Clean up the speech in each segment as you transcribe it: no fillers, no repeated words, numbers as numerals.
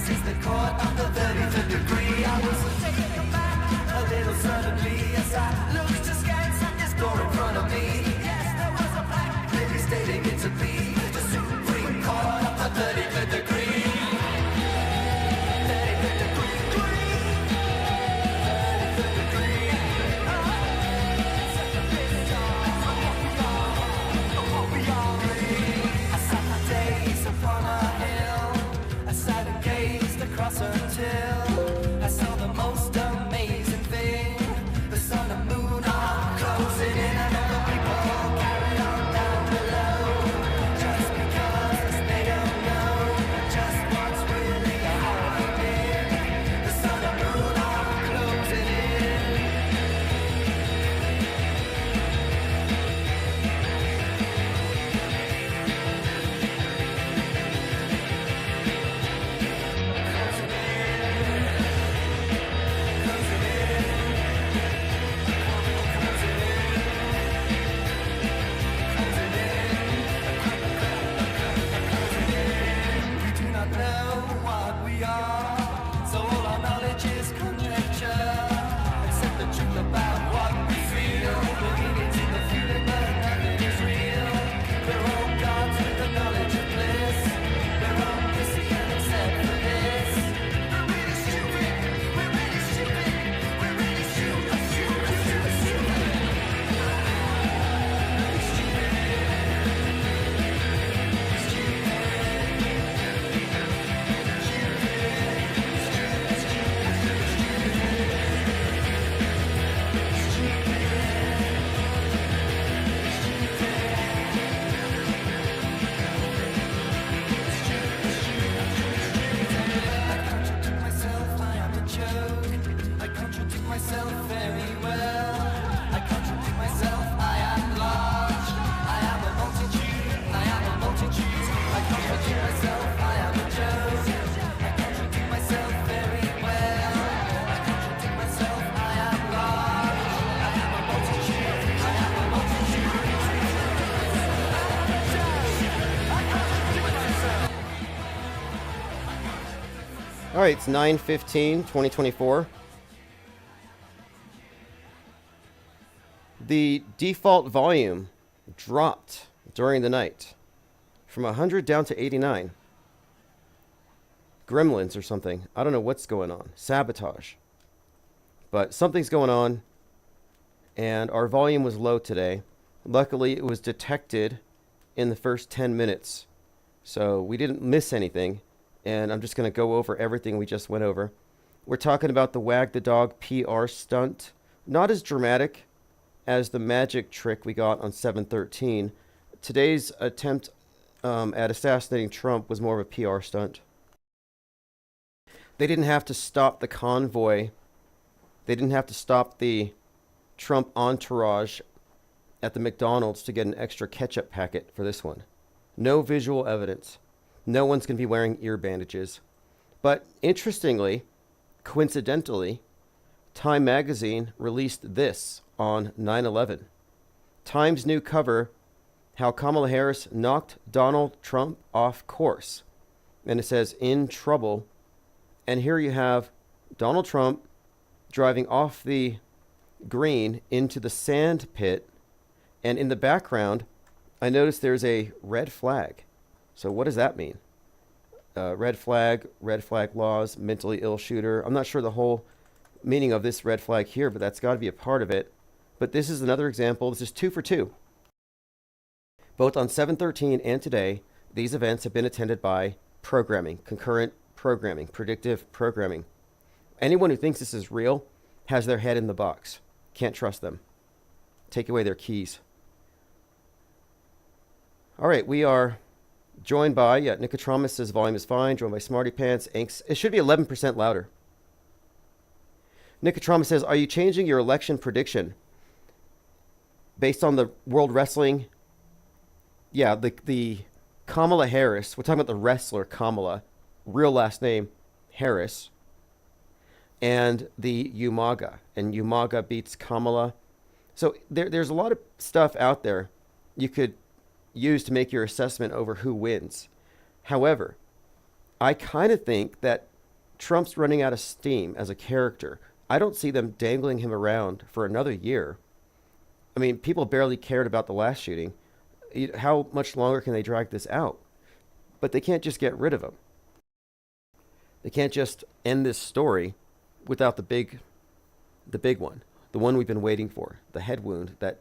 This is the court of the 33rd degree. I was taken back a little suddenly as I looked to scans at this door in front of me. Yes, there was a black lady stating it to be the Supreme Court of the 33rd degree. 33rd degree. 33rd degree. What we are. I sat my days upon a hill. I sat and gazed across until I saw the most amazing thing. The sun and moon are closing in and all the people carried on down below. Just because they don't know just what's really happening. The sun and moon are closing in. We do not know what we are, so all our knowledge is conjecture. Except the truth about what we feel. The meaning's in the feeling, but nothing is real. We're all gods with the knowledge of bliss. We're omniscient except for this. We're really stupid. We're really stupid. We're really stupid. Stupid. I contradict myself, I am a joke. I contradict myself very well. I contradict myself, I am large. I am a multitude, I am a multitude. I contradict myself, I am a joke. I contradict myself very well. I contradict myself, I am large. I am a multitude, I am a multitude. I contradict myself. All right, it's 9/15/2024. The default volume dropped during the night from 100 down to 89. Gremlins or something. I don't know what's going on. Sabotage. But something's going on, and our volume was low today. Luckily, it was detected in the first 10 minutes, so we didn't miss anything. And I'm just going to go over everything we just went over. We're talking about the Wag the Dog PR stunt. Not as dramatic as the magic trick we got on 7/13. Today's attempt at assassinating Trump was more of a PR stunt. They didn't have to stop the convoy. They didn't have to stop the Trump entourage at the McDonald's to get an extra ketchup packet for this one. No visual evidence. No one's going to be wearing ear bandages. But interestingly, coincidentally, Time magazine released this on 9/11. Time's new cover, how Kamala Harris knocked Donald Trump off course. And it says, in trouble. And here you have Donald Trump driving off the green into the sand pit. And in the background, I noticed there's a red flag. So what does that mean? Red flag laws, mentally ill shooter. I'm not sure the whole meaning of this red flag here, but that's got to be a part of it. But this is another example. This is 2 for 2. Both on 7/13 and today, these events have been attended by programming, concurrent programming, predictive programming. Anyone who thinks this is real has their head in the box. Can't trust them. Take away their keys. All right, we are joined by, Nicotramus says volume is fine. Joined by Smarty Pants. Inks. It should be 11% louder. Nicotramus says, are you changing your election prediction based on the World Wrestling? Yeah, the Kamala Harris. We're talking about the wrestler Kamala, real last name Harris, and the Umaga. And Umaga beats Kamala. So there's a lot of stuff out there you could use to make your assessment over who wins. However, I kind of think that Trump's running out of steam as a character. I don't see them dangling him around for another year. I mean, people barely cared about the last shooting. How much longer can they drag this out? But they can't just get rid of him. They can't just end this story without the big one, the one we've been waiting for, the head wound that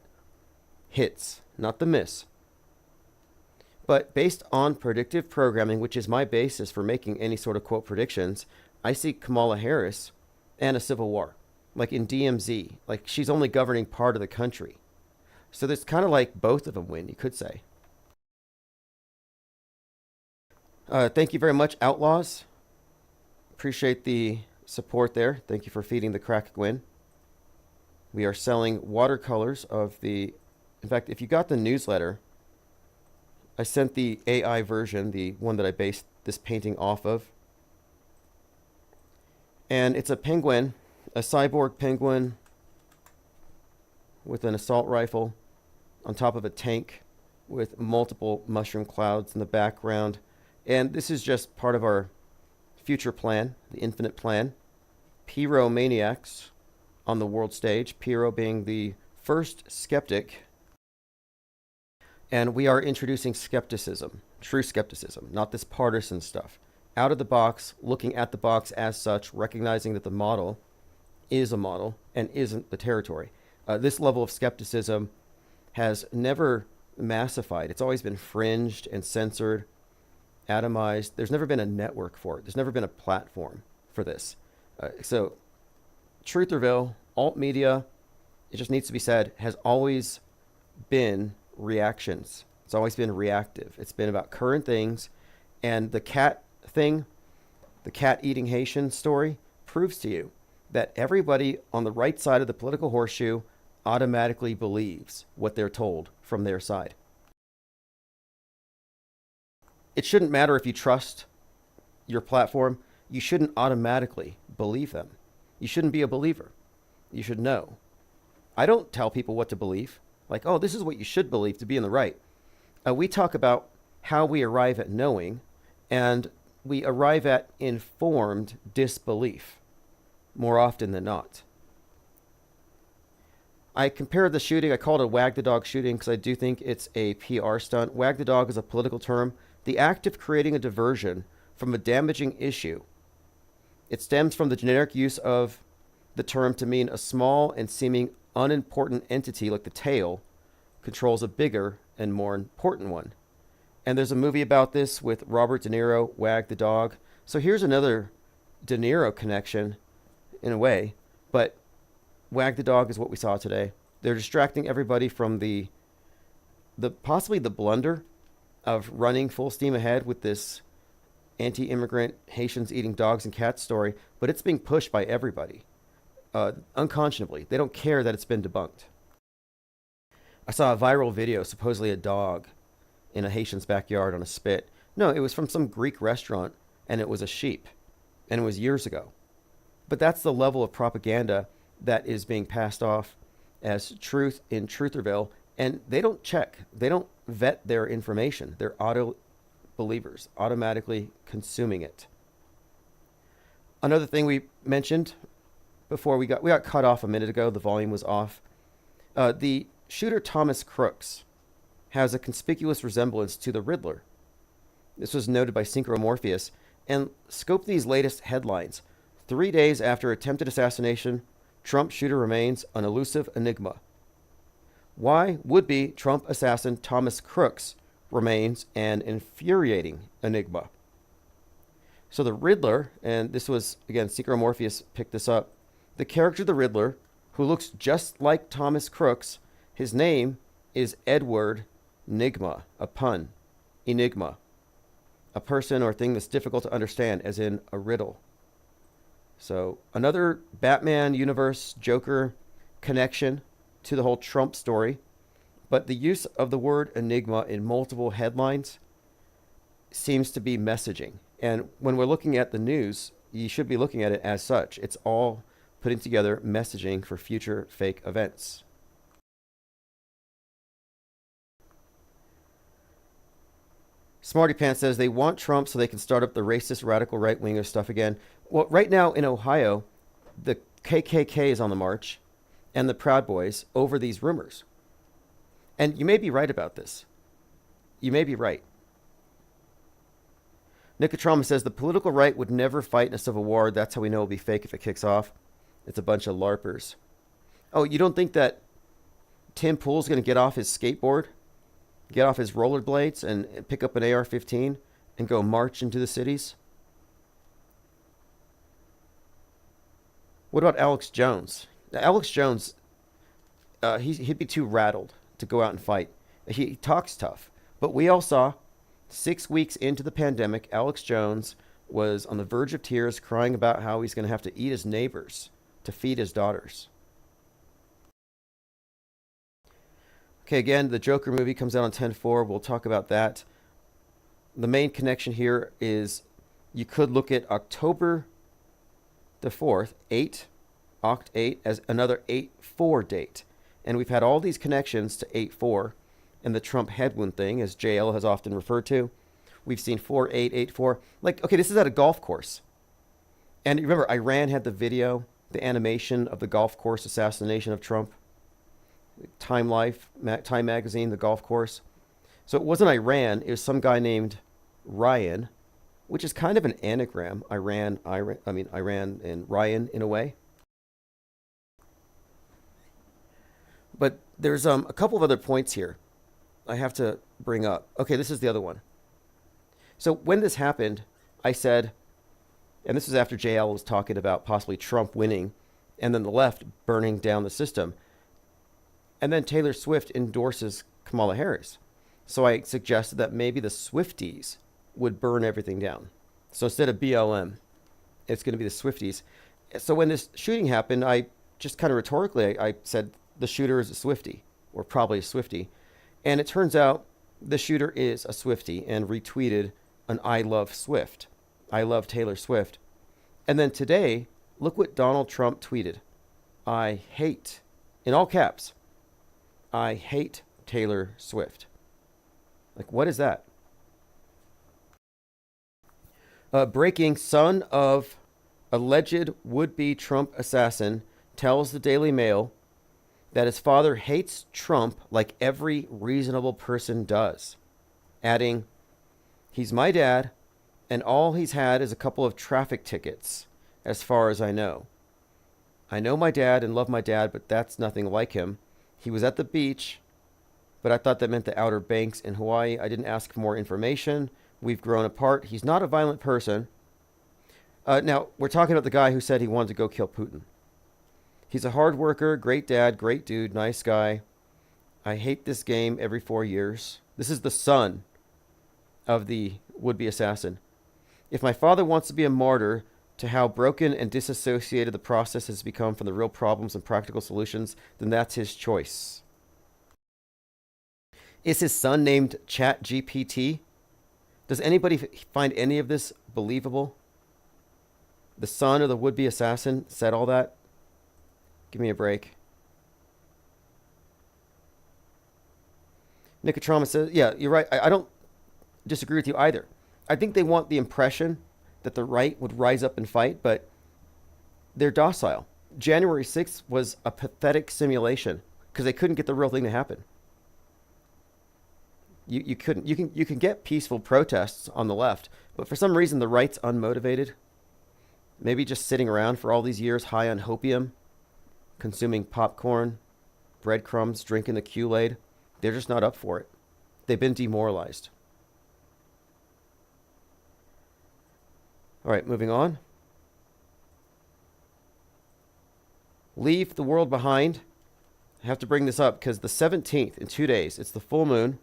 hits, not the miss. But based on predictive programming, which is my basis for making any sort of quote predictions, I see Kamala Harris and a civil war, like in DMZ, like she's only governing part of the country. So it's kind of like both of them win, you could say. Thank you very much, Outlaws. Appreciate the support there. Thank you for feeding the crack Gwyn. We are selling watercolors of the... In fact, if you got the newsletter, I sent the AI version, the one that I based this painting off of. And it's a penguin, a cyborg penguin with an assault rifle on top of a tank with multiple mushroom clouds in the background. And this is just part of our future plan, the infinite plan. Pyromaniacs on the world stage, Pyro being the first skeptic. And we are introducing skepticism, true skepticism, not this partisan stuff. Out of the box, looking at the box as such, recognizing that the model is a model and isn't the territory. This level of skepticism has never massified. It's always been fringed and censored, atomized. There's never been a network for it. There's never been a platform for this. So Trutherville, alt media, it just needs to be said, has always been reactions. It's always been reactive. It's been about current things. And the cat thing, the cat eating Haitian story, proves to you that everybody on the right side of the political horseshoe automatically believes what they're told from their side. It shouldn't matter if you trust your platform. You shouldn't automatically believe them. You shouldn't be a believer. You should know. I don't tell people what to believe. Like, oh, this is what you should believe to be in the right. We talk about how we arrive at knowing, and we arrive at informed disbelief more often than not. I compared the shooting, I called it a Wag the Dog shooting because I do think it's a PR stunt. Wag the Dog is a political term. The act of creating a diversion from a damaging issue. It stems from the generic use of the term to mean a small and seeming unimportant entity like the tail controls a bigger and more important one. And there's a movie about this with Robert De Niro, Wag the Dog. So here's another De Niro connection in a way, but Wag the Dog is what we saw today. They're distracting everybody from the possibly the blunder of running full steam ahead with this anti-immigrant Haitians eating dogs and cats story, but it's being pushed by everybody. Unconscionably. They don't care that it's been debunked. I saw a viral video, supposedly a dog in a Haitian's backyard on a spit. No, it was from some Greek restaurant, and it was a sheep, and it was years ago. But that's the level of propaganda that is being passed off as truth in Trutherville, and they don't check. They don't vet their information. They're auto believers, automatically consuming it. Another thing we mentioned before we got cut off a minute ago, the volume was off. The shooter Thomas Crooks has a conspicuous resemblance to the Riddler. This was noted by Synchromorpheus. And scope these latest headlines. 3 days after attempted assassination, Trump shooter remains an elusive enigma. Why would-be Trump assassin Thomas Crooks remains an infuriating enigma. So the Riddler, and this was, again, Synchromorpheus picked this up, the character the Riddler, who looks just like Thomas Crooks, his name is Edward Nigma, a pun, enigma, a person or thing that's difficult to understand, as in a riddle. So another Batman universe Joker connection to the whole Trump story, but the use of the word enigma in multiple headlines seems to be messaging. And when we're looking at the news, you should be looking at it as such. It's all putting together messaging for future fake events. Smarty Pants says they want Trump so they can start up the racist, radical right-winger stuff again. Well, right now in Ohio, the KKK is on the march and the Proud Boys over these rumors. And you may be right about this. You may be right. Nicotrama says the political right would never fight in a civil war. That's how we know it'll be fake if it kicks off. It's a bunch of LARPers. Oh, you don't think that Tim Pool's going to get off his skateboard, get off his rollerblades, and pick up an AR-15 and go march into the cities? What about Alex Jones? Now, Alex Jones, he'd be too rattled to go out and fight. He talks tough. But we all saw 6 weeks into the pandemic, Alex Jones was on the verge of tears, crying about how he's going to have to eat his neighbors to feed his daughters. Okay, again, the Joker movie comes out on 10/4. We'll talk about that. The main connection here is you could look at October the 4th, 8, Oct 8, as another 8/4 date. And we've had all these connections to 8/4 and the Trump headwind thing, as JL has often referred to. We've seen 4/8, 8/4. Like, okay, this is at a golf course. And remember, Iran had the video, the animation of the golf course assassination of Trump. Time Magazine, the golf course. So it wasn't Iran, it was some guy named Ryan, which is kind of an anagram, Iran and Ryan in a way. But there's a couple of other points here I have to bring up. Okay, this is the other one. So when this happened, I said, and this was after JL was talking about possibly Trump winning and then the left burning down the system. And then Taylor Swift endorses Kamala Harris. So I suggested that maybe the Swifties would burn everything down. So instead of BLM, it's going to be the Swifties. So when this shooting happened, I just kind of rhetorically, I said the shooter is a Swiftie, or probably a Swiftie. And it turns out the shooter is a Swiftie and retweeted an I love Swift. I love Taylor Swift. And then today, look what Donald Trump tweeted. I hate, in all caps, I hate Taylor Swift. Like, what is that? Breaking, son of alleged would-be Trump assassin tells the Daily Mail that his father hates Trump like every reasonable person does, adding, he's my dad, and all he's had is a couple of traffic tickets, as far as I know. I know my dad and love my dad, but that's nothing like him. He was at the beach, but I thought that meant the Outer Banks in Hawaii. I didn't ask for more information. We've grown apart. He's not a violent person. Now, we're talking about the guy who said he wanted to go kill Putin. He's a hard worker, great dad, great dude, nice guy. I hate this game every 4 years. This is the son of the would-be assassin. If my father wants to be a martyr to how broken and disassociated the process has become from the real problems and practical solutions, then that's his choice. Is his son named ChatGPT? Does anybody find any of this believable? The son of the would-be assassin said all that? Give me a break. Nicotrama says, yeah, you're right. I don't disagree with you either. I think they want the impression that the right would rise up and fight, but they're docile. January 6th was a pathetic simulation because they couldn't get the real thing to happen. You couldn't. You can get peaceful protests on the left, but for some reason the right's unmotivated. Maybe just sitting around for all these years high on hopium, consuming popcorn, breadcrumbs, drinking the Kool-Aid. They're just not up for it. They've been demoralized. All right, moving on. Leave the world behind. I have to bring this up because the 17th, in 2 days, it's the full moon.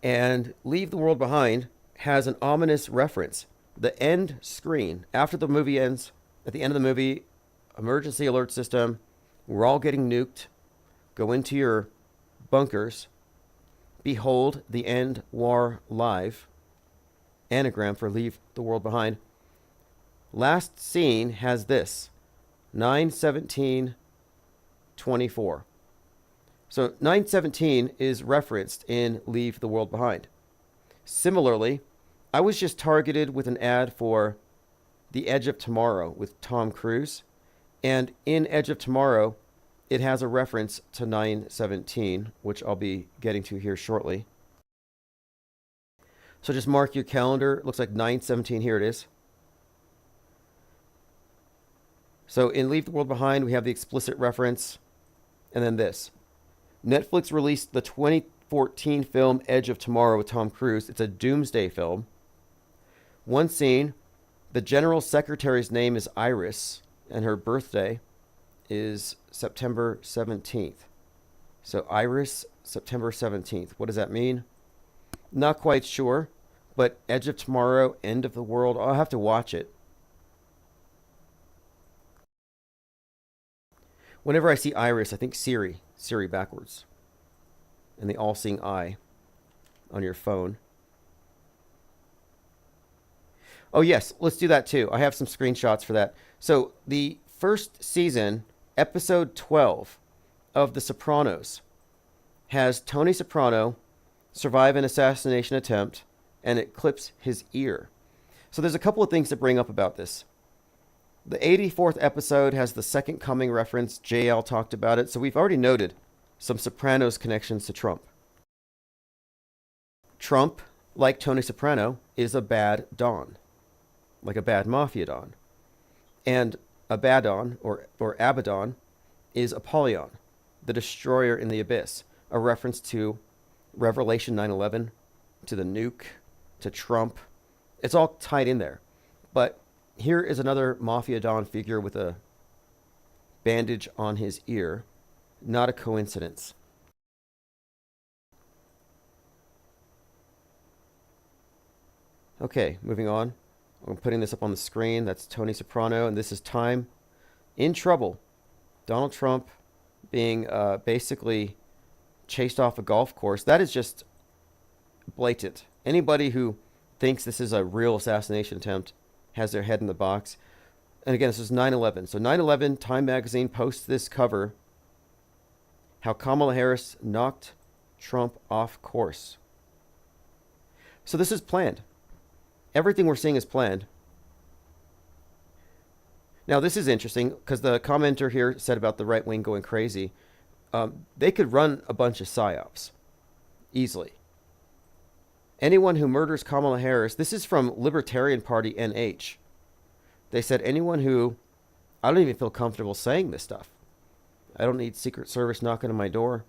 And Leave the World Behind has an ominous reference. The end screen, after the movie ends, at the end of the movie, emergency alert system, we're all getting nuked. Go into your bunkers. Behold the end war live. Anagram for Leave the World Behind. Last scene has this, 9/17/24. So 9/17 is referenced in Leave the World Behind. Similarly, I was just targeted with an ad for The Edge of Tomorrow with Tom Cruise. And in Edge of Tomorrow, it has a reference to 9/17, which I'll be getting to here shortly. So just mark your calendar. It looks like 9/17. Here it is. So in Leave the World Behind, we have the explicit reference. And then this. Netflix released the 2014 film Edge of Tomorrow with Tom Cruise. It's a doomsday film. One scene, the general secretary's name is Iris, and her birthday is September 17th. So Iris, September 17th. What does that mean? Not quite sure, but Edge of Tomorrow, End of the World, I'll have to watch it. Whenever I see Iris, I think Siri backwards. And the all-seeing eye on your phone. Oh yes, let's do that too. I have some screenshots for that. So the first season, episode 12 of The Sopranos has Tony Soprano survive an assassination attempt, and it clips his ear. So there's a couple of things to bring up about this. The 84th episode has the Second Coming reference. JL talked about it. So we've already noted some Sopranos connections to Trump. Trump, like Tony Soprano, is a bad Don, like a bad mafia Don. And Abaddon, or Abaddon, is Apollyon, the destroyer in the abyss, a reference to Revelation 9/11, to the nuke, to Trump. It's all tied in there. But here is another Mafia Don figure with a bandage on his ear. Not a coincidence. Okay, moving on. I'm putting this up on the screen. That's Tony Soprano, and this is Time in Trouble. Donald Trump being basically chased off a golf course. That is just blatant. Anybody who thinks this is a real assassination attempt has their head in the box. And again, this is 9/11. So 9/11, Time magazine posts this cover. How Kamala Harris knocked Trump off course. So this is planned. Everything we're seeing is planned. Now, this is interesting because the commenter here said about the right wing going crazy. They could run a bunch of psyops easily. Anyone who murders Kamala Harris, this is from Libertarian Party NH. They said anyone who, I don't even feel comfortable saying this stuff. I don't need Secret Service knocking on my door.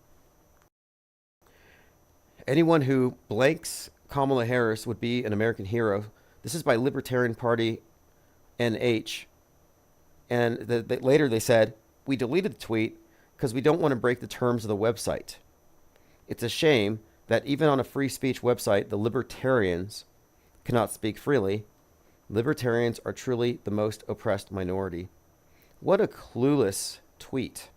Anyone who blanks Kamala Harris would be an American hero. This is by Libertarian Party NH. And later they said, we deleted the tweet because we don't want to break the terms of the website. It's a shame that even on a free speech website, the libertarians cannot speak freely. Libertarians are truly the most oppressed minority. What a clueless tweet.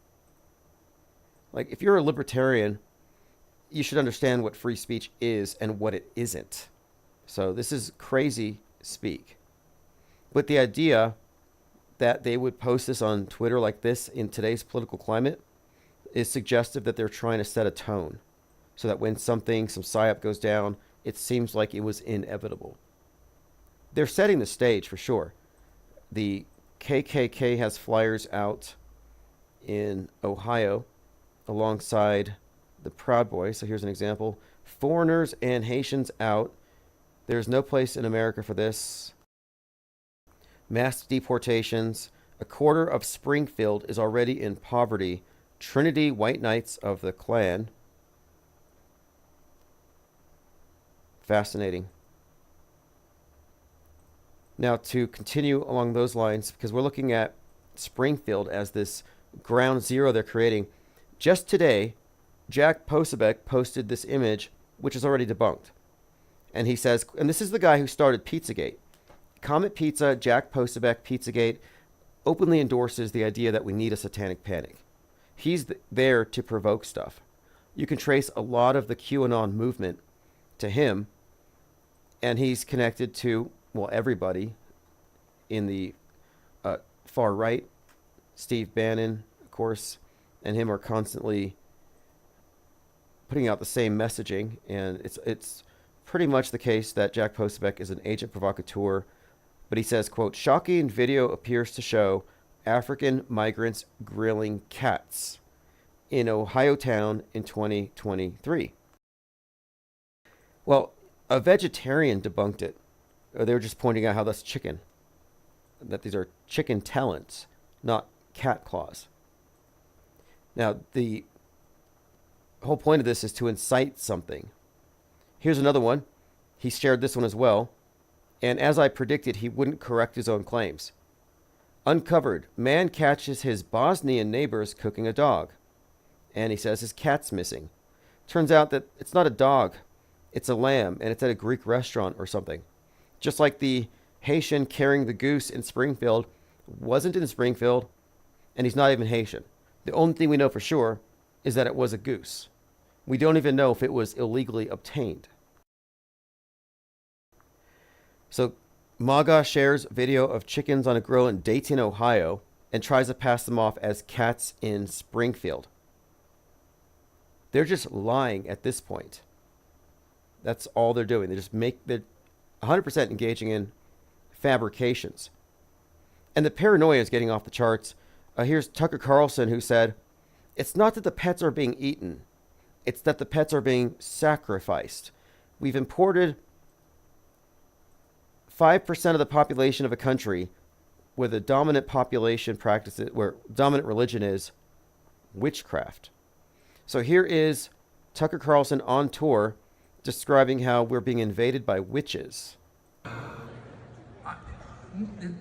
Like, if you're a libertarian, you should understand what free speech is and what it isn't. So this is crazy speak. But the idea that they would post this on Twitter like this in today's political climate is suggestive that they're trying to set a tone so that when some psyop goes down, it seems like it was inevitable. They're setting the stage for sure. The KKK has flyers out in Ohio alongside the Proud Boys. So here's an example. Foreigners and Haitians out. There's no place in America for this. Mass deportations. A quarter of Springfield is already in poverty. Trinity White Knights of the Klan. Fascinating. Now, to continue along those lines, because we're looking at Springfield as this ground zero they're creating. Just today, Jack Posobiec posted this image, which is already debunked. And he says, and this is the guy who started Pizzagate. Comet Pizza, Jack Posobiec, Pizzagate, openly endorses the idea that we need a satanic panic. He's there to provoke stuff. You can trace a lot of the QAnon movement to him, and he's connected to, well, everybody in the far right. Steve Bannon, of course, and him are constantly putting out the same messaging, and it's pretty much the case that Jack Posobiec is an agent provocateur, but he says, quote, shocking video appears to show African migrants grilling cats in Ohio town in 2023. Well, a vegetarian debunked it. They were just pointing out how that's chicken, that these are chicken talons, not cat claws. Now, the whole point of this is to incite something. Here's another one. He shared this one as well. And as I predicted, he wouldn't correct his own claims. Uncovered. Man catches his Bosnian neighbors cooking a dog. And he says his cat's missing. Turns out that it's not a dog. It's a lamb, and it's at a Greek restaurant or something. Just like the Haitian carrying the goose in Springfield wasn't in Springfield, and he's not even Haitian. The only thing we know for sure is that it was a goose. We don't even know if it was illegally obtained. So MAGA shares video of chickens on a grill in Dayton, Ohio, and tries to pass them off as cats in Springfield. They're just lying at this point. That's all they're doing. They're 100% engaging in fabrications. And the paranoia is getting off the charts. Here's Tucker Carlson, who said, it's not that the pets are being eaten. It's that the pets are being sacrificed. We've imported 5% of the population of a country where the dominant population practices, where dominant religion is witchcraft. So here is Tucker Carlson on tour describing how we're being invaded by witches.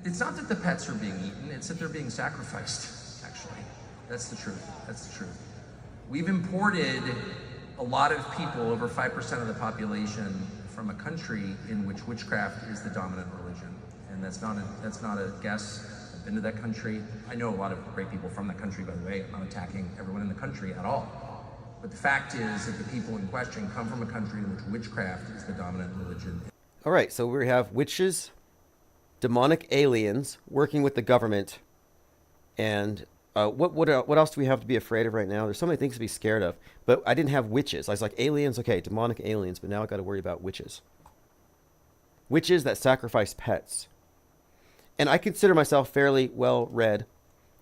It's not that the pets are being eaten, it's that they're being sacrificed, actually. That's the truth. That's the truth. We've imported a lot of people, over 5% of the population, from a country in which witchcraft is the dominant religion. And that's not a guess. I've been to that country. I know a lot of great people from that country, by the way. I'm not attacking everyone in the country at all. But the fact is that the people in question come from a country in which witchcraft is the dominant religion. All right, so we have witches, demonic aliens working with the government, and what else do we have to be afraid of right now? There's so many things to be scared of, but I didn't have witches. I was like, aliens, okay, demonic aliens, but now I got to worry about witches. Witches that sacrifice pets. And I consider myself fairly well read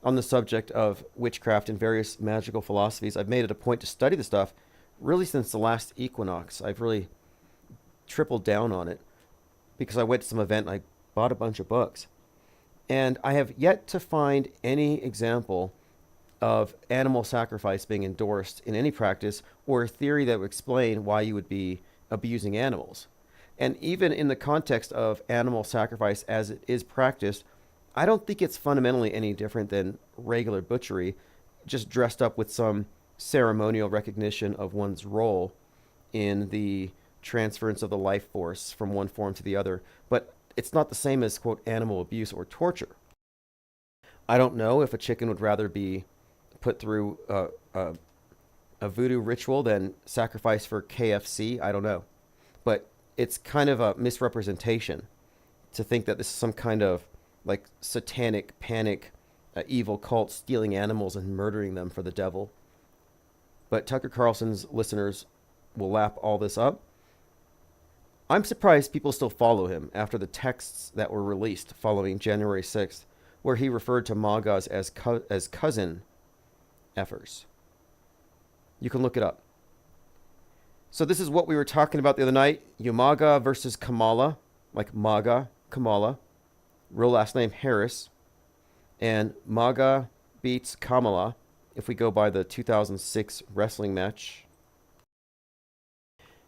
on the subject of witchcraft and various magical philosophies. I've made it a point to study the stuff really since the last equinox. I've really tripled down on it because I went to some event and I bought a bunch of books. And I have yet to find any example of animal sacrifice being endorsed in any practice or a theory that would explain why you would be abusing animals. And even in the context of animal sacrifice as it is practiced, I don't think it's fundamentally any different than regular butchery, just dressed up with some ceremonial recognition of one's role in the transference of the life force from one form to the other. But it's not the same as, quote, animal abuse or torture. I don't know if a chicken would rather be put through a voodoo ritual than sacrifice for KFC. I don't know. But it's kind of a misrepresentation to think that this is some kind of like satanic panic, evil cult stealing animals and murdering them for the devil. But Tucker Carlson's listeners will lap all this up. I'm surprised people still follow him after the texts that were released following January 6th, where he referred to MAGAs as cousin effers. You can look it up. So this is what we were talking about the other night. Umaga versus Kamala, like MAGA, Kamala. Real last name Harris. And MAGA beats Kamala if we go by the 2006 wrestling match.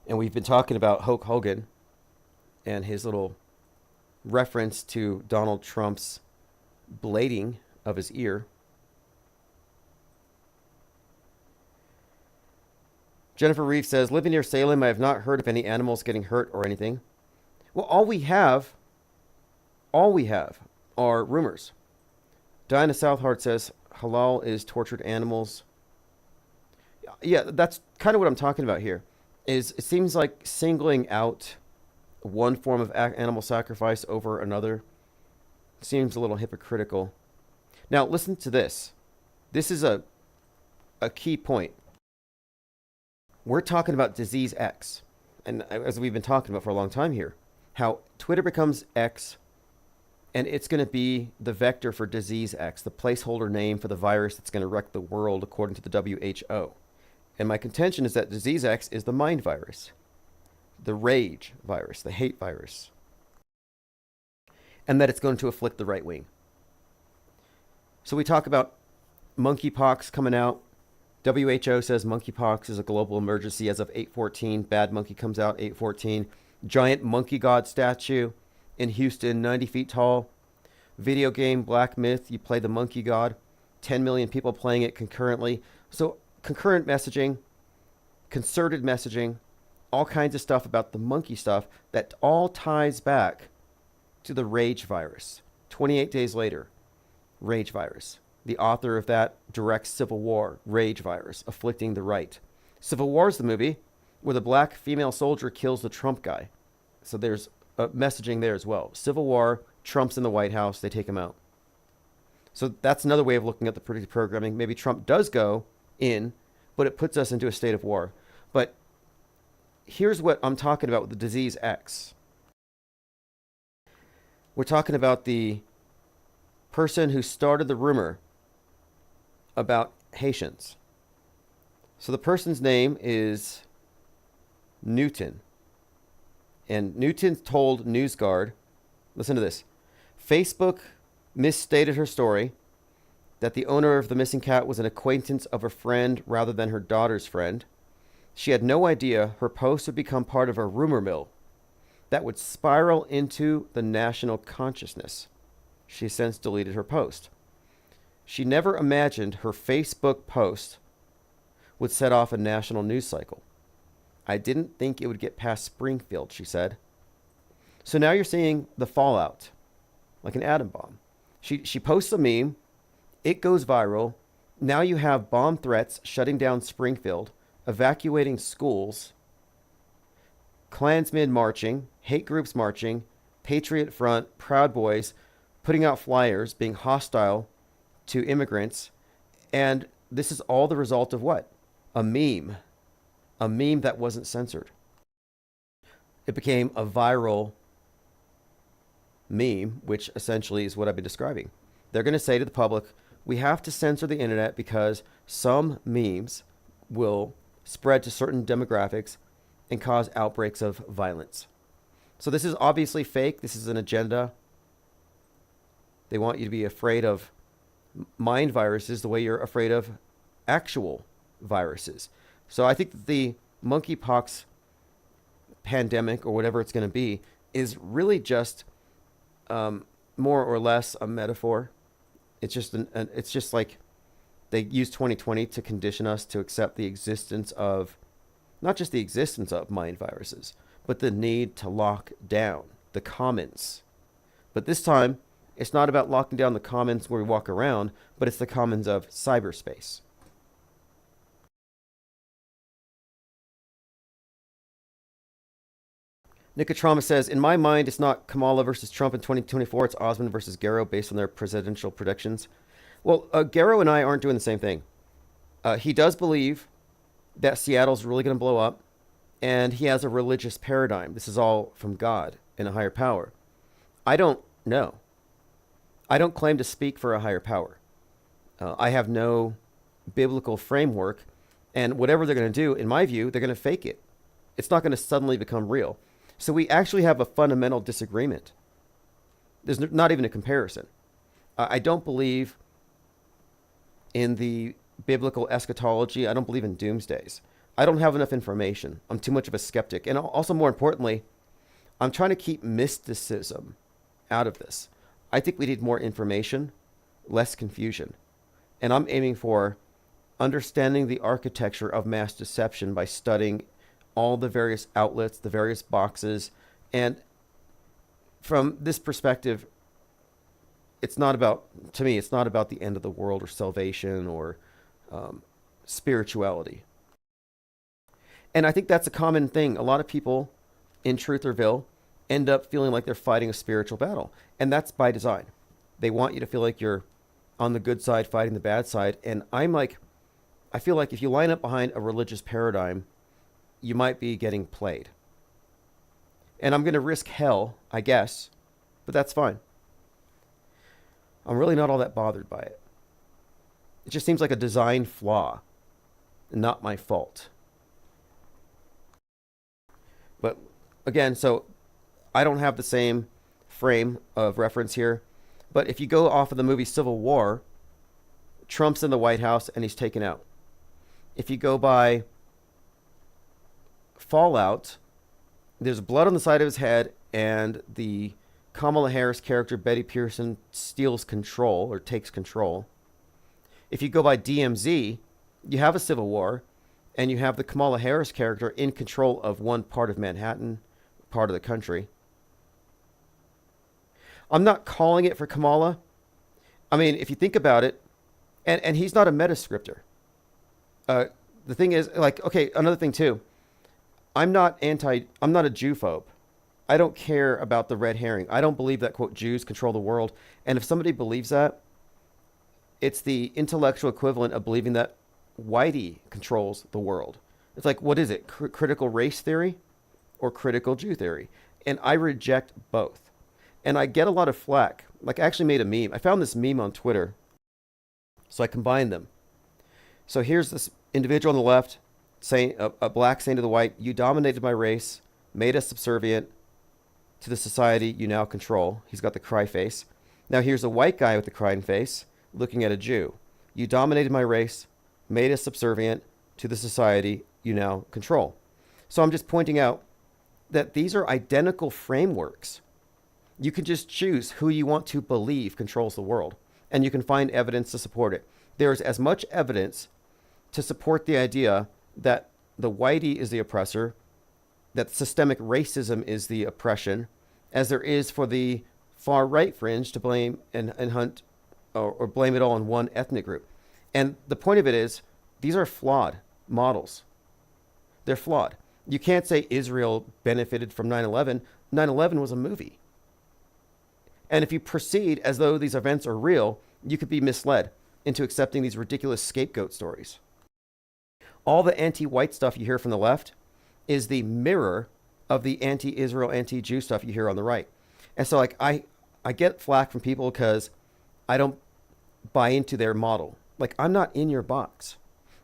And we've been talking about Hulk Hogan and his little reference to Donald Trump's blading of his ear. Jennifer Reeve says, living near Salem, I have not heard of any animals getting hurt or anything. Well, all we have are rumors. Diana Southard says, halal is tortured animals. Yeah, that's kind of what I'm talking about here. Is it seems like singling out one form of animal sacrifice over another seems a little hypocritical. Now, listen to this. This is a key point. We're talking about disease X, and as we've been talking about for a long time here, how Twitter becomes X, and it's going to be the vector for disease X, the placeholder name for the virus that's going to wreck the world according to the WHO. And my contention is that disease X is the mind virus, the rage virus, the hate virus, and that it's going to afflict the right wing. So we talk about monkeypox coming out. WHO says monkeypox is a global emergency as of 8/14. Bad Monkey comes out 8/14. Giant monkey god statue in Houston, 90 feet tall. Video game Black Myth, you play the monkey god. 10 million people playing it concurrently. So concurrent messaging, concerted messaging, all kinds of stuff about the monkey stuff that all ties back to the rage virus. 28 days later, rage virus. The author of that directs Civil War, rage virus, afflicting the right. Civil War is the movie where the black female soldier kills the Trump guy. So there's messaging there as well. Civil War, Trump's in the White House, they take him out. So that's another way of looking at the predictive programming. Maybe Trump does go in, but it puts us into a state of war. But here's what I'm talking about with the disease X. We're talking about the person who started the rumor about Haitians. So the person's name is Newton. And Newton told NewsGuard, listen to this, Facebook misstated her story that the owner of the missing cat was an acquaintance of a friend rather than her daughter's friend. She had no idea her post would become part of a rumor mill that would spiral into the national consciousness. She since deleted her post. She never imagined her Facebook post would set off a national news cycle. I didn't think it would get past Springfield, she said. So now you're seeing the fallout, like an atom bomb. She posts a meme, it goes viral. Now you have bomb threats shutting down Springfield, evacuating schools, Klansmen marching, hate groups marching, Patriot Front, Proud Boys, putting out flyers, being hostile to immigrants. And this is all the result of what? A meme that wasn't censored. It became a viral meme, which essentially is what I've been describing. They're going to say to the public, we have to censor the internet because some memes will spread to certain demographics and cause outbreaks of violence. So this is obviously fake. This is an agenda. They want you to be afraid of mind viruses the way you're afraid of actual viruses. So I think that the monkeypox pandemic, or whatever it's going to be, is really just more or less a metaphor. It's just it's just like they use 2020 to condition us to accept the existence of, not just the existence of mind viruses, but the need to lock down the commons. But this time, it's not about locking down the commons where we walk around, but it's the commons of cyberspace. Nicotrama says, in my mind, it's not Kamala versus Trump in 2024. It's Osmond versus Garrow based on their presidential predictions. Well, Garrow and I aren't doing the same thing. He does believe that Seattle's really going to blow up, and he has a religious paradigm. This is all from God and a higher power. I don't know. I don't claim to speak for a higher power. I have no biblical framework, and whatever they're going to do, in my view, they're going to fake it. It's not going to suddenly become real. So we actually have a fundamental disagreement. There's not even a comparison. I don't believe in the biblical eschatology. I don't believe in doomsdays. I don't have enough information. I'm too much of a skeptic. And also, more importantly, I'm trying to keep mysticism out of this. I think we need more information, less confusion. And I'm aiming for understanding the architecture of mass deception by studying all the various outlets, the various boxes. And from this perspective, it's not about, to me, it's not about the end of the world or salvation or spirituality. And I think that's a common thing. A lot of people in Trutherville end up feeling like they're fighting a spiritual battle. And that's by design. They want you to feel like you're on the good side fighting the bad side. And I feel like if you line up behind a religious paradigm, you might be getting played. And I'm going to risk hell, I guess, but that's fine. I'm really not all that bothered by it. It just seems like a design flaw, not my fault. But again, so I don't have the same frame of reference here. But if you go off of the movie Civil War, Trump's in the White House and he's taken out. If you go by Fallout, there's blood on the side of his head, and the Kamala Harris character, Betty Pearson, steals control or takes control. If you go by DMZ, you have a civil war, and you have the Kamala Harris character in control of one part of Manhattan, part of the country. I'm not calling it for Kamala. I mean, if you think about it, and he's not a meta-scripter. The thing is, like, okay, another thing too. I'm not a Jewphobe. I don't care about the red herring. I don't believe that, quote, Jews control the world. And if somebody believes that, it's the intellectual equivalent of believing that Whitey controls the world. It's like, what is it? Critical race theory or critical Jew theory? And I reject both. And I get a lot of flack. Like, I actually made a meme. I found this meme on Twitter. So I combined them. So here's this individual on the left saying, a black saying to the white, "You dominated my race, made us subservient to the society you now control." He's got the cry face. Now here's a white guy with the crying face looking at a Jew. "You dominated my race, made us subservient to the society you now control." So I'm just pointing out that these are identical frameworks. You can just choose who you want to believe controls the world, and you can find evidence to support it. There's as much evidence to support the idea that the whitey is the oppressor, that systemic racism is the oppression, as there is for the far right fringe to blame and hunt or blame it all on one ethnic group. And the point of it is, these are flawed models. They're flawed. You can't say Israel benefited from 9/11. 9/11 was a movie. And if you proceed as though these events are real, you could be misled into accepting these ridiculous scapegoat stories. All the anti-white stuff you hear from the left is the mirror of the anti-Israel, anti-Jew stuff you hear on the right. And so, like, I get flack from people because I don't buy into their model. Like, I'm not in your box.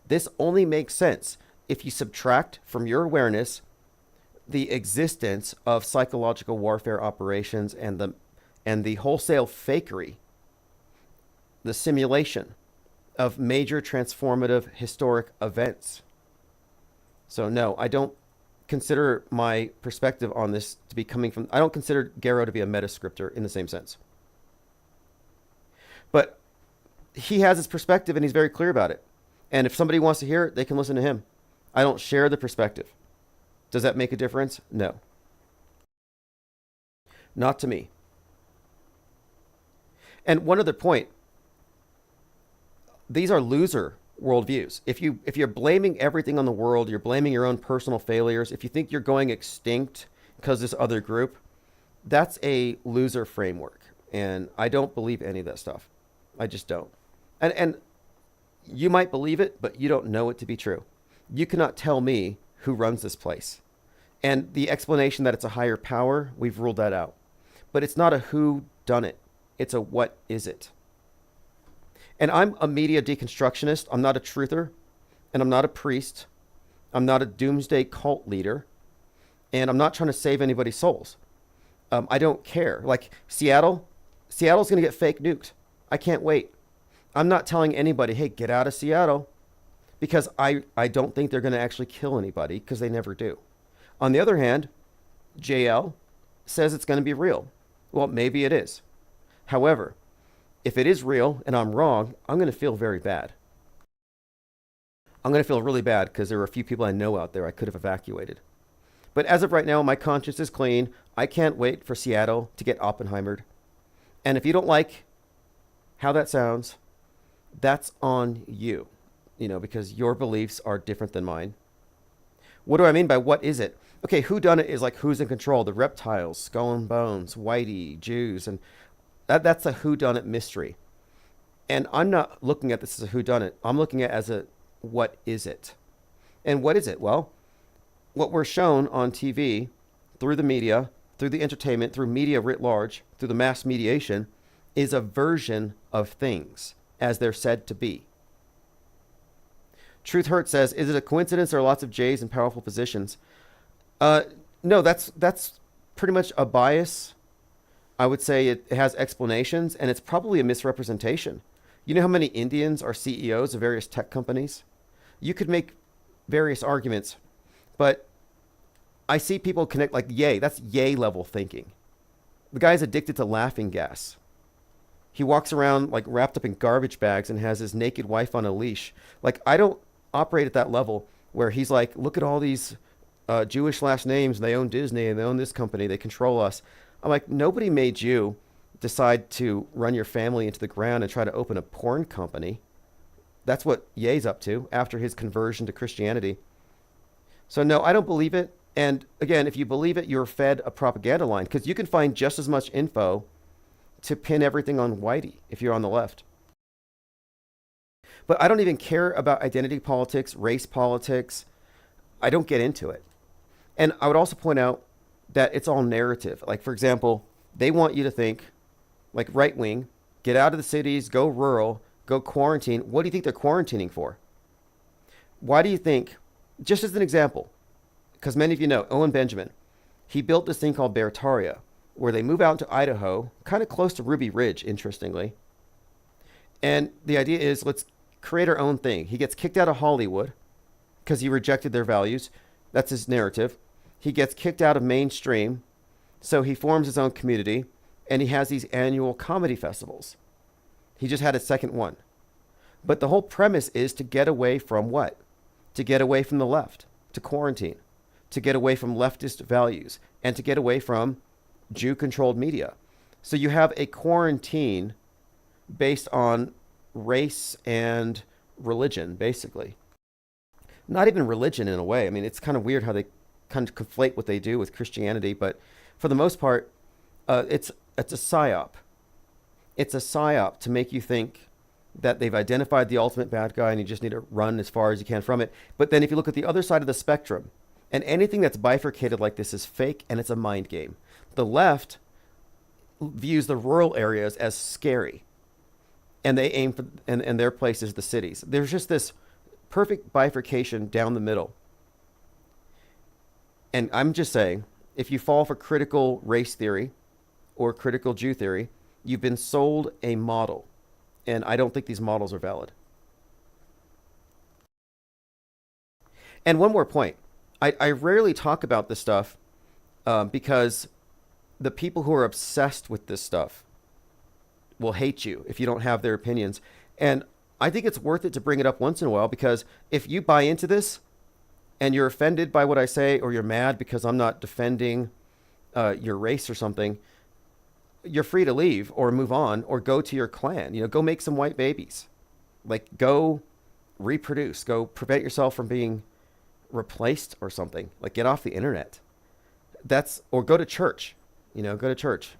This only makes sense if you subtract from your awareness the existence of psychological warfare operations and the wholesale fakery, the simulation of major transformative historic events. So no, I don't consider my perspective on this to be coming from, I don't consider Garrow to be a meta-scripter in the same sense. But he has his perspective and he's very clear about it. And if somebody wants to hear it, they can listen to him. I don't share the perspective. Does that make a difference? No. Not to me. And one other point, these are loser worldviews. If you're blaming everything on the world, you're blaming your own personal failures, if you think you're going extinct because this other group, that's a loser framework. And I don't believe any of that stuff. I just don't. And you might believe it, but you don't know it to be true. You cannot tell me who runs this place. And the explanation that it's a higher power, we've ruled that out. But it's not a who done it. It's a what is it. And I'm a media deconstructionist. I'm not a truther. And I'm not a priest. I'm not a doomsday cult leader. And I'm not trying to save anybody's souls. I don't care. Like Seattle's going to get fake nuked. I can't wait. I'm not telling anybody, hey, get out of Seattle. Because I don't think they're going to actually kill anybody, because they never do. On the other hand, JL says it's going to be real. Well, maybe it is. However, if it is real and I'm wrong, I'm going to feel very bad. I'm going to feel really bad because there were a few people I know out there I could have evacuated. But as of right now, my conscience is clean. I can't wait for Seattle to get Oppenheimered. And if you don't like how that sounds, that's on you, because your beliefs are different than mine. What do I mean by what is it? Okay, whodunit is like who's in control, the reptiles, skull and bones, whitey, Jews, and that's a whodunit mystery. And I'm not looking at this as a whodunit. I'm looking at it as a what is it? And what is it? Well, what we're shown on TV through the media, through the entertainment, through media writ large, through the mass mediation, is a version of things as they're said to be. Truth Hurt says, is it a coincidence there are lots of J's in powerful positions? No, that's pretty much a bias. I would say it has explanations, and it's probably a misrepresentation. You know how many Indians are CEOs of various tech companies? You could make various arguments, but I see people connect like Ye. That's Ye level thinking. The guy's addicted to laughing gas. He walks around like wrapped up in garbage bags and has his naked wife on a leash. Like, I don't operate at that level where he's like, look at all these Jewish last names. They own Disney and they own this company. They control us. I'm like, nobody made you decide to run your family into the ground and try to open a porn company. That's what Ye's up to after his conversion to Christianity. So no, I don't believe it. And again, if you believe it, you're fed a propaganda line, because you can find just as much info to pin everything on Whitey if you're on the left. But I don't even care about identity politics, race politics. I don't get into it. And I would also point out that it's all narrative. Like, for example, they want you to think, like right wing, get out of the cities, go rural, go quarantine. What do you think they're quarantining for? Why do you think, just as an example, because many of you know, Owen Benjamin, he built this thing called Bertaria, where they move out into Idaho, kind of close to Ruby Ridge, interestingly. And the idea is, let's create our own thing. He gets kicked out of Hollywood because he rejected their values. That's his narrative. He gets kicked out of mainstream, so he forms his own community, and he has these annual comedy festivals. He just had a second one. But the whole premise is to get away from what? To get away from the left, to quarantine, to get away from leftist values, and to get away from Jew-controlled media. So you have a quarantine based on race and religion, basically. Not even religion in a way. I mean, it's kind of weird how they kind of conflate what they do with Christianity, but for the most part, it's a psyop. It's a psyop to make you think that they've identified the ultimate bad guy and you just need to run as far as you can from it. But then if you look at the other side of the spectrum, and anything that's bifurcated like this is fake and it's a mind game. The left views the rural areas as scary, and they aim for, and their place is the cities. There's just this perfect bifurcation down the middle. And I'm just saying, if you fall for critical race theory or critical Jew theory, you've been sold a model. And I don't think these models are valid. And one more point. I rarely talk about this stuff because the people who are obsessed with this stuff will hate you if you don't have their opinions. And I think it's worth it to bring it up once in a while, because if you buy into this and you're offended by what I say, or you're mad because I'm not defending your race or something, you're free to leave or move on or go to your clan. You know, go make some white babies. Like, go reproduce. Go prevent yourself from being replaced or something. Like, get off the internet. Or go to church. You know, go to church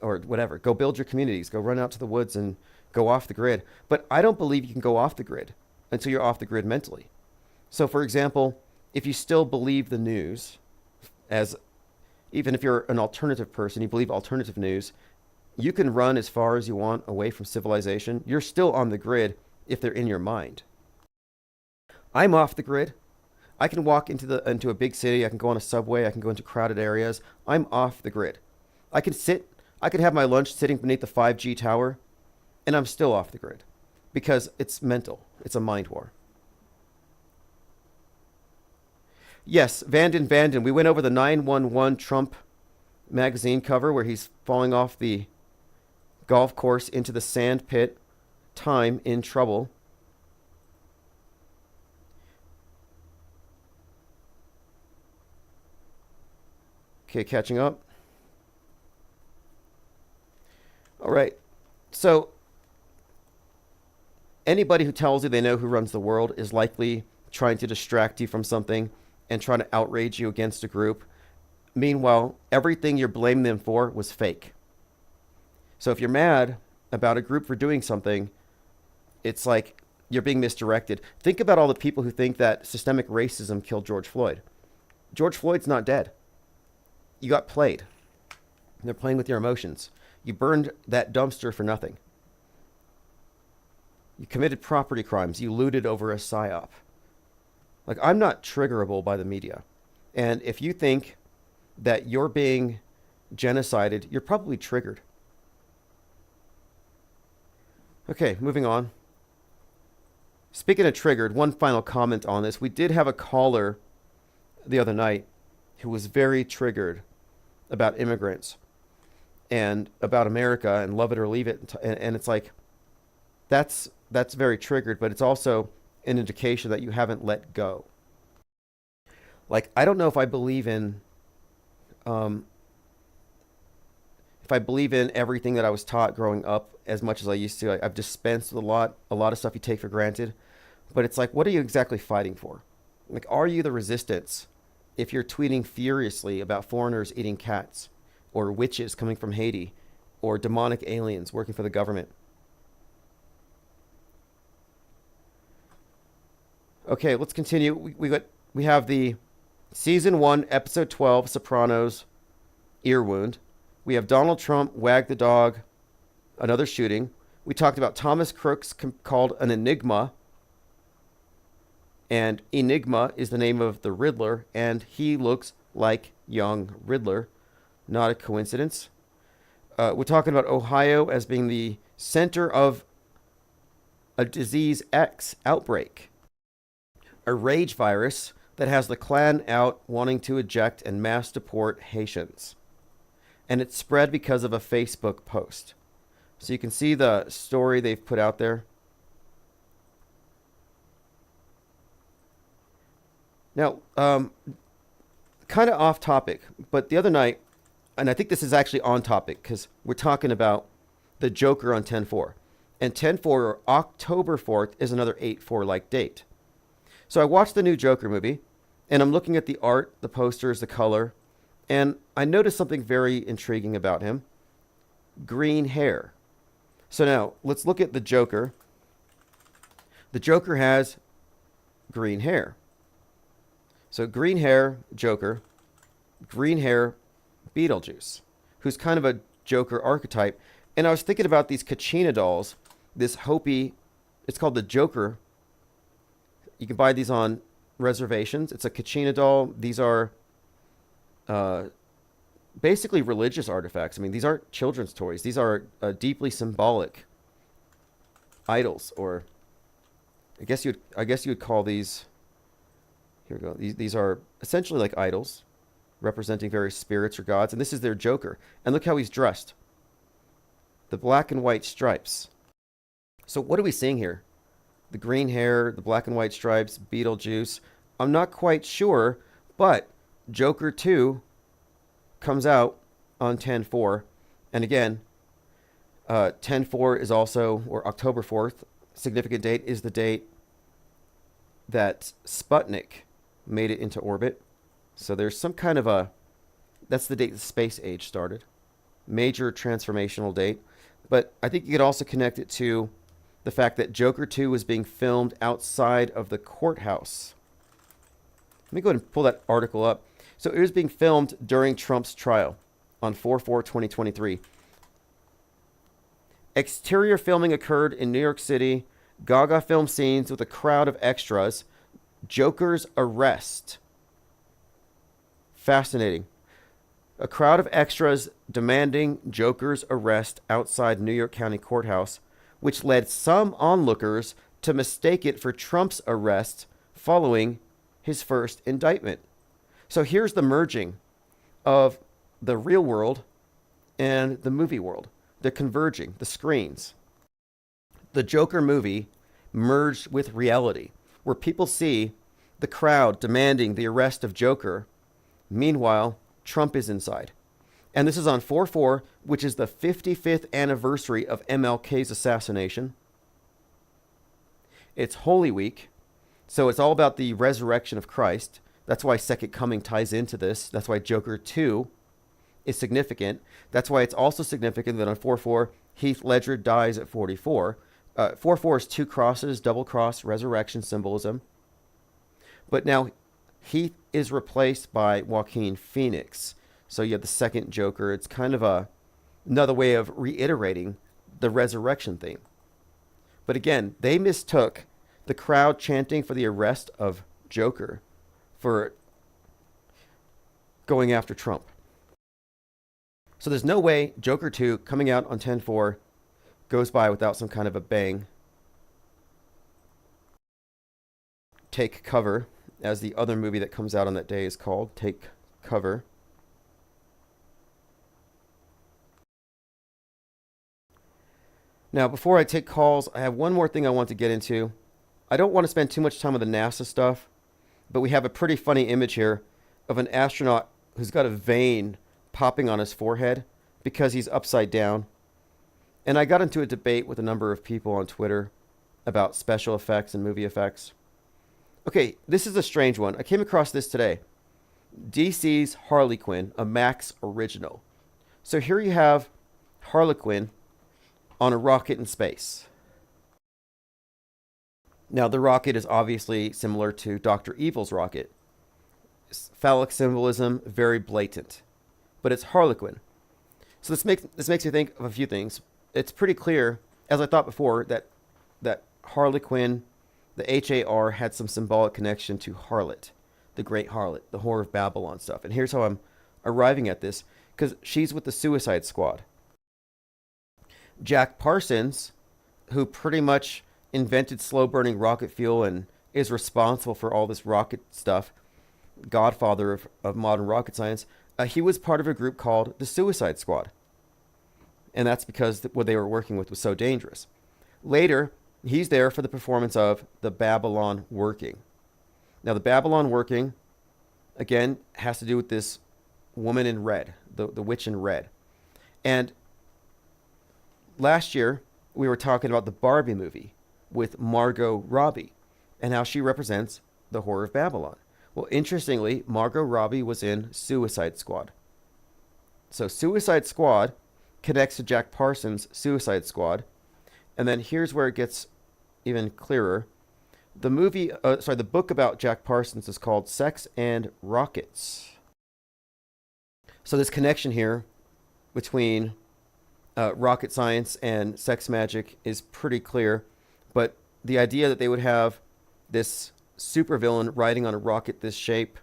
or whatever. Go build your communities. Go run out to the woods and go off the grid. But I don't believe you can go off the grid until you're off the grid mentally. So, for example, if you still believe the news, even if you're an alternative person, you believe alternative news, you can run as far as you want away from civilization. You're still on the grid if they're in your mind. I'm off the grid. I can walk into a big city. I can go on a subway. I can go into crowded areas. I'm off the grid. I could have my lunch sitting beneath the 5G tower, and I'm still off the grid because it's mental. It's a mind war. Yes, Vanden. We went over the 911 Trump magazine cover where he's falling off the golf course into the sand pit. Time in trouble. Okay, catching up. All right. So anybody who tells you they know who runs the world is likely trying to distract you from something and trying to outrage you against a group. Meanwhile, everything you're blaming them for was fake. So if you're mad about a group for doing something, it's like you're being misdirected. Think about all the people who think that systemic racism killed George Floyd. George Floyd's not dead. you got played. They're playing with your emotions. You burned that dumpster for nothing. You committed property crimes. You looted over a psyop. Like, I'm not triggerable by the media. And if you think that you're being genocided, you're probably triggered. Okay, moving on. Speaking of triggered, one final comment on this. We did have a caller the other night who was very triggered about immigrants and about America and love it or leave it. And it's like, that's very triggered, but it's also an indication that you haven't let go. Like, I don't know if I believe in everything that I was taught growing up as much as I used to. I've dispensed with a lot of stuff you take for granted. But it's like, what are you exactly fighting for? Like, are you the resistance if you're tweeting furiously about foreigners eating cats, or witches coming from Haiti, or demonic aliens working for the government? Okay, let's continue. We have the season 1, episode 12, Sopranos, ear wound. We have Donald Trump, wag the dog, another shooting. We talked about Thomas Crooks called an enigma. And Enigma is the name of the Riddler, and he looks like young Riddler. Not a coincidence. We're talking about Ohio as being the center of a disease X outbreak. A rage virus that has the Klan out wanting to eject and mass deport Haitians. And it spread because of a Facebook post. So you can see the story they've put out there. Now, kind of off topic, but the other night, and I think this is actually on topic because we're talking about the Joker on 10/4. And 10/4, or October 4th, is another 8/4-like date. So I watched the new Joker movie, and I'm looking at the art, the posters, the color, and I noticed something very intriguing about him. Green hair. So now, let's look at the Joker. The Joker has green hair. So green hair, Joker. Green hair, Beetlejuice, who's kind of a Joker archetype. And I was thinking about these Kachina dolls, this Hopi, it's called the Joker. You can buy these on reservations. It's a Kachina doll. These are basically religious artifacts. I mean, these aren't children's toys. These are deeply symbolic idols, or I guess you would call these. Here we go. These are essentially like idols, representing various spirits or gods. And this is their Joker. And look how he's dressed. The black and white stripes. So what are we seeing here? The green hair, the black and white stripes, Beetlejuice. I'm not quite sure, but Joker 2 comes out on 10/4. And again, 10/4 is also, or October 4th, significant date, is the date that Sputnik made it into orbit. So there's some kind of that's the date the space age started. Major transformational date. But I think you could also connect it to the fact that Joker 2 was being filmed outside of the courthouse. Let me go ahead and pull that article up. So it was being filmed during Trump's trial on 4/4/2023. Exterior filming occurred in New York City. Gaga filmed scenes with a crowd of extras. Joker's arrest. Fascinating. A crowd of extras demanding Joker's arrest outside New York County Courthouse, which led some onlookers to mistake it for Trump's arrest following his first indictment. So here's the merging of the real world and the movie world. They're converging, the screens. The Joker movie merged with reality, where people see the crowd demanding the arrest of Joker. Meanwhile, Trump is inside. And this is on 4/4, which is the 55th anniversary of MLK's assassination. It's Holy Week, so it's all about the resurrection of Christ. That's why Second Coming ties into this. That's why Joker 2 is significant. That's why it's also significant that on 4/4, Heath Ledger dies at 44. 4/4 is two crosses, double cross, resurrection symbolism. But now Heath is replaced by Joaquin Phoenix. So you have the second Joker. It's kind of another way of reiterating the resurrection theme. But again, they mistook the crowd chanting for the arrest of Joker for going after Trump. So there's no way Joker 2 coming out on 10/4 goes by without some kind of a bang. Take Cover, as the other movie that comes out on that day is called, Take Cover. Now, before I take calls, I have one more thing I want to get into. I don't want to spend too much time on the NASA stuff, but we have a pretty funny image here of an astronaut who's got a vein popping on his forehead because he's upside down. And I got into a debate with a number of people on Twitter about special effects and movie effects. Okay, this is a strange one. I came across this today. DC's Harley Quinn, a Max original. So here you have Harley Quinn on a rocket in space. Now, the rocket is obviously similar to Dr. Evil's rocket. Phallic symbolism, very blatant. But it's Harley Quinn. So this makes me think of a few things. It's pretty clear, as I thought before, that Harley Quinn, the HAR, had some symbolic connection to Harlot, the Great Harlot, the Whore of Babylon stuff. And here's how I'm arriving at this, because she's with the Suicide Squad. Jack Parsons, who pretty much invented slow-burning rocket fuel and is responsible for all this rocket stuff, godfather of modern rocket science, he was part of a group called the Suicide Squad. And that's because what they were working with was so dangerous. Later, he's there for the performance of the Babylon Working. Now, the Babylon Working, again, has to do with this woman in red, the witch in red. And last year, we were talking about the Barbie movie with Margot Robbie and how she represents the Whore of Babylon. Well, interestingly, Margot Robbie was in Suicide Squad. So Suicide Squad connects to Jack Parsons' Suicide Squad. And then here's where it gets even clearer. The book about Jack Parsons is called Sex and Rockets. So this connection here between rocket science and sex magic is pretty clear. But the idea that they would have this supervillain riding on a rocket this shape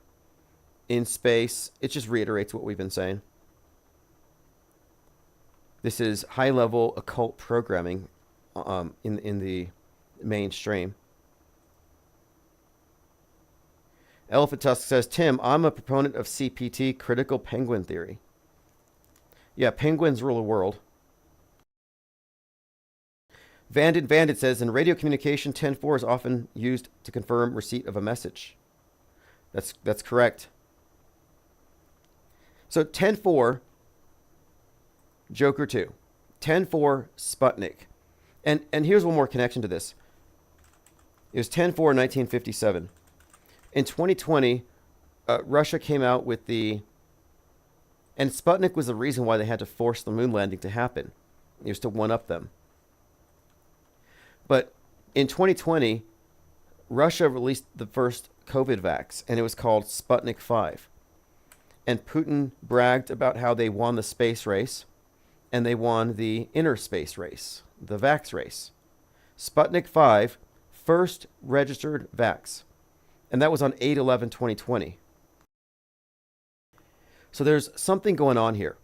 in space, it just reiterates what we've been saying. This is high-level occult programming in the mainstream. Elephant Tusk says, Tim, I'm a proponent of CPT, critical penguin theory. Yeah, penguins rule the world. Vandit says, in radio communication, 10-4 is often used to confirm receipt of a message. That's correct. So 10-4, Joker 2. 10-4, Sputnik. And here's one more connection to this. It was 10-4, 1957. In 2020, Russia came out with and Sputnik was the reason why they had to force the moon landing to happen. It was to one-up them. But in 2020, Russia released the first COVID vax, and it was called Sputnik 5. And Putin bragged about how they won the space race, and they won the inner space race, the vax race. Sputnik 5, first registered vax. And that was on 8/11/2020. So there's something going on here.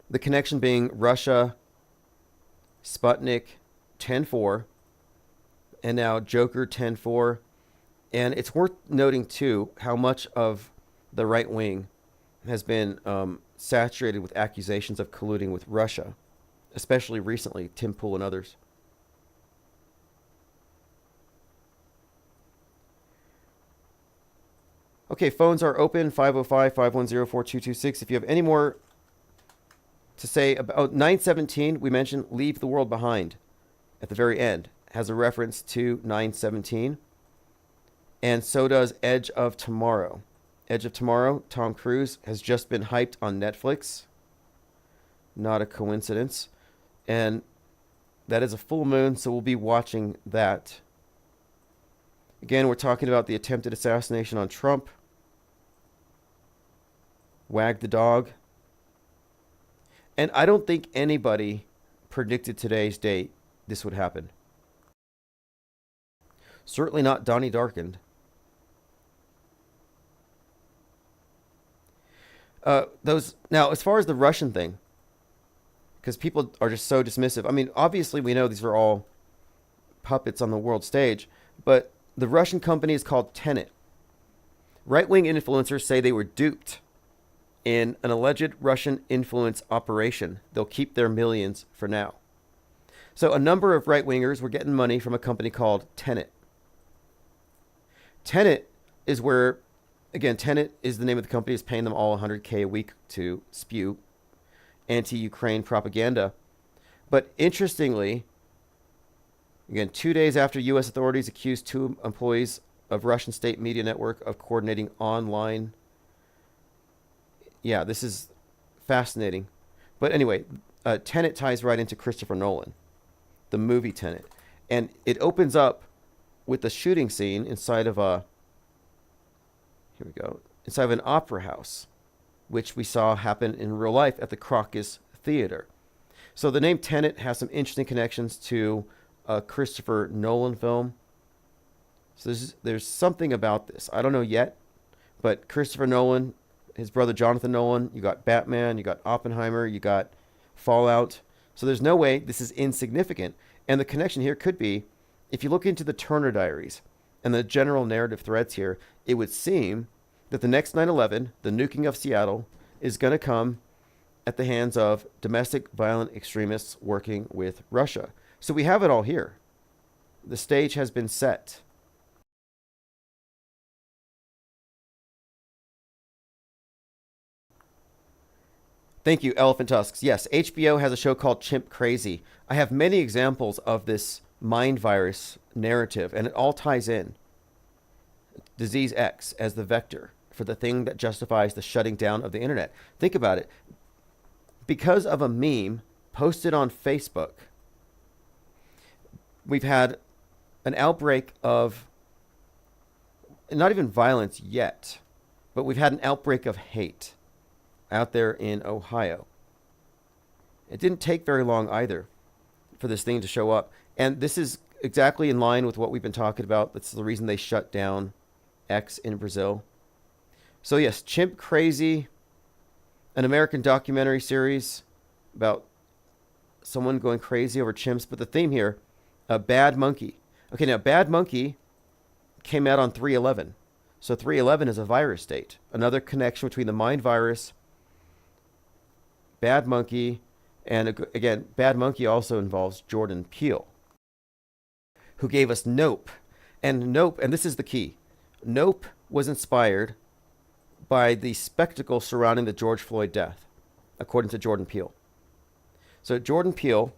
The connection being Russia, Sputnik, 10-4, and now Joker 10-4. And it's worth noting, too, how much of the right wing has been saturated with accusations of colluding with Russia, especially recently, Tim Pool and others. Okay, phones are open, 505-510-4226. If you have any more to say about 917, we mentioned Leave the World Behind at the very end. Has a reference to 917. And so does Edge of Tomorrow. Edge of Tomorrow, Tom Cruise, has just been hyped on Netflix. Not a coincidence. And that is a full moon, so we'll be watching that. Again, we're talking about the attempted assassination on Trump. WAG the dog And I don't think anybody predicted today's date this would happen. Certainly not Donnie Darkened. Now, as far as the Russian thing, because people are just so dismissive. I mean, obviously we know these are all puppets on the world stage, but the Russian company is called Tenet. Right-wing influencers say they were duped in an alleged Russian influence operation. They'll keep their millions for now. So a number of right-wingers were getting money from a company called Tenet. Tenet is where, again, Tenet is the name of the company, is paying them all $100K a week to spew anti-Ukraine propaganda. But interestingly, again, 2 days after U.S. authorities accused 2 employees of Russian state media network of coordinating online. Yeah, this is fascinating. But anyway, Tenet ties right into Christopher Nolan, the movie Tenet. And it opens up with the shooting scene inside of inside of an opera house, which we saw happen in real life at the Crocus Theater. So the name Tenet has some interesting connections to a Christopher Nolan film. So there's something about this. I don't know yet, but Christopher Nolan, his brother Jonathan Nolan, you got Batman, you got Oppenheimer, you got Fallout. So there's no way this is insignificant. And the connection here could be, if you look into the Turner Diaries and the general narrative threads here, it would seem that the next 9/11, the nuking of Seattle, is going to come at the hands of domestic violent extremists working with Russia. So we have it all here. The stage has been set. Thank you, Elephant Tusks. Yes, HBO has a show called Chimp Crazy. I have many examples of this mind virus narrative, and it all ties in. Disease X as the vector for the thing that justifies the shutting down of the internet. Think about it. Because of a meme posted on Facebook, we've had an outbreak of, not even violence yet, but we've had an outbreak of hate out there in Ohio. It didn't take very long either for this thing to show up. And this is exactly in line with what we've been talking about. That's the reason they shut down X in Brazil. So yes, Chimp Crazy, an American documentary series about someone going crazy over chimps. But the theme here, a Bad Monkey. Okay, now Bad Monkey came out on 3/11. So 3/11 is a virus date. Another connection between the mind virus, Bad Monkey, and again, Bad Monkey also involves Jordan Peele, who gave us Nope. And Nope, and this is the key, Nope was inspired by the spectacle surrounding the George Floyd death, according to Jordan Peele. So Jordan Peele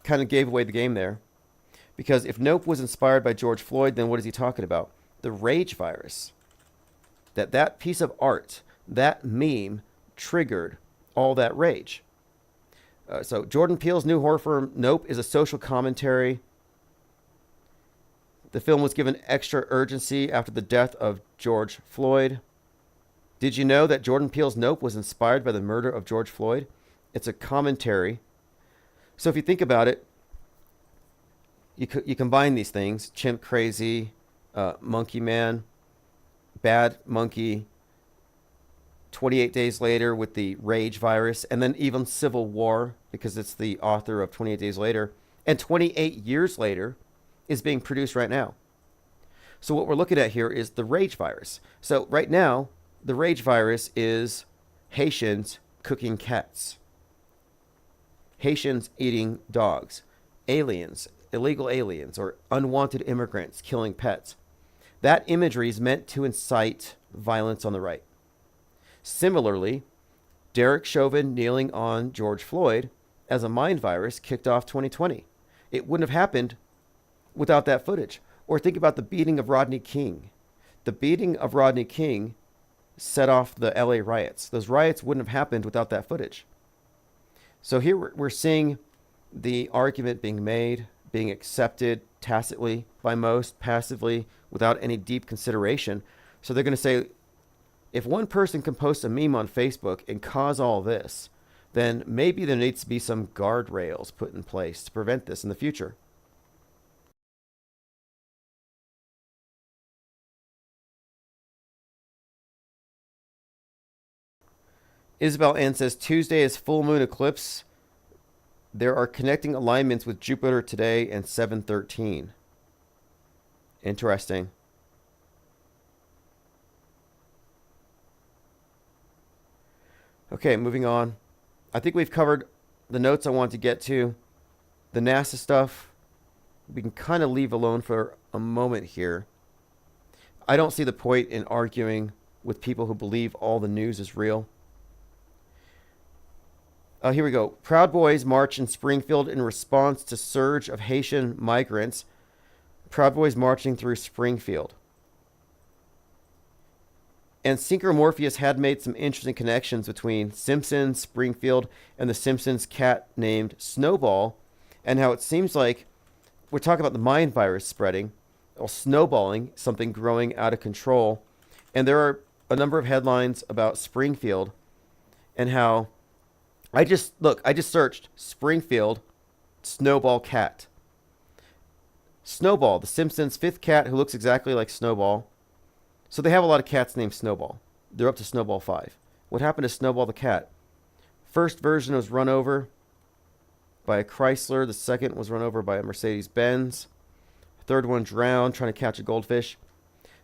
kind of gave away the game there, because if Nope was inspired by George Floyd, then what is he talking about? The rage virus. That piece of art, that meme, triggered all that rage. So Jordan Peele's new horror film, Nope, is a social commentary. The film was given extra urgency after the death of George Floyd. Did you know that Jordan Peele's Nope was inspired by the murder of George Floyd? It's a commentary. So if you think about it, you combine these things, Chimp Crazy, Monkey Man, Bad Monkey, 28 Days Later with the rage virus, and then even Civil War, because it's the author of 28 Days Later, and 28 Years Later is being produced right now. So what we're looking at here is the rage virus. So right now, the rage virus is Haitians cooking cats, Haitians eating dogs, aliens, illegal aliens, or unwanted immigrants killing pets. That imagery is meant to incite violence on the right. Similarly, Derek Chauvin kneeling on George Floyd as a mind virus kicked off 2020. It wouldn't have happened without that footage. Or think about the beating of Rodney King. The beating of Rodney King set off the LA riots. Those riots wouldn't have happened without that footage. So here we're seeing the argument being made, being accepted tacitly by most, passively, without any deep consideration. So they're going to say, if one person can post a meme on Facebook and cause all this, then maybe there needs to be some guardrails put in place to prevent this in the future. Isabel N says Tuesday is full moon eclipse. There are connecting alignments with Jupiter today and 713. Interesting. Okay, moving on. I think we've covered the notes I want to get to. The NASA stuff, we can kind of leave alone for a moment here. I don't see the point in arguing with people who believe all the news is real. Here we go. Proud Boys march in Springfield in response to surge of Haitian migrants. Proud Boys marching through Springfield. And Synchro Morpheus had made some interesting connections between Simpsons, Springfield, and the Simpsons cat named Snowball, and how it seems like we're talking about the mind virus spreading, or snowballing, something growing out of control. And there are a number of headlines about Springfield and how I just searched Springfield Snowball cat. Snowball, the Simpsons' fifth cat who looks exactly like Snowball. So they have a lot of cats named Snowball. They're up to Snowball 5. What happened to Snowball the cat? First version was run over by a Chrysler. The second was run over by a Mercedes-Benz. Third one drowned trying to catch a goldfish.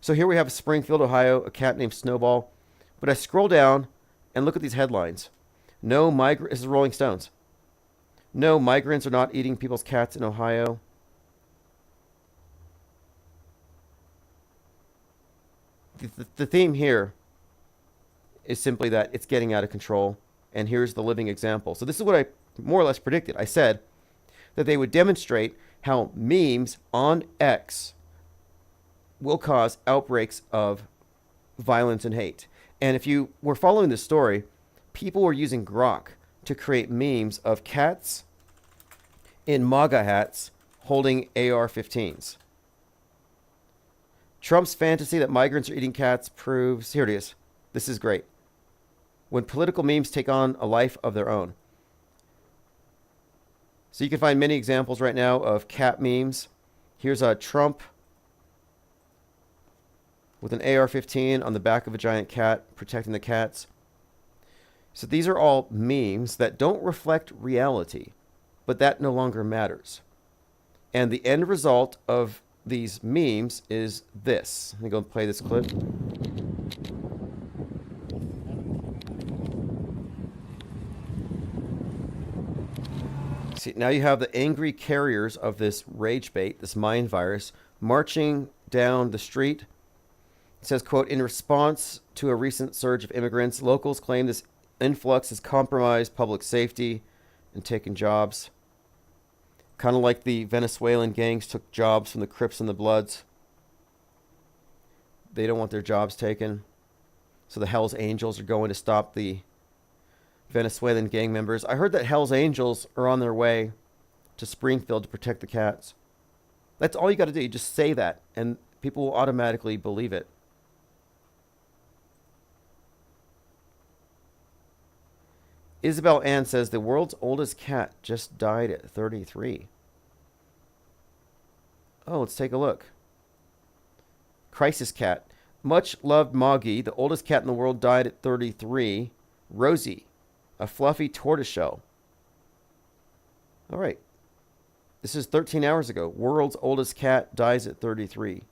So here we have Springfield, Ohio, a cat named Snowball. But I scroll down and look at these headlines. This is Rolling Stones. No, migrants are not eating people's cats in Ohio. The theme here is simply that it's getting out of control. And here's the living example. So this is what I more or less predicted. I said that they would demonstrate how memes on X will cause outbreaks of violence and hate. And if you were following this story, people were using Grok to create memes of cats in MAGA hats holding AR-15s. Trump's fantasy that migrants are eating cats proves... Here it is. This is great. When political memes take on a life of their own. So you can find many examples right now of cat memes. Here's a Trump with an AR-15 on the back of a giant cat protecting the cats. So these are all memes that don't reflect reality, but that no longer matters. And the end result of these memes is this. Let me go and play this clip. See, now you have the angry carriers of this rage bait, this mind virus, marching down the street. It says, quote, in response to a recent surge of immigrants, locals claim this influx has compromised public safety and taken jobs. Kind of like the Venezuelan gangs took jobs from the Crips and the Bloods. They don't want their jobs taken. So the Hells Angels are going to stop the Venezuelan gang members. I heard that Hells Angels are on their way to Springfield to protect the cats. That's all you got to do. You just say that, and people will automatically believe it. Isabel Ann says the world's oldest cat just died at 33. Oh, let's take a look. Crisis cat. Much loved Moggy, the oldest cat in the world, died at 33. Rosie, a fluffy tortoiseshell. All right. This is 13 hours ago. World's oldest cat dies at 33,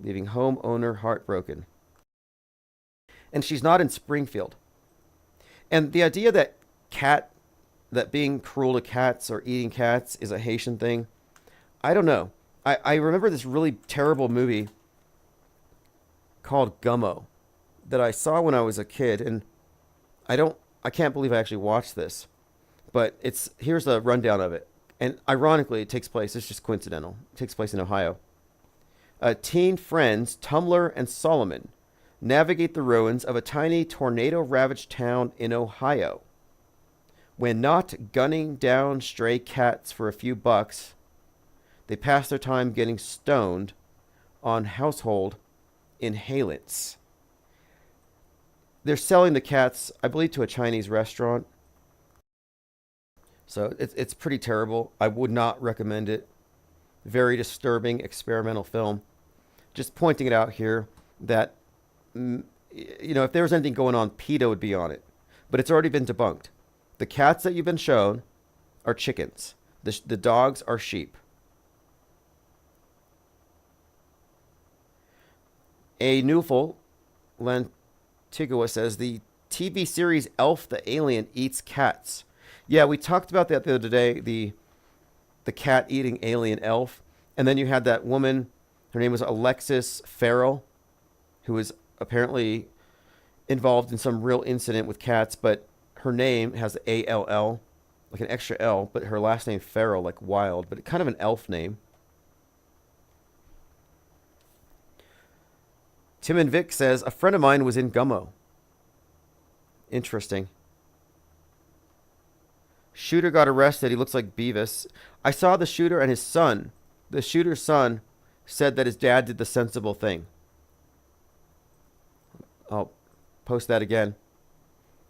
leaving homeowner heartbroken. And she's not in Springfield. And the idea that being cruel to cats or eating cats is a Haitian thing, I don't know. I remember this really terrible movie called Gummo that I saw when I was a kid, and I can't believe I actually watched this, but here's a rundown of it. And ironically, it takes place, it's just coincidental, it takes place in Ohio. Teen friends Tumblr and Solomon navigate the ruins of a tiny tornado-ravaged town in Ohio. When not gunning down stray cats for a few bucks, they pass their time getting stoned on household inhalants. They're selling the cats, I believe, to a Chinese restaurant. So it's pretty terrible. I would not recommend it. Very disturbing experimental film. Just pointing it out here that, if there was anything going on, PETA would be on it. But it's already been debunked. The cats that you've been shown are chickens. The dogs are sheep. A Newful Lantigua says the TV series Elf the Alien eats cats. Yeah, we talked about that the other day, the cat eating alien elf. And then you had that woman, her name was Alexis Farrell, who was apparently involved in some real incident with cats, but her name has ALL, like an extra L, but her last name Farrell, like wild, but kind of an elf name. Tim and Vic says, a friend of mine was in Gummo. Interesting. Shooter got arrested. He looks like Beavis. I saw the shooter and his son. The shooter's son said that his dad did the sensible thing. I'll post that again.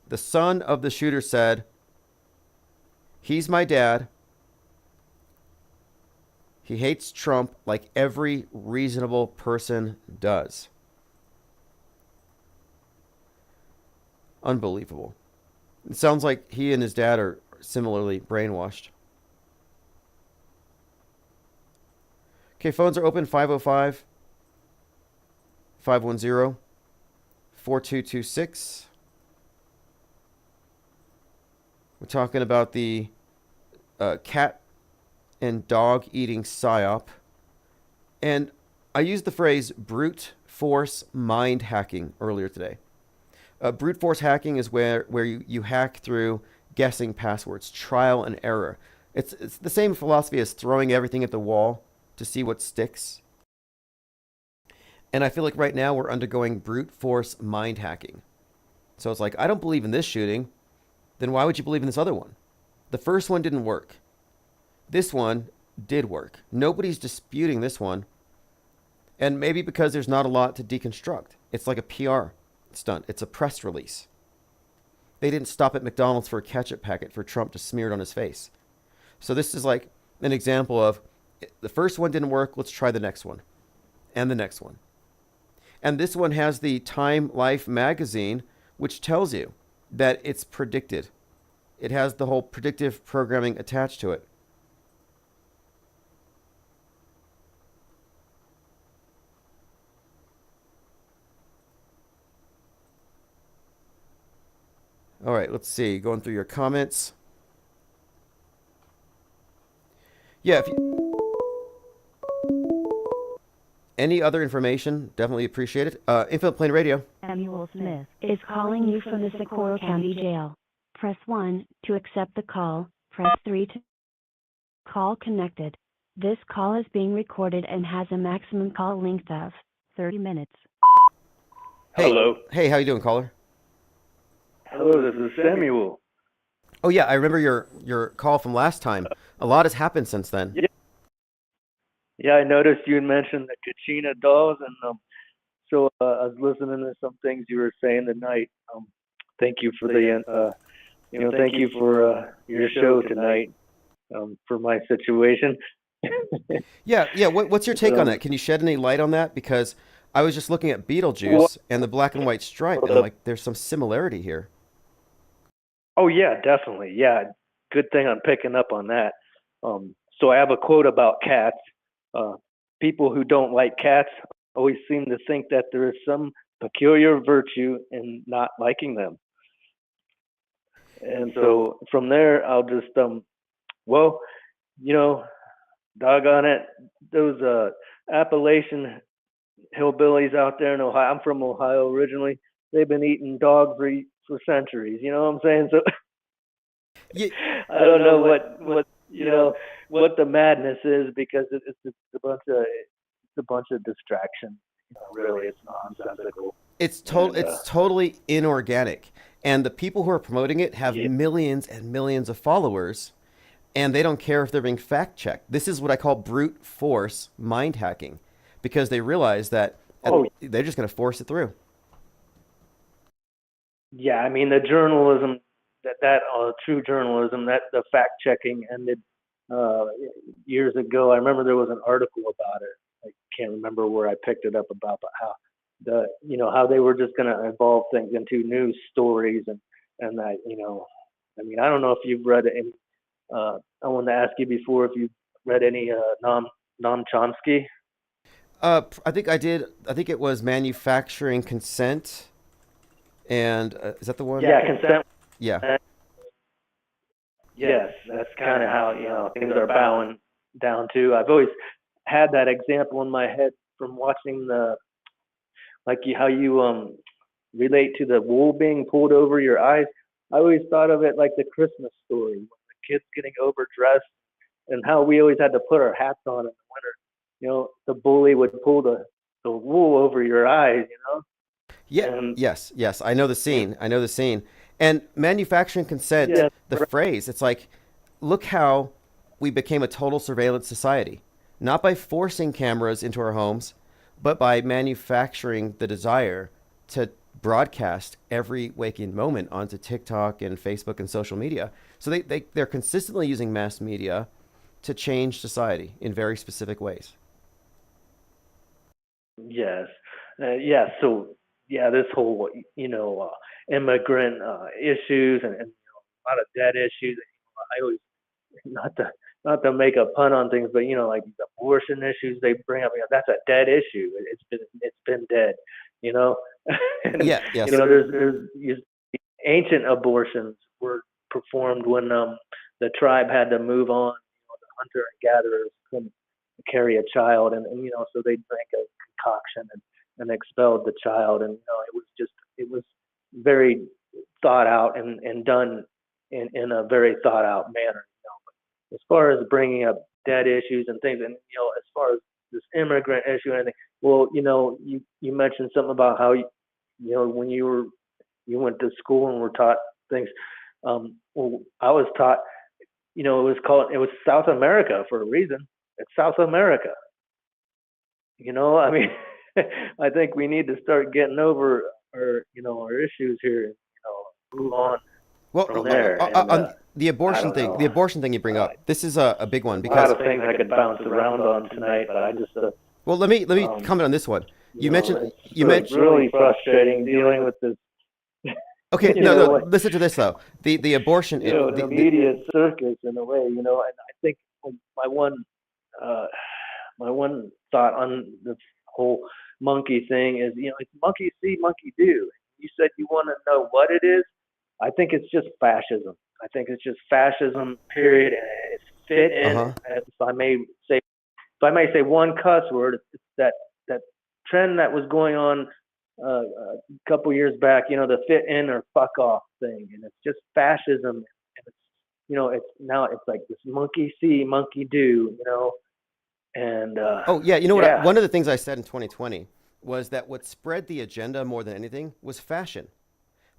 The son of the shooter said, he's my dad. He hates Trump like every reasonable person does. Unbelievable. It sounds like he and his dad are similarly brainwashed. Okay, phones are open. 505 510 4226. We're talking about the cat and dog eating psyop. And I used the phrase brute force mind hacking earlier today. Brute force hacking is where you hack through guessing passwords, trial and error. It's the same philosophy as throwing everything at the wall to see what sticks. And I feel like right now we're undergoing brute force mind hacking. So it's like, I don't believe in this shooting. Then why would you believe in this other one? The first one didn't work. This one did work. Nobody's disputing this one. And maybe because there's not a lot to deconstruct. It's like a PR stunt. It's a press release. They didn't stop at McDonald's for a ketchup packet for Trump to smear it on his face. So this is like an example of the first one didn't work. Let's try the next one. And the next one. And this one has the Time Life magazine, which tells you that it's predicted. It has the whole predictive programming attached to it. All right, let's see. Going through your comments. Yeah, if you... Any other information, definitely appreciate it. Infinite Plane Radio. Samuel Smith is calling you from the Socorro County Jail. Press 1 to accept the call. Press 3 to call connected. This call is being recorded and has a maximum call length of 30 minutes. Hey, hello. Hey, how you doing, caller? Hello, this is Samuel. Oh yeah, I remember your call from last time. A lot has happened since then. Yeah, I noticed you mentioned the Kachina dolls, and so I was listening to some things you were saying tonight. Thank you for thank you for your show tonight. For my situation. Yeah. What's your take on that? Can you shed any light on that? Because I was just looking at Beetlejuice and the black and white stripe, and like there's some similarity here. Oh yeah, definitely. Yeah, good thing I'm picking up on that. So I have a quote about cats. People who don't like cats always seem to think that there is some peculiar virtue in not liking them. And so from there, I'll just, doggone it, those Appalachian hillbillies out there in Ohio. I'm from Ohio originally. They've been eating dog breed for centuries. You know what I'm saying? So Yeah. I don't know what the madness is, because it's a bunch of distraction. Really, it's nonsensical. It's totally inorganic, and the people who are promoting it have millions and millions of followers, and they don't care if they're being fact checked. This is what I call brute force mind hacking, because they realize that they're just going to force it through. Yeah, I mean, the journalism that true journalism, that the fact checking ended years ago. I remember there was an article about it. I can't remember where I picked it up about, but how how they were just going to evolve things into news stories and that I mean, I don't know if you've read any. I wanted to ask you before if you read any Noam Chomsky. I think I did. I think it was Manufacturing Consent. And is that the one? Yeah, consent. Yeah. Yes, that's kind of how things are bowing down to. I've always had that example in my head from watching how you relate to the wool being pulled over your eyes. I always thought of it like the Christmas story, when the kids getting overdressed, and how we always had to put our hats on in the winter. The bully would pull the wool over your eyes. Yeah. Yes. I know the scene. And manufacturing consent, Yeah, the phrase, it's like, look how we became a total surveillance society. Not by forcing cameras into our homes, but by manufacturing the desire to broadcast every waking moment onto TikTok and Facebook and social media. So they're consistently using mass media to change society in very specific ways. Yes. So this whole immigrant issues and a lot of debt issues. I always not to make a pun on things, but like the abortion issues they bring up. That's a dead issue. It's been dead. And, Yeah. Yes. There's ancient abortions were performed when the tribe had to move on. The hunter and gatherers couldn't carry a child, and so they drank a concoction and expelled the child, and it was very thought out and done in a very thought out manner. As far as bringing up debt issues and things, and as far as this immigrant issue and anything, well, you mentioned something about how when you went to school and were taught things. Well, I was taught, it was South America for a reason. It's South America. I mean, I think we need to start getting over our issues here. Move on from there. The abortion thing. The abortion thing you bring up. This is a big one a because lot of things I could bounce around on tonight, but I just well, let me comment on this one. You mentioned it's really frustrating dealing with this. Okay, no. Listen to this though. The abortion. The media circus in a way. And I think my one thought on this whole monkey thing is, it's monkey see, monkey do. You said you want to know what it is. I think it's just fascism. I think it's just fascism, period. It's fit in. If I may say one cuss word, it's that trend that was going on a couple years back. The fit in or fuck off thing, and it's just fascism. And it's now it's like this monkey see, monkey do. And what? One of the things I said in 2020 was that what spread the agenda more than anything was fashion.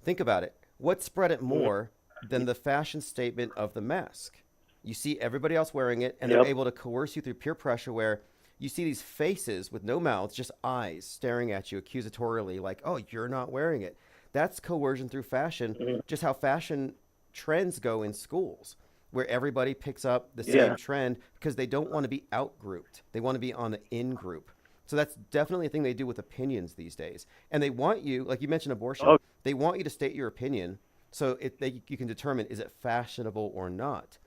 Think about it. What spread it more than the fashion statement of the mask? You see everybody else wearing it, and they're able to coerce you through peer pressure where you see these faces with no mouths, just eyes staring at you accusatorially like, oh, you're not wearing it. That's coercion through fashion, just how fashion trends go in schools, where everybody picks up the same trend because they don't want to be out-grouped. They want to be on the in-group. So that's definitely a thing they do with opinions these days. And they want you, like you mentioned abortion, they want you to state your opinion so you can determine, is it fashionable or not?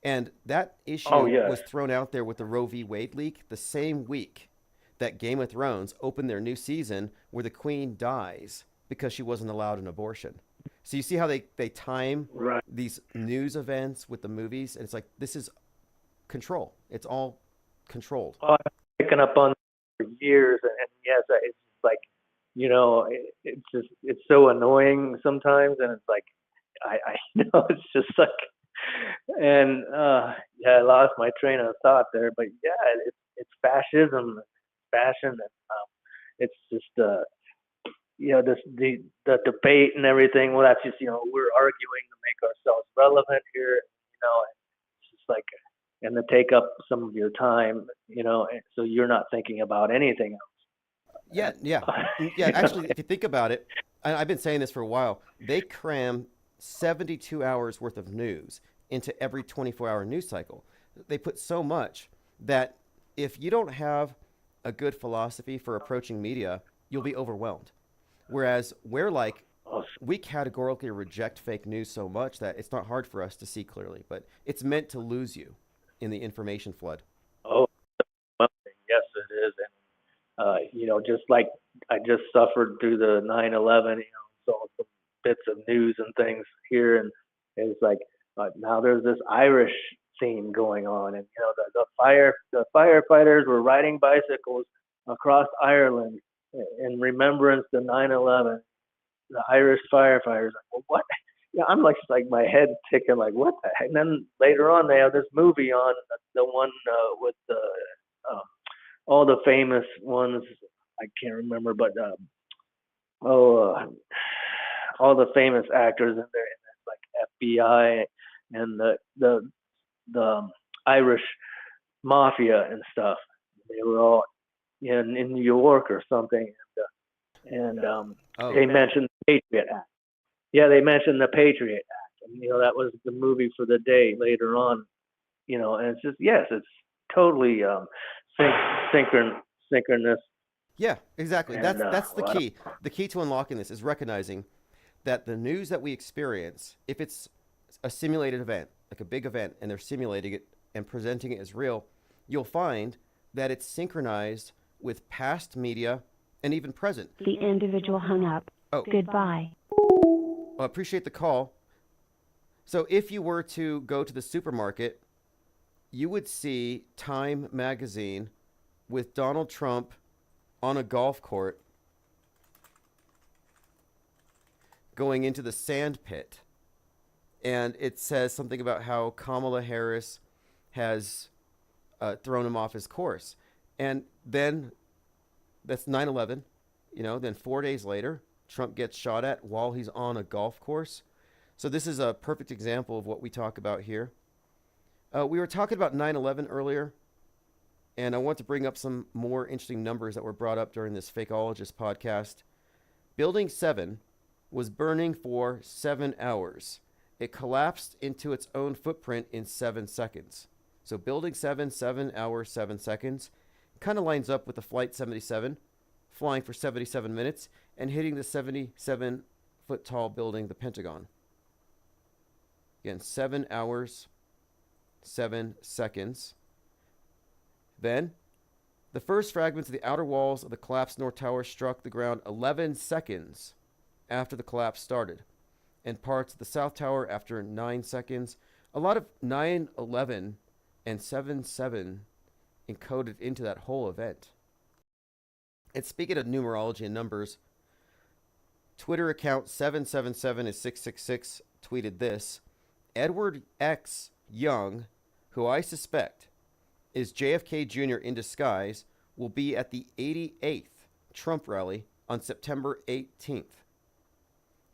And that issue was thrown out there with the Roe v. Wade leak the same week that Game of Thrones opened their new season where the queen dies because she wasn't allowed an abortion. So you see how they time these news events with the movies, and it's like, this is control. It's all controlled. I've been picking up on for years, and yes, it's like, it's so annoying sometimes, and it's like, I know it's just like, and I lost my train of thought there, but it's fascism, fashion, and it's just the debate and everything. Well, that's just we're arguing to make ourselves relevant here, and it's just like, and to take up some of your time, so you're not thinking about anything else. Yeah. Actually, if you think about it, I've been saying this for a while. They cram 72 hours worth of news into every 24-hour news cycle. They put so much that if you don't have a good philosophy for approaching media, you'll be overwhelmed. Whereas we're like, we categorically reject fake news so much that it's not hard for us to see clearly, but it's meant to lose you in the information flood. Oh, yes, it is. And, just like I just suffered through the 9/11, saw some bits of news and things here, and it's like now there's this Irish theme going on, and the firefighters were riding bicycles across Ireland in remembrance to 9/11. The Irish firefighters, like, well, what? I'm like my head ticking, like, what the heck? And then later on, they have this movie on, the one with all the famous ones. I can't remember, but all the famous actors in there, and it's like FBI and the Irish mafia and stuff. They were all in New York or something, and they mentioned the Patriot Act. Yeah, they mentioned the Patriot Act, and that was the movie for the day later on. And it's just, yes, it's totally synchronous. Yeah, exactly. And, that's the key. The key to unlocking this is recognizing that the news that we experience, if it's a simulated event, like a big event, and they're simulating it and presenting it as real, you'll find that it's synchronized with past media and even present. The individual hung up. Oh. Goodbye. Well, I appreciate the call. So if you were to go to the supermarket, you would see Time magazine with Donald Trump on a golf court going into the sand pit. And it says something about how Kamala Harris has thrown him off his course. And then that's 9/11, then 4 days later, Trump gets shot at while he's on a golf course. So this is a perfect example of what we talk about here. We were talking about 9/11 earlier, and I want to bring up some more interesting numbers that were brought up during this Fakeologist podcast. Building 7 was burning for 7 hours. It collapsed into its own footprint in 7 seconds. So Building 7, 7 hours, 7 seconds, kind of lines up with the Flight 77, flying for 77 minutes and hitting the 77-foot tall building, the Pentagon. Again, 7 hours, 7 seconds. Then, the first fragments of the outer walls of the collapsed North Tower struck the ground 11 seconds after the collapse started, and parts of the South Tower after 9 seconds. A lot of 9/11 and 7/7 encoded into that whole event. And speaking of numerology and numbers, Twitter account 777 is 666 tweeted this: Edward X. Young, who I suspect is JFK Jr. in disguise, will be at the 88th Trump rally on September 18th.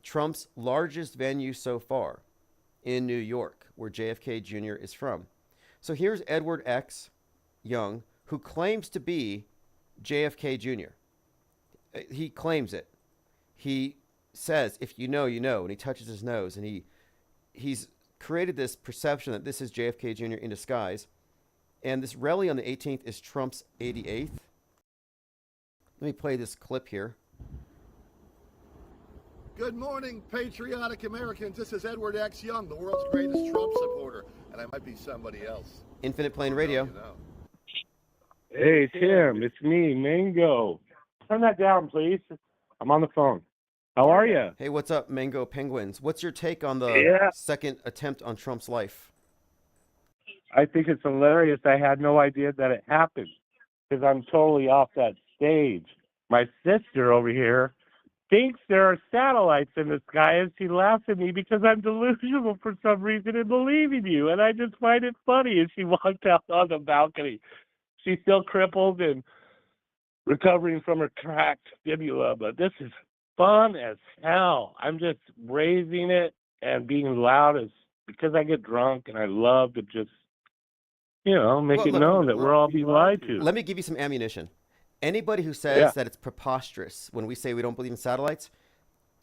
Trump's largest venue so far in New York, where JFK Jr. is from. So here's Edward X. Young, who claims to be JFK Jr. He claims it. He says, if you know, you know, and he touches his nose, and he's created this perception that this is JFK Jr. in disguise. And this rally on the 18th is Trump's 88th. Let me play this clip here. Good morning, patriotic Americans. This is Edward X. Young, the world's greatest Trump supporter, and I might be somebody else. Infinite Plane Radio. You know. Hey, Tim, it's me, Mango. Turn that down, please. I'm on the phone. How are you? Hey, what's up, Mango Penguins? What's your take on the second attempt on Trump's life? I think it's hilarious. I had no idea that it happened because I'm totally off that stage. My sister over here thinks there are satellites in the sky, and she laughs at me because I'm delusional for some reason in believing you, and I just find it funny. And she walked out on the balcony. She's still crippled and recovering from her cracked fibula, but this is fun as hell. I'm just raising it and being loud as because I get drunk and I love to just, make it known that we're all being lied to. Let me give you some ammunition. Anybody who says that it's preposterous when we say we don't believe in satellites,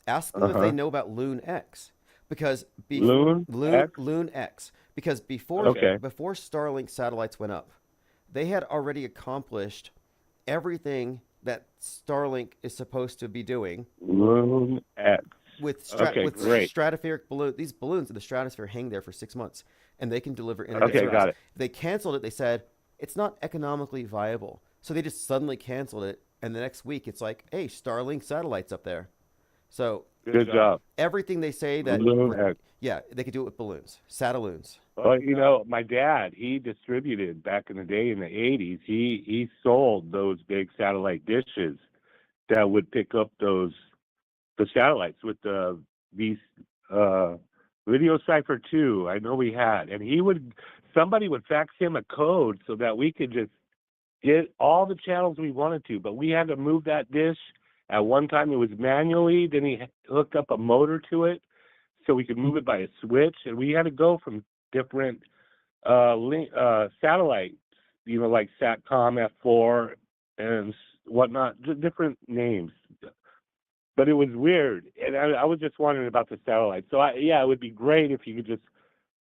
ask them if they know about Loon X. Because Loon X? Loon X. Because Okay. before Starlink satellites went up, they had already accomplished everything that Starlink is supposed to be doing Loon X. with Okay, great. stratospheric balloon. These balloons in the stratosphere hang there for 6 months, and they can deliver internet Okay, service. got it. They canceled it. They said it's not economically viable, so they just suddenly canceled it. And the next week, it's like, hey, Starlink satellites up there. So Good job. everything they say that Loon X. yeah, they could do it with balloons, satelloons. Well, you know, my dad, he distributed back in the day in the 80s. He sold those big satellite dishes that would pick up the satellites with these Video Cipher 2. I know we had, and somebody would fax him a code so that we could just get all the channels we wanted to, but we had to move that dish. At one time it was manually, then he hooked up a motor to it so we could move it by a switch, and we had to go from different satellites, you know, like Satcom F4 and whatnot, different names. But it was weird, and I was just wondering about the satellites. So, it would be great if you could just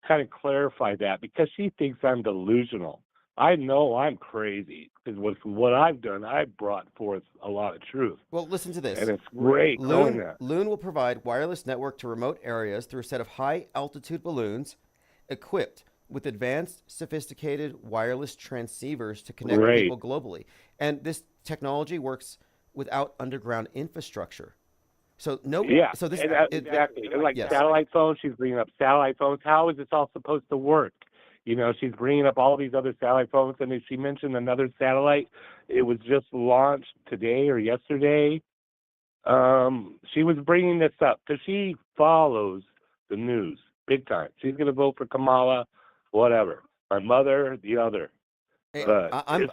kind of clarify that, because she thinks I'm delusional. I know I'm crazy, because with what I've done, I've brought forth a lot of truth. Well, listen to this. And it's great knowing that. Loon will provide wireless network to remote areas through a set of high-altitude balloons equipped with advanced, sophisticated wireless transceivers to connect people globally. And this technology works without underground infrastructure. So exactly. Like satellite phones, she's bringing up satellite phones. How is this all supposed to work? You know, she's bringing up all these other satellite phones, and she mentioned another satellite. It was just launched today or yesterday. She was bringing this up because she follows the news big time. She's going to vote for Kamala, whatever. My mother, the other. Hey, But I'm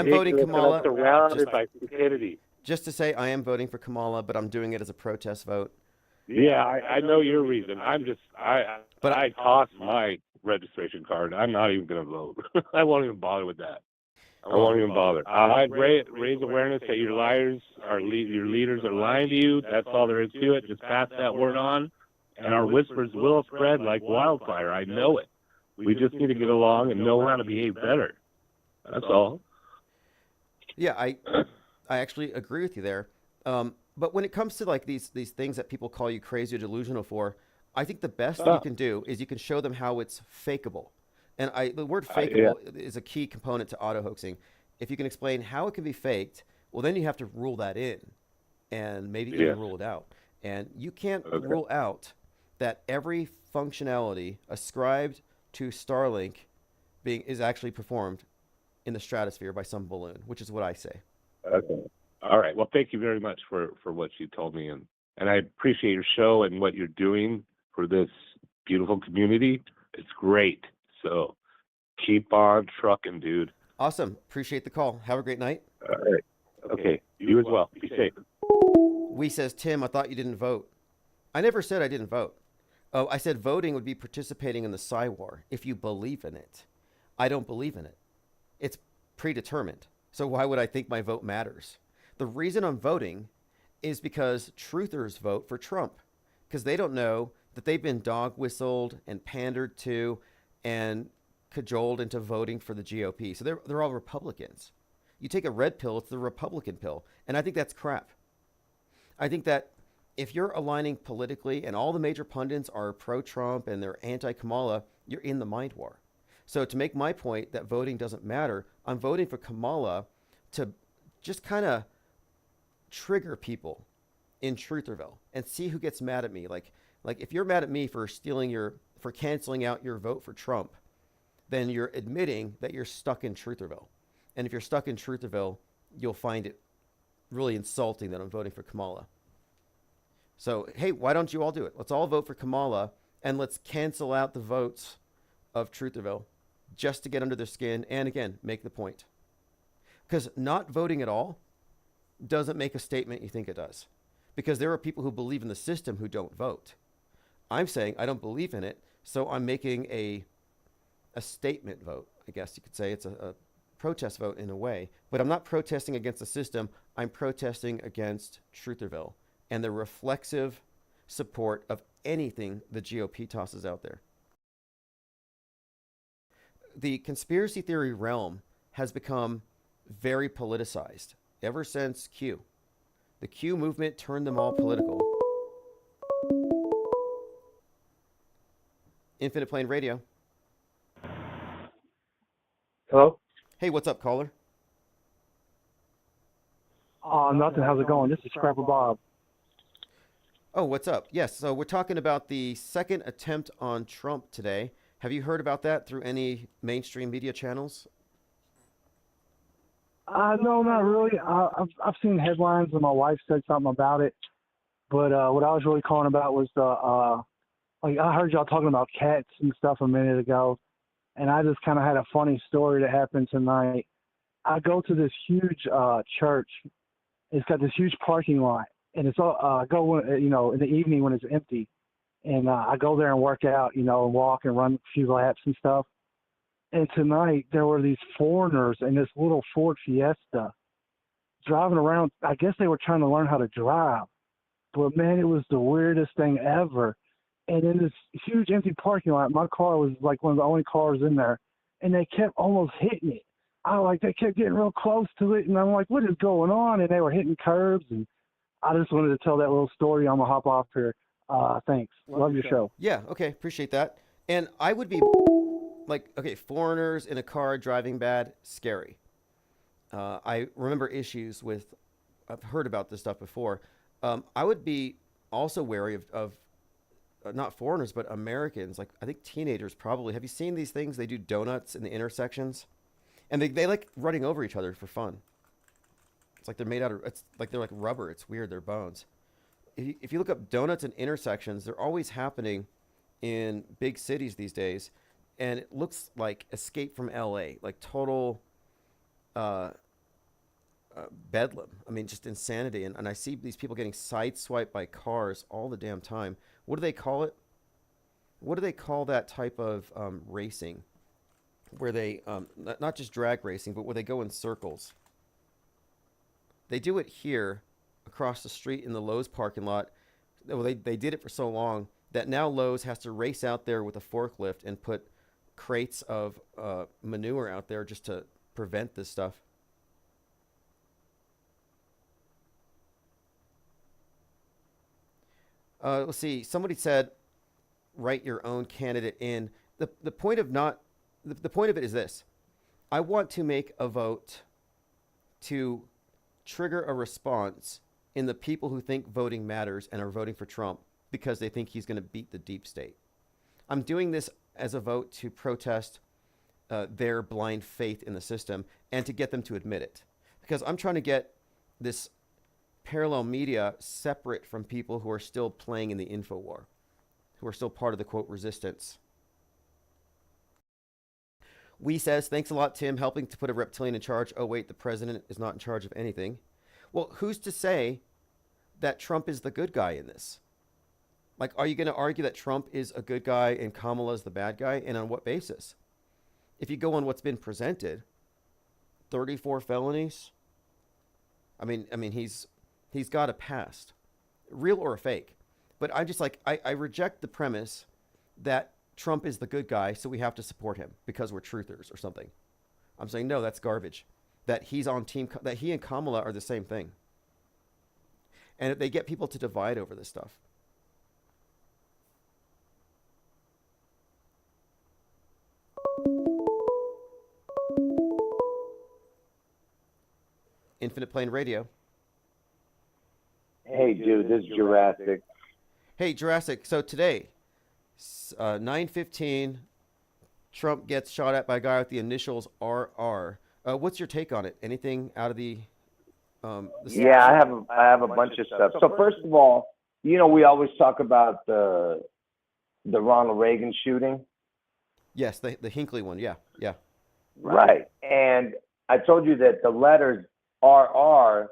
voting Kamala. Surrounded by stupidity. Just to say, I am voting for Kamala, but I'm doing it as a protest vote. Yeah, I know your reason. I tossed my registration card. I'm not even going to vote. I won't even bother with that. I won't even bother. I'd raise awareness that your leaders are lying to you. That's all there is to it. Just pass that word on, and our whispers will spread like wildfire. I know it. We just need to get along and know how to behave better. That's all. Yeah, I actually agree with you there. But when it comes to like these things that people call you crazy or delusional for, I think the best you can do is you can show them how it's fakeable. And the word fakeable is a key component to auto hoaxing. If you can explain how it can be faked, well, then you have to rule that in and maybe even rule it out. And you can't rule out that every functionality ascribed to Starlink is actually performed in the stratosphere by some balloon, which is what I say. Okay. All right. Well, thank you very much for what you told me, and I appreciate your show and what you're doing for this beautiful community. It's great. So keep on trucking, dude. Awesome. Appreciate the call. Have a great night. All right. Okay. You as well. Be safe. We says, Tim, I thought you didn't vote. I never said I didn't vote. Oh, I said voting would be participating in the Psy War if you believe in it. I don't believe in it. It's predetermined. So why would I think my vote matters? The reason I'm voting is because truthers vote for Trump, because they don't know that they've been dog whistled and pandered to and cajoled into voting for the GOP. So they're all Republicans. You take a red pill, it's the Republican pill. And I think that's crap. I think that if you're aligning politically and all the major pundits are pro-Trump and they're anti-Kamala, you're in the mind war. So to make my point that voting doesn't matter, I'm voting for Kamala to just kind of trigger people in Trutherville and see who gets mad at me. Like if you're mad at me for canceling out your vote for Trump, then you're admitting that you're stuck in Trutherville. And if you're stuck in Trutherville, you'll find it really insulting that I'm voting for Kamala. So, hey, why don't you all do it? Let's all vote for Kamala and let's cancel out the votes of Trutherville just to get under their skin and, again, make the point. Because not voting at all doesn't make a statement you think it does. Because there are people who believe in the system who don't vote. I'm saying I don't believe in it, so I'm making a statement vote. I guess you could say it's a protest vote in a way. But I'm not protesting against the system. I'm protesting against Trutherville and the reflexive support of anything the GOP tosses out there. The conspiracy theory realm has become very politicized ever since Q. The Q movement turned them all political. Infinite Plane Radio. Hello? Hey, what's up, caller? Nothing. How's it going? This is Scrapper Bob. Oh, what's up? Yes, so we're talking about the second attempt on Trump today. Have you heard about that through any mainstream media channels? No, not really. I've seen headlines and my wife said something about it. But what I was really calling about was like I heard y'all talking about cats and stuff a minute ago. And I just kind of had a funny story that happened tonight. I go to this huge church. It's got this huge parking lot. And it's all, I go, in the evening when it's empty. And I go there and work out, and walk and run a few laps and stuff. And tonight there were these foreigners in this little Ford Fiesta driving around. I guess they were trying to learn how to drive. But, man, it was the weirdest thing ever. And in this huge empty parking lot, my car was like one of the only cars in there. And they kept almost hitting it. They kept getting real close to it. And I'm like, what is going on? And they were hitting curbs. And I just wanted to tell that little story. I'm going to hop off here. Thanks. Love your show. Yeah, okay, appreciate that. And I would be like, okay, foreigners in a car driving bad, scary. I remember issues with, I've heard about this stuff before. I would be also wary of not foreigners, but Americans. Like, I think teenagers probably. Have you seen these things? They do donuts in the intersections. And they like running over each other for fun. It's like they're made out of, it's like they're like rubber. It's weird, they're bones. If you look up donuts and intersections, they're always happening in big cities these days, and it looks like Escape from LA, like total bedlam. I mean, just insanity. And I see these people getting sideswiped by cars all the damn time. What do they call it? What do they call that type of racing, where they not just drag racing, but where they go in circles? They do it here across the street in the Lowe's parking lot. Well, they did it for so long that now Lowe's has to race out there with a forklift and put crates of manure out there just to prevent this stuff. Let's see. Somebody said, write your own candidate in. The point of the point of it is this. I want to make a vote to trigger a response in the people who think voting matters and are voting for Trump because they think he's going to beat the deep state. I'm doing this as a vote to protest their blind faith in the system and to get them to admit it. Because I'm trying to get this parallel media separate from people who are still playing in the info war, who are still part of the, quote, resistance. We says, thanks a lot, Tim, helping to put a reptilian in charge. Oh, wait, the president is not in charge of anything. Well, who's to say that Trump is the good guy in this? Like, are you going to argue that Trump is a good guy and Kamala's the bad guy? And on what basis? If you go on what's been presented, 34 felonies. I mean, he's got a past, real or a fake. But I'm just like, I reject the premise that Trump is the good guy, so we have to support him because we're truthers or something. I'm saying, no, that's garbage. That he's on team, that he and Kamala are the same thing. And if they get people to divide over this stuff. Infinite Plane Radio. Hey, dude, this is Jurassic. Hey, Jurassic. So today, 9:15, Trump gets shot at by a guy with the initials RR. What's your take on it? Anything out of the yeah, I have a bunch of stuff. So first of all, we always talk about the Ronald Reagan shooting. Yes, the Hinckley one. Yeah. Right. And I told you that the letters RR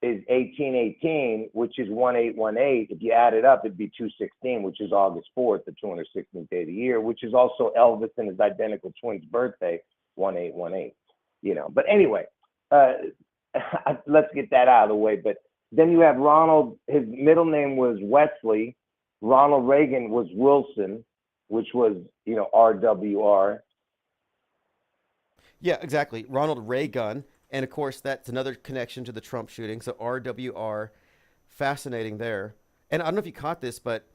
is 1818, which is 1818. If you add it up, it'd be 216, which is August 4th, the 216th day of the year, which is also Elvis and his identical twin's birthday, 1818. But anyway, let's get that out of the way. But then you have Ronald. His middle name was Wesley, Ronald Reagan was Wilson, which was, RWR. Yeah, exactly. Ronald Reagan. And of course, that's another connection to the Trump shooting. So RWR, fascinating there. And I don't know if you caught this, but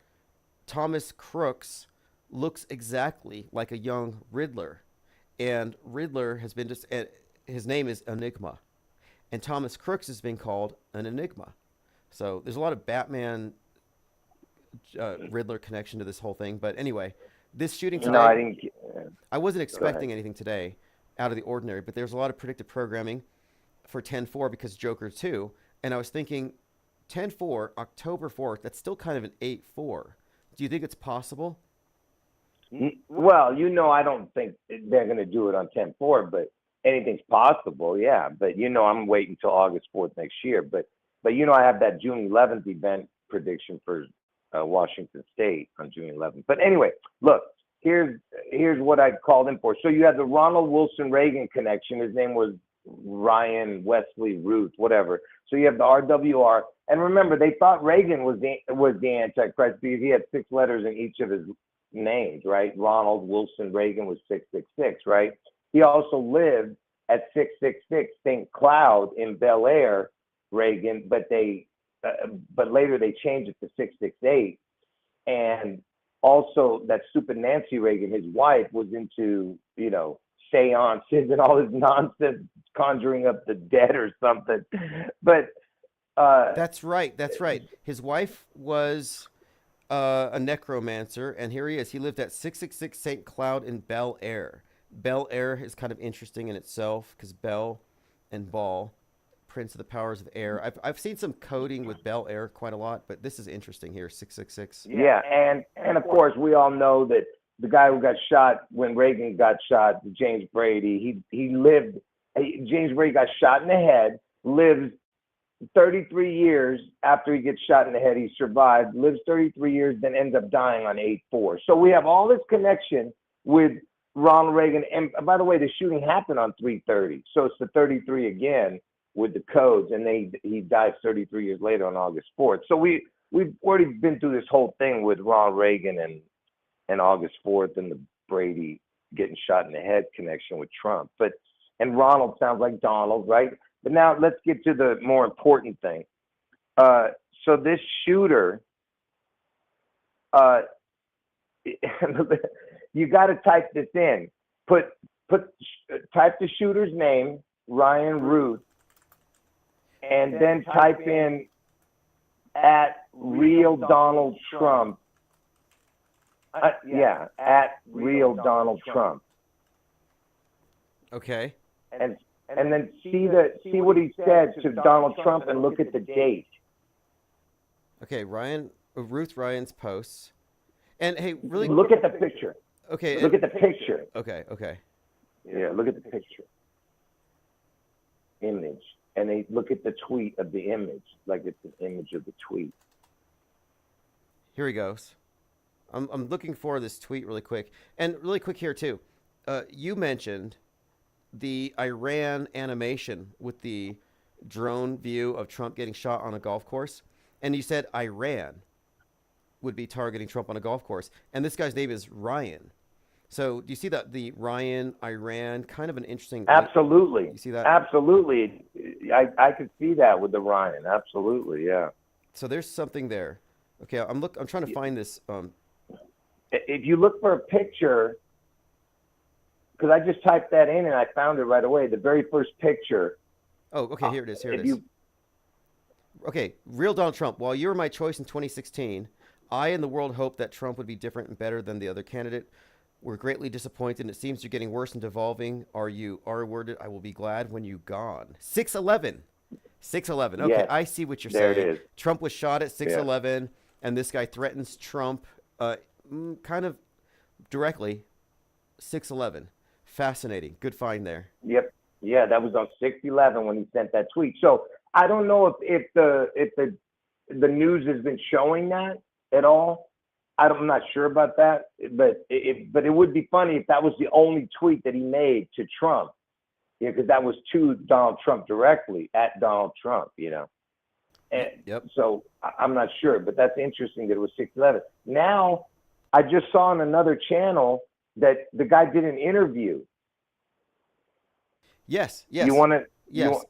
Thomas Crooks looks exactly like a young Riddler. And Riddler has been his name is Enigma. And Thomas Crooks has been called an Enigma. So there's a lot of Batman Riddler connection to this whole thing. But anyway, this shooting today, I wasn't expecting anything today out of the ordinary, but there's a lot of predictive programming for 10-4 because Joker 2. And I was thinking 10-4, October 4th, that's still kind of an 8-4. Do you think it's possible? Well, I don't think they're going to do it on 10-4, but anything's possible, yeah. But, I'm waiting until August 4th next year. But I have that June 11th event prediction for Washington State on June 11th. But anyway, look, here's what I called in for. So you have the Ronald Wilson Reagan connection. His name was Ryan Wesley Ruth, whatever. So you have the RWR. And remember, they thought Reagan was the Antichrist because he had 6 letters in each of his names, right? Ronald Wilson Reagan was 666, right? He also lived at 666 St. Cloud in Bel Air, Reagan, but later they changed it to 668. And also that stupid Nancy Reagan, his wife, was into, seances and all this nonsense, conjuring up the dead or something. But That's right. His wife was a necromancer, and here he is. He lived at 666 St. Cloud in Bel Air. Bel Air is kind of interesting in itself because Bel and Ball, Prince of the Powers of Air. I've seen some coding with Bel Air quite a lot, but this is interesting here, 666. Yeah, and of course we all know that the guy who got shot when Reagan got shot, James Brady, James Brady got shot in the head, lives 33 years after he gets shot in the head. He survived, lives 33 years, then ends up dying on 8/4. So we have all this connection with Ronald Reagan. And by the way, the shooting happened on 3/30. So it's the 33 again with the codes. And he dies 33 years later on August 4th. So we've already been through this whole thing with Ronald Reagan and August 4th and the Brady getting shot in the head connection with Trump. And Ronald sounds like Donald, right? But now let's get to the more important thing. So this shooter, you got to type this in. Type the shooter's name, Ryan Ruth, and then type in at real Donald Trump. At real Donald Trump. Okay. And then see what he said to Donald Trump and look at the date. Okay, Ruth Ryan's posts. And hey, really look at the picture. Okay. Look at the picture. Okay. Yeah, look at the picture. Image. And they look at the tweet of the image, like it's an image of the tweet. Here he goes. I'm looking for this tweet really quick. And really quick here too. You mentioned the Iran animation with the drone view of Trump getting shot on a golf course. And you said Iran would be targeting Trump on a golf course. And this guy's name is Ryan. So do you see that the Ryan, Iran, kind of an interesting... Absolutely. You see that? Absolutely. I could see that with the Ryan. Absolutely, yeah. So there's something there. Okay, I'm trying to find this... If you look for a picture, because I just typed that in and I found it right away, the very first picture. Oh, okay, here it is. Okay, real Donald Trump. While you were my choice in 2016, I and the world hoped that Trump would be different and better than the other candidate. We're greatly disappointed. It seems you're getting worse and devolving. Are you R-worded? I will be glad when you gone. 6/11. 6/11. Okay, yeah, I see what you're saying. There it is. Trump was shot at 6/11, and this guy threatens Trump kind of directly. 6/11. Fascinating. Good find there. Yep. Yeah, that was on 6/11 when he sent that tweet. So I don't know if the news has been showing that at all. I'm not sure about that, but it would be funny if that was the only tweet that he made to Trump, because that was to Donald Trump directly, at Donald Trump, And Yep. so I'm not sure, but that's interesting that it was 6/11. Now, I just saw on another channel that the guy did an interview. Yes. Yes. You want to? Yes.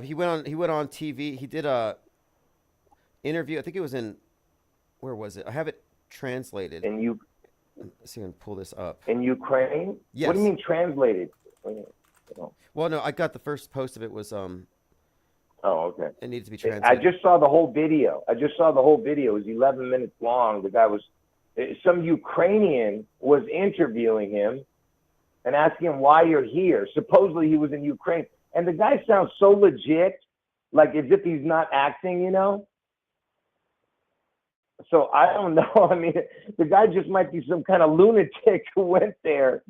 He went on TV. He did a interview. I think it was in, where was it? I have it translated. And you Let's see if I can pull this up. in Ukraine? Yes. What do you mean translated? Well, no, I got the first post of it was Oh, okay. it needed to be I translated. just saw the whole video. It was 11 minutes long. The guy was, some Ukrainian was interviewing him and asking him why you're here. Supposedly he was in Ukraine. And the guy sounds so legit, like as if he's not acting, you know? So I don't know. I mean, the guy just might be some kind of lunatic who went there.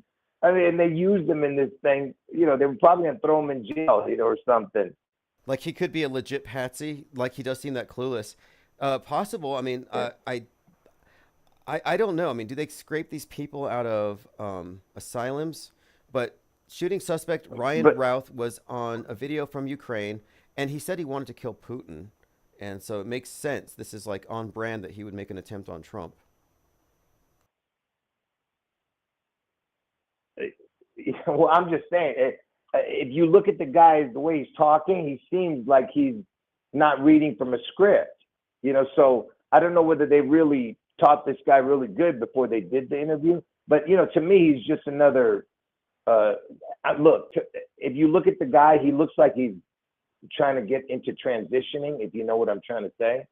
I mean, and they used him in this thing. You know, they were probably going to throw him in jail, you know, or something. Like he could be a legit patsy. Like he does seem that clueless. Possible. I mean, I don't know. I mean, do they scrape these people out of asylums? But shooting suspect Ryan Routh was on a video from Ukraine, and he said he wanted to kill Putin. And so it makes sense. This is like on brand that he would make an attempt on Trump. Well, I'm just saying, if you look at the guy, the way he's talking, he seems like he's not reading from a script, you know. So I don't know whether they really taught this guy really good before they did the interview. But, you know, to me, he's just another, look, if you look at the guy, he looks like he's trying to get into transitioning, if you know what I'm trying to say.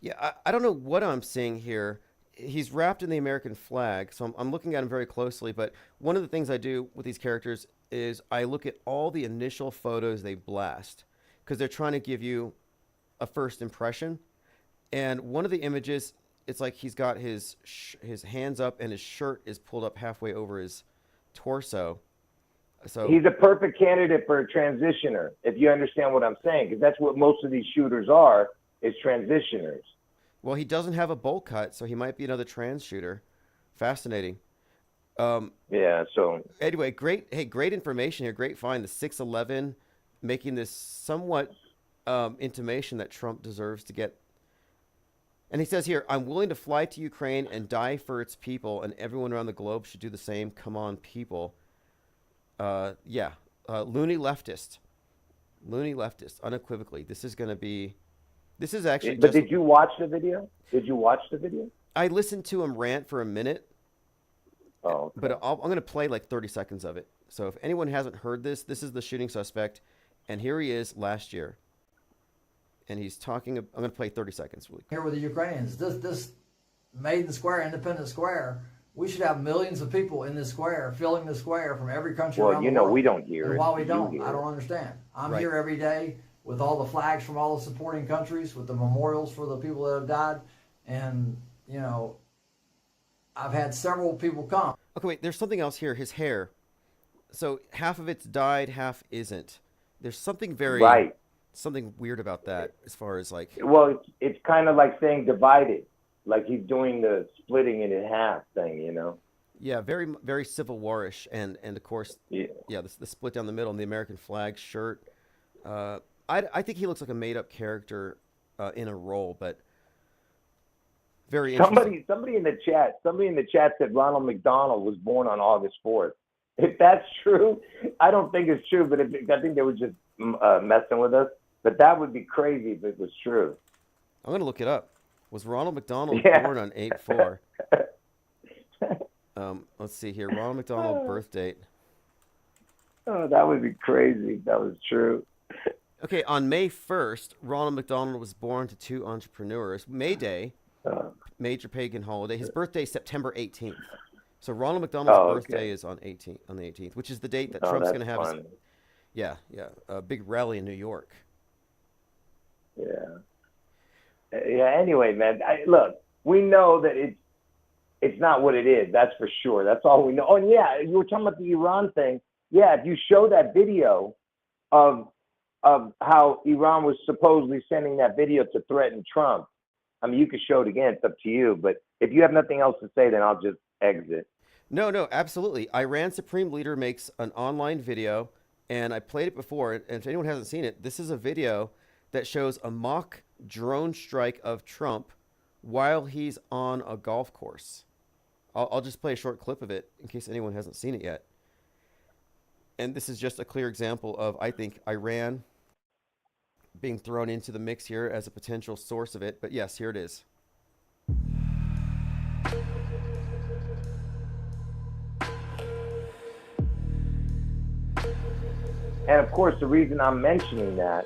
Yeah, I don't know what I'm seeing here. He's wrapped in the American flag, so I'm looking at him very closely. But one of the things I do with these characters is I look at all the initial photos they blast, because they're trying to give you a first impression. And one of the images, it's like he's got his hands up and his shirt is pulled up halfway over his torso. So he's a perfect candidate for a transitioner, if you understand what I'm saying, because that's what most of these shooters are, is transitioners. Well, he doesn't have a bowl cut, so he might be another trans shooter. Fascinating. Yeah, so anyway, great information here. Great find. The 6/11 making this somewhat intimation that Trump deserves to get. And he says here, I'm willing to fly to Ukraine and die for its people, and everyone around the globe should do the same. Come on, people. Loony leftist, unequivocally. This is actually. But did you watch the video? I listened to him rant for a minute. Oh, okay. But I'm going to play like 30 seconds of it. So if anyone hasn't heard this is the shooting suspect, and here he is last year, and he's talking. I'm going to play 30 seconds. Really quick. Here with the Ukrainians, this Maiden Square, Independence Square. We should have millions of people in this square, filling the square from every country around the world. Well, we don't hear it. And while we don't, I don't understand. I'm Right. here every day with all the flags from all the supporting countries, with the memorials for the people that have died. And, you know, I've had several people come. Okay, wait, there's something else here. His hair. So half of it's dyed, half isn't. There's something something weird about that as far as like. Well, it's kind of like saying divided. Like he's doing the splitting it in half thing, you know? Yeah, very, very Civil War-ish. And of course, the split down the middle and the American flag shirt. I think he looks like a made-up character in a role, but very interesting. Somebody in the chat said Ronald McDonald was born on August 4th. If that's true, I don't think it's true, but I think they were just messing with us. But that would be crazy if it was true. I'm going to look it up. Was Ronald McDonald born on 8/4? Let's see here. Ronald McDonald birth date. Oh, that would be crazy if that was true. Okay, on May 1st, Ronald McDonald was born to two entrepreneurs. May Day, major pagan holiday. His birthday is September 18th. So Ronald McDonald's birthday is on the 18th, which is the date that Trump's going to have a big rally in New York. Yeah. Anyway, man, look, we know that it's not what it is. That's for sure. That's all we know. Oh, and yeah, you were talking about the Iran thing. Yeah, if you show that video of how Iran was supposedly sending that video to threaten Trump, I mean, you could show it again. It's up to you. But if you have nothing else to say, then I'll just exit. No, absolutely. Iran's supreme leader makes an online video, and I played it before. And if anyone hasn't seen it, this is a video that shows a mock drone strike of Trump while he's on a golf course. I'll just play a short clip of it in case anyone hasn't seen it yet. And this is just a clear example of, I think, Iran being thrown into the mix here as a potential source of it. But yes, here it is. And of course, the reason I'm mentioning that.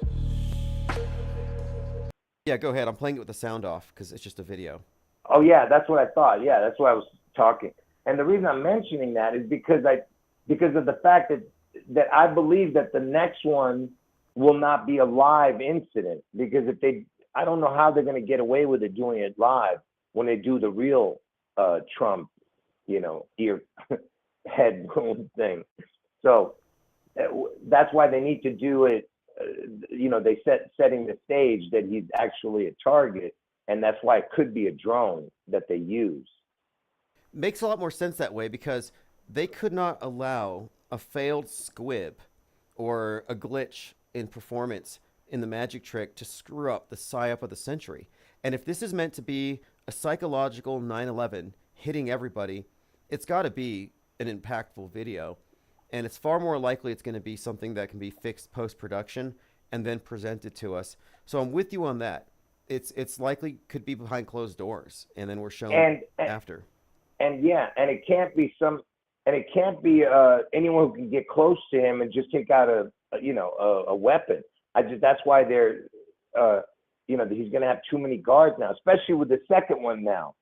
Yeah, go ahead. I'm playing it with the sound off because it's just a video. Oh yeah, that's what I thought. Yeah, that's why I was talking. And the reason I'm mentioning that is because of the fact that I believe that the next one will not be a live incident, because I don't know how they're going to get away with it doing it live when they do the real Trump, ear head boom thing. So that's why they need to do it. They setting the stage that he's actually a target, and that's why it could be a drone that they use. Makes a lot more sense that way, because they could not allow a failed squib or a glitch in performance in the magic trick to screw up the psyop of the century. And if this is meant to be a psychological 9/11 hitting everybody, it's got to be an impactful video. And it's far more likely it's going to be something that can be fixed post-production and then presented to us. So I'm with you on that. It's likely could be behind closed doors, and then we're shown after. And it can't be anyone who can get close to him and just take out a weapon. That's why they're he's going to have too many guards now, especially with the second one now.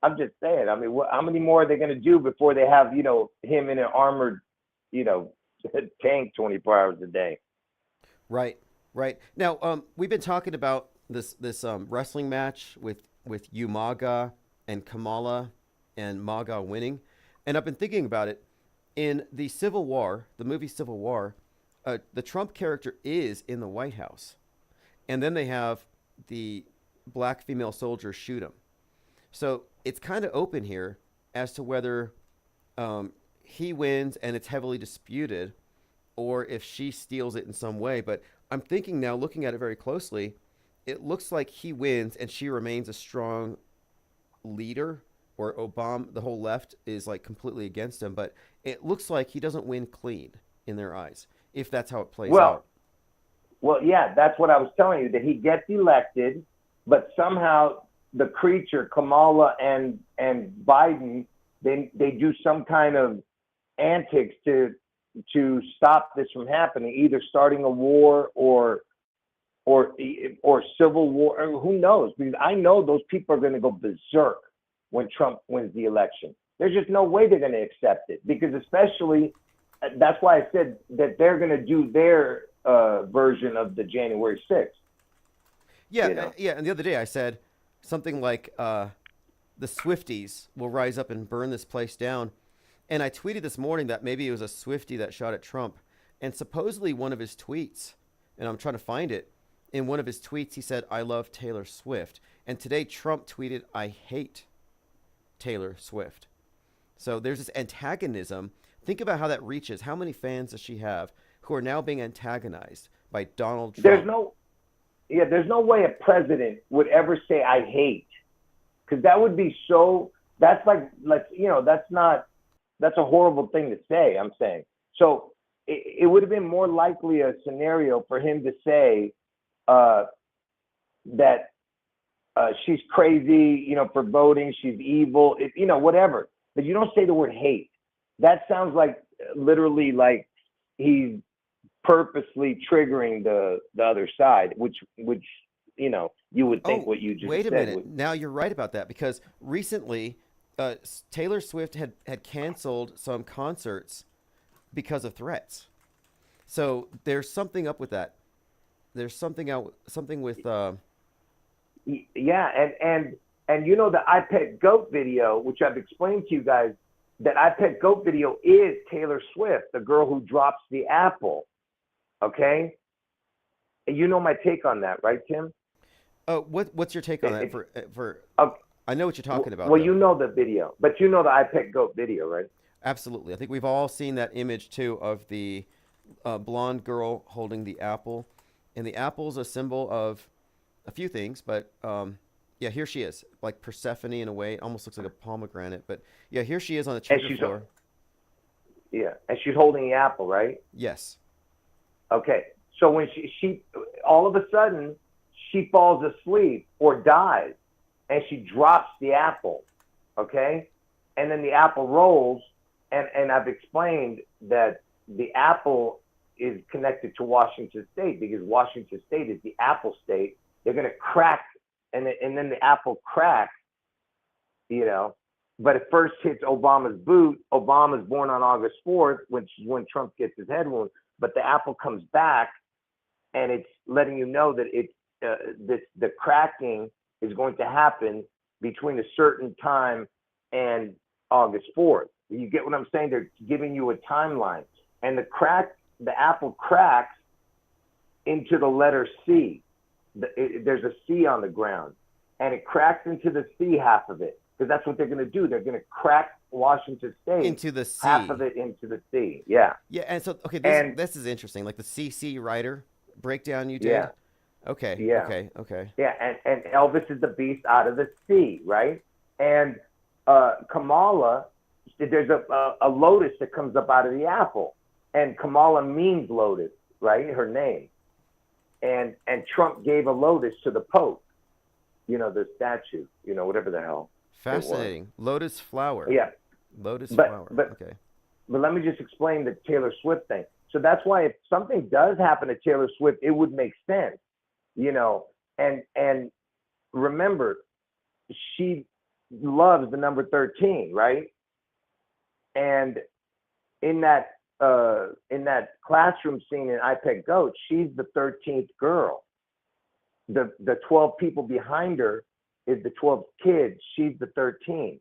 I'm just saying. I mean, how many more are they going to do before they have him in an armored tank 24 hours a day? Right. Now, we've been talking about this wrestling match with Umaga and Kamala and MAGA winning, and I've been thinking about it. In the Civil War, the movie Civil War, the Trump character is in the White House, and then they have the black female soldier shoot him. So it's kind of open here as to whether he wins and it's heavily disputed, or if she steals it in some way. But I'm thinking now, looking at it very closely, it looks like he wins and she remains a strong leader, or Obama, the whole left is like completely against him. But it looks like he doesn't win clean in their eyes, if that's how it plays out. Well, yeah, that's what I was telling you, that he gets elected, but somehow the creature, Kamala and Biden, they do some kind of antics to stop this from happening, either starting a war or civil war, or who knows? Because I know those people are going to go berserk when Trump wins the election. There's just no way they're going to accept it, because especially, that's why I said that they're going to do their version of the January 6th. Yeah, yeah. And the other day I said something like the Swifties will rise up and burn this place down. And I tweeted this morning that maybe it was a Swiftie that shot at Trump. And supposedly one of his tweets, and I'm trying to find it, in one of his tweets he said, "I love Taylor Swift." And today Trump tweeted, "I hate Taylor Swift." So there's this antagonism. Think about how that reaches. How many fans does she have who are now being antagonized by Donald Trump? There's no way a president would ever say "I hate," because that would be so. That's that's a horrible thing to say. I'm saying so. It would have been more likely a scenario for him to say that she's crazy, for voting, she's evil, whatever. But you don't say the word hate. That sounds like literally like he's purposely triggering the other side, which you would think what you just said. Wait a minute. Now you're right about that, because recently Taylor Swift had canceled some concerts because of threats. So there's something up with that. There's something with yeah, and the I Pet Goat video, which I've explained to you guys, that I Pet Goat video is Taylor Swift, the girl who drops the apple. Okay? And you know my take on that, right, Tim? What's your take on that? I know what you're talking about. Well, you know the video, but you know the I Pet Goat video, right? Absolutely. I think we've all seen that image too of the blonde girl holding the apple, and the apple's a symbol of a few things, but yeah, here she is, like Persephone in a way. It almost looks like a pomegranate, but yeah, here she is on the church floor. Yeah, and she's holding the apple, right? Yes. Okay, so when she all of a sudden, she falls asleep or dies, and she drops the apple, okay? And then the apple rolls, and I've explained that the apple is connected to Washington State because Washington State is the apple state. They're going to crack, and then the apple cracks, you know. But it first hits Obama's boot. Obama's born on August 4th when Trump gets his head wound. But the apple comes back, and it's letting you know that the cracking is going to happen between a certain time and August 4th. You get what I'm saying? They're giving you a timeline. And the apple cracks into the letter C. There's a C on the ground, and it cracks into the C half of it, because that's what they're going to do. They're going to crack Washington State into the C, half of it into the C. Yeah. Yeah, and so okay, this is interesting. Like the CC writer breakdown you did. Yeah. Okay. Yeah. Okay. Yeah, and Elvis is the beast out of the sea, right? And Kamala, there's a lotus that comes up out of the apple, and Kamala means lotus, right? Her name. And Trump gave a lotus to the Pope, you know, the statue, you know, whatever the hell. Fascinating. Lotus flower. Yeah. Lotus flower. Okay. But let me just explain the Taylor Swift thing. So that's why if something does happen to Taylor Swift, it would make sense, you know. And remember, she loves the number 13, right? And in that classroom scene in iPeg Goat, she's the 13th girl. The 12 people behind her is the 12 kids. She's the 13th.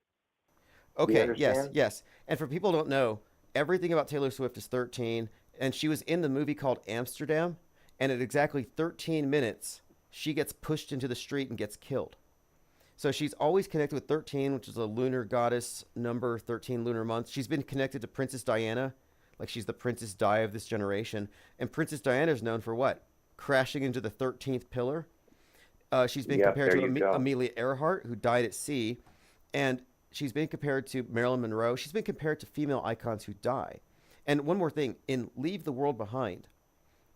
Okay, yes. And for people who don't know, everything about Taylor Swift is 13, and she was in the movie called Amsterdam, and at exactly 13 minutes, she gets pushed into the street and gets killed. So she's always connected with 13, which is a lunar goddess number, 13 lunar months. She's been connected to Princess Diana, like she's the Princess Di of this generation. And Princess Diana is known for what? Crashing into the 13th pillar. She's been compared to Amelia Earhart, who died at sea. And she's been compared to Marilyn Monroe. She's been compared to female icons who die. And one more thing, in Leave the World Behind,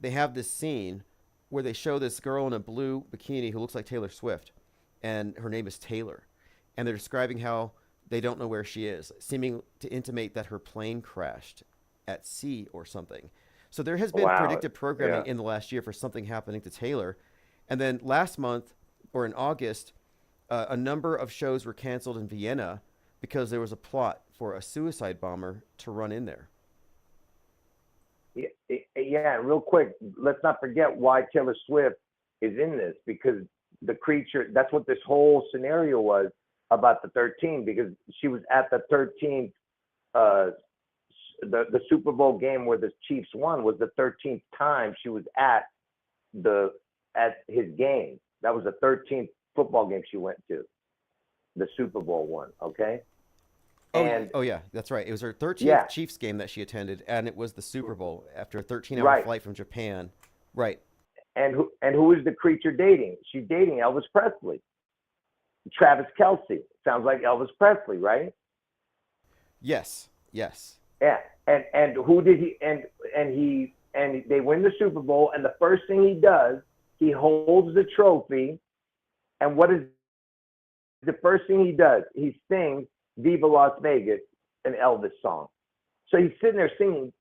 they have this scene where they show this girl in a blue bikini who looks like Taylor Swift. And her name is Taylor. And they're describing how they don't know where she is, seeming to intimate that her plane crashed at sea or something. So there has been predictive programming in the last year for something happening to Taylor. And then last month, or in August, a number of shows were canceled in Vienna because there was a plot for a suicide bomber to run in there. Yeah, real quick, let's not forget why Taylor Swift is in this, because the creature, that's what this whole scenario was about the 13, because she was at the 13th, the Super Bowl game where the Chiefs won was the 13th time she was at his game. That was the 13th football game she went to, the Super Bowl one, okay? Oh yeah, that's right. It was her 13th Chiefs game that she attended, and it was the Super Bowl after a 13-hour flight from Japan. Right. And who is the creature dating? She's dating Elvis Presley. Travis Kelce. Sounds like Elvis Presley, right? Yes. Yeah. And who did he and they win the Super Bowl, and the first thing he does, he holds the trophy, and what is the first thing he does? He sings Viva Las Vegas, an Elvis song. So he's sitting there singing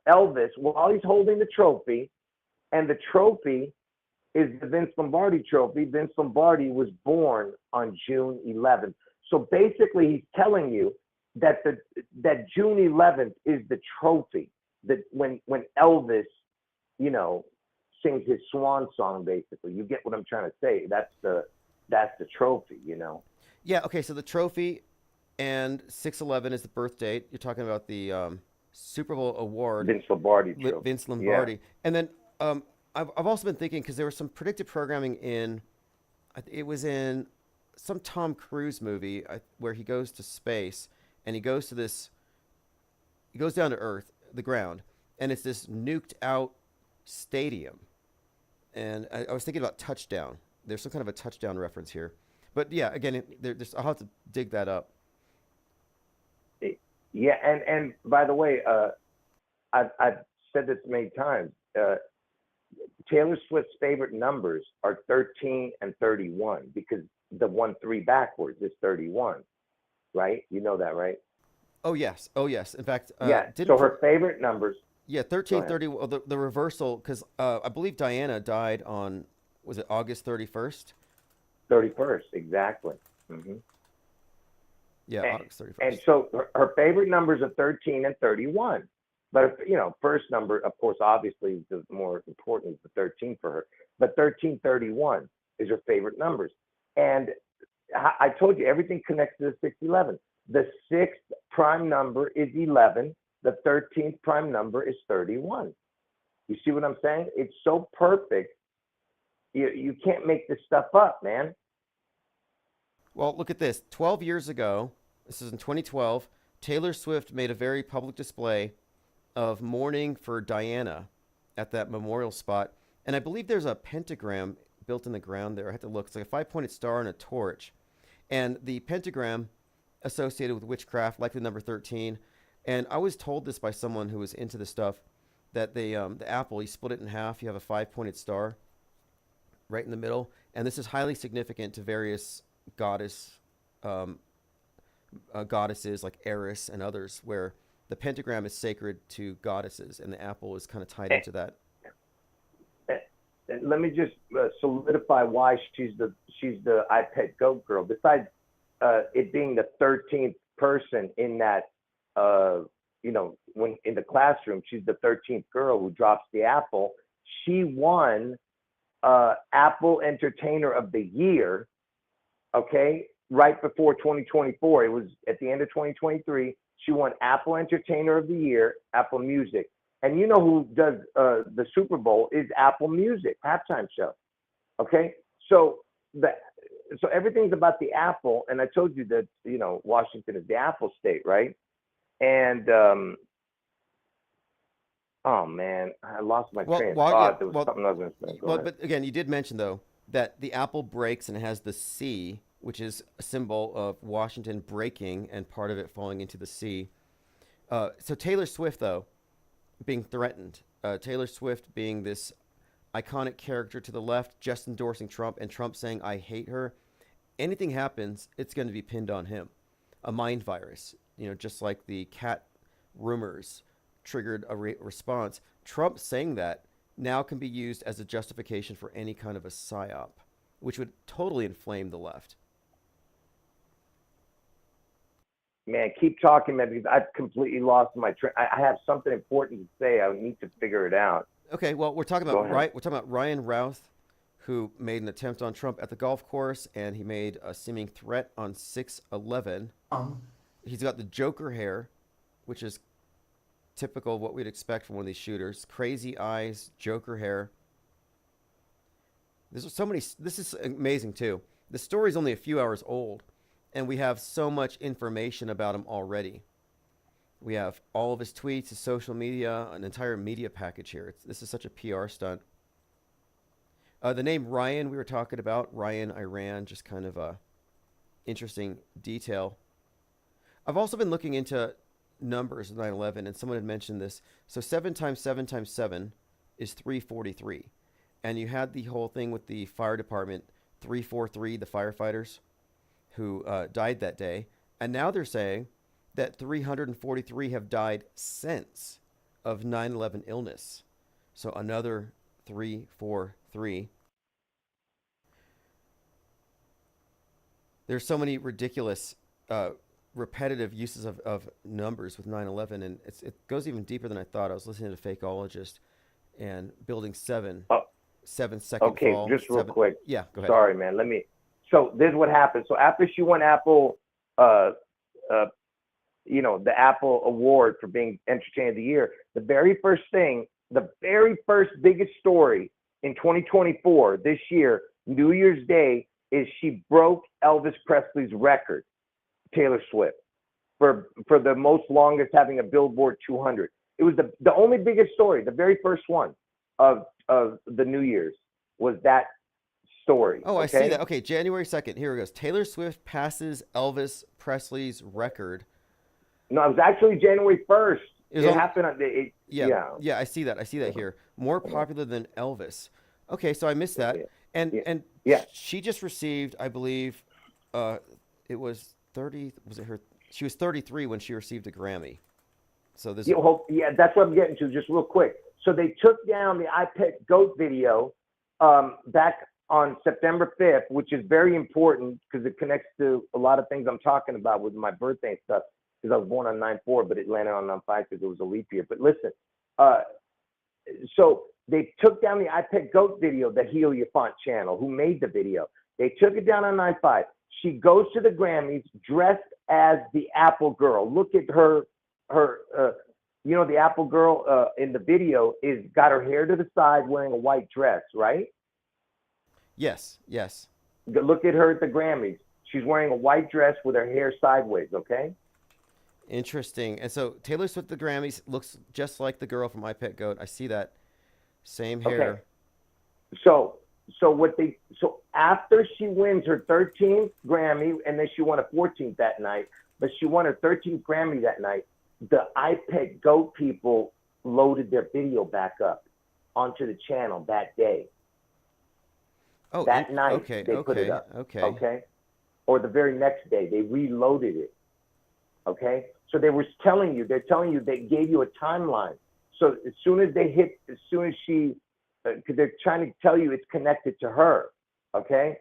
Elvis while he's holding the trophy. And the trophy is the Vince Lombardi trophy. Vince Lombardi was born on June 11th. So basically, he's telling you that that June 11th is the trophy. That when Elvis, you know, sings his swan song, basically, you get what I'm trying to say. That's the trophy, you know. Yeah. Okay. So the trophy and 6/11 is the birth date. You're talking about the Super Bowl award. Vince Lombardi trophy. Vince Lombardi, and then. I've also been thinking, because there was some predictive programming it was in some Tom Cruise movie where he goes to space and he goes down to Earth, the ground, and it's this nuked out stadium. And I was thinking about touchdown. There's some kind of a touchdown reference here, but yeah, again, I'll have to dig that up. Yeah, and by the way, I've said this many times. Taylor Swift's favorite numbers are 13 and 31 because the 1-3 backwards is 31, right? You know that, right? Oh yes. In fact, yeah. So her favorite numbers. Yeah, 1330. Well, the reversal, because I believe Diana died on, was it August 31st? 31st, exactly. Mm-hmm. Yeah, August 31st. And so her favorite numbers are 13 and 31. But, first number, of course, obviously, the more important is the 13 for her. But 1331 is her favorite numbers. And I told you, everything connects to the 611. The sixth prime number is 11. The 13th prime number is 31. You see what I'm saying? It's so perfect. You can't make this stuff up, man. Well, look at this. 12 years ago, this is in 2012, Taylor Swift made a very public display of mourning for Diana at that memorial spot. And I believe there's a pentagram built in the ground there. I had to look. It's like a 5-pointed star and a torch. And the pentagram associated with witchcraft, like the number 13. And I was told this by someone who was into the stuff, that the apple, you split it in half, you have a 5-pointed star right in the middle. And this is highly significant to various goddesses like Eris and others, where the pentagram is sacred to goddesses, and the apple is kind of tied into that. Let me just solidify why she's the iPad Goat girl. Besides it being the 13th person in that, when in the classroom, she's the 13th girl who drops the apple. She won Apple Entertainer of the Year, okay, right before 2024. It was at the end of 2023. She won Apple Entertainer of the Year, Apple Music. And you know who does the Super Bowl is Apple Music, halftime show. Okay? So everything's about the Apple. And I told you that, Washington is the Apple state, right? And, oh, man, I lost my train of thought. There was something I was going to say. But again, you did mention, though, that the apple breaks and has the C, which is a symbol of Washington breaking and part of it falling into the sea. So Taylor Swift, though, being threatened. Taylor Swift being this iconic character to the left, just endorsing Trump, and Trump saying, I hate her. Anything happens, it's going to be pinned on him. A mind virus, just like the cat rumors triggered a response. Trump saying that now can be used as a justification for any kind of a psyop, which would totally inflame the left. Man, keep talking, man, because I've completely lost my train. I have something important to say. I need to figure it out. Okay, well, we're talking about Ryan Routh, who made an attempt on Trump at the golf course, and he made a seeming threat on 6/11. He's got the Joker hair, which is typical of what we'd expect from one of these shooters. Crazy eyes, Joker hair. This is amazing, too. The story's only a few hours old, and we have so much information about him already. We have all of his tweets, his social media, an entire media package here. This is such a PR stunt. The name Ryan we were talking about, Ryan Iran, just kind of a interesting detail. I've also been looking into numbers of 9/11, and someone had mentioned this. So 7 times 7 times 7 is 343. And you had the whole thing with the fire department, 343, the firefighters who died that day. And now they're saying that 343 have died since of 9/11 illness. So another 343. There's so many ridiculous repetitive uses of numbers with 9/11, and it goes even deeper than I thought. I was listening to Fakeologist and Building 7, 7-second okay, fall. just real quick. Yeah, go ahead. Sorry, man. So this is what happened. So after she won Apple, the Apple Award for being Entertainer of the Year, the very first biggest story in 2024, this year, New Year's Day, is she broke Elvis Presley's record, Taylor Swift, for the most longest having a Billboard 200. It was the only biggest story, the very first one of the New Year's was that story. Oh, I see okay? that. Okay, January 2nd. Here it goes. Taylor Swift passes Elvis Presley's record. No, it was actually January 1st. It on- happened on Yeah, I see that. I see that here. More popular than Elvis. Okay, so I missed that. And she just received, I believe, it was 30. Was it her? She was 33 when she received a Grammy. So this. Yeah, that's what I'm getting to. Just real quick. So they took down the I Pet Goat video back on September 5th, which is very important because it connects to a lot of things I'm talking about with my birthday and stuff. Because I was born on 9/4, but it landed on 9/5 because it was a leap year. But listen, so they took down the I Pet Goat video, the Helio Font channel, who made the video. They took it down on 9/5. She goes to the Grammys dressed as the Apple Girl. Look at her, the Apple Girl in the video is got her hair to the side wearing a white dress, right? Yes. Look at her at the Grammys. She's wearing a white dress with her hair sideways, okay? Interesting. And so Taylor Swift at the Grammys looks just like the girl from I Pet Goat. I see that. Same hair. Okay. So after she wins her 13th Grammy, and then she won a 14th that night, but she won her 13th Grammy that night, the I Pet Goat people loaded their video back up onto the channel that day. Oh, that night they put it up. Okay. Or the very next day, they reloaded it. Okay. So they're telling you, they gave you a timeline. So as soon as she, because they're trying to tell you it's connected to her. Okay.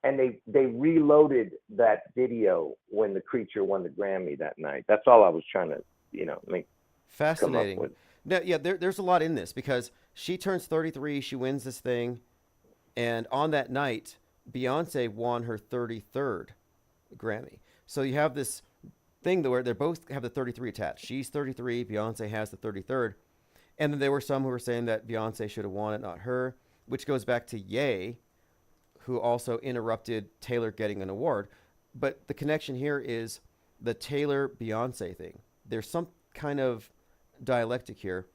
And they reloaded that video when the creature won the Grammy that night. That's all I was trying to, make. Fascinating. Come up with. Now, yeah, there's a lot in this because she turns 33, she wins this thing, and on that night, Beyonce won her 33rd Grammy. So you have this thing where they both have the 33 attached. She's 33, Beyonce has the 33rd. And then there were some who were saying that Beyonce should have won it, not her, which goes back to Ye, who also interrupted Taylor getting an award. But the connection here is the Taylor-Beyonce thing. There's some kind of dialectic here.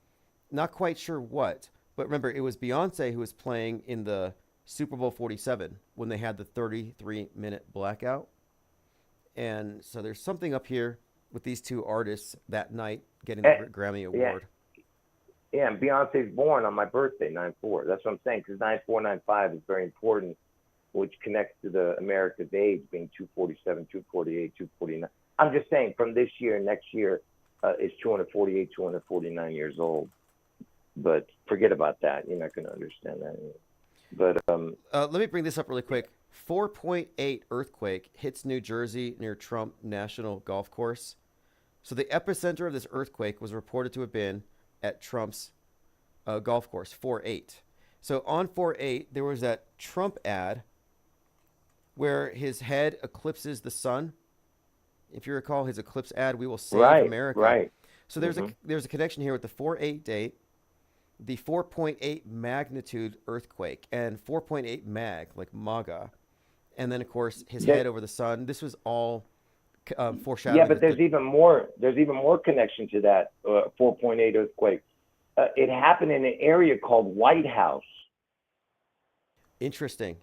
Not quite sure what, but remember, it was Beyonce who was playing in the Super Bowl 47 when they had the 33-minute blackout. And so there's something up here with these two artists that night getting the Grammy Award. Yeah, and Beyonce's born on my birthday, 9/4. That's what I'm saying, because 9/4, 9/5 is very important, which connects to the America's age being 247, 248, 249. I'm just saying from this year, next year is 248, 249 years old. But forget about that. You're not going to understand that. But let me bring this up really quick. 4.8 earthquake hits New Jersey near Trump National Golf Course. So the epicenter of this earthquake was reported to have been at Trump's golf course, 4.8. So on 4.8, there was that Trump ad where his head eclipses the sun. If you recall his eclipse ad, "We will save America." Right. So there's a connection here with the 4.8 date, the 4.8 magnitude earthquake, and 4.8 mag, like MAGA. And then, of course, his head over the sun. This was all foreshadowing. Yeah, but there's even more connection to that 4.8 earthquake. It happened in an area called White House. Interesting.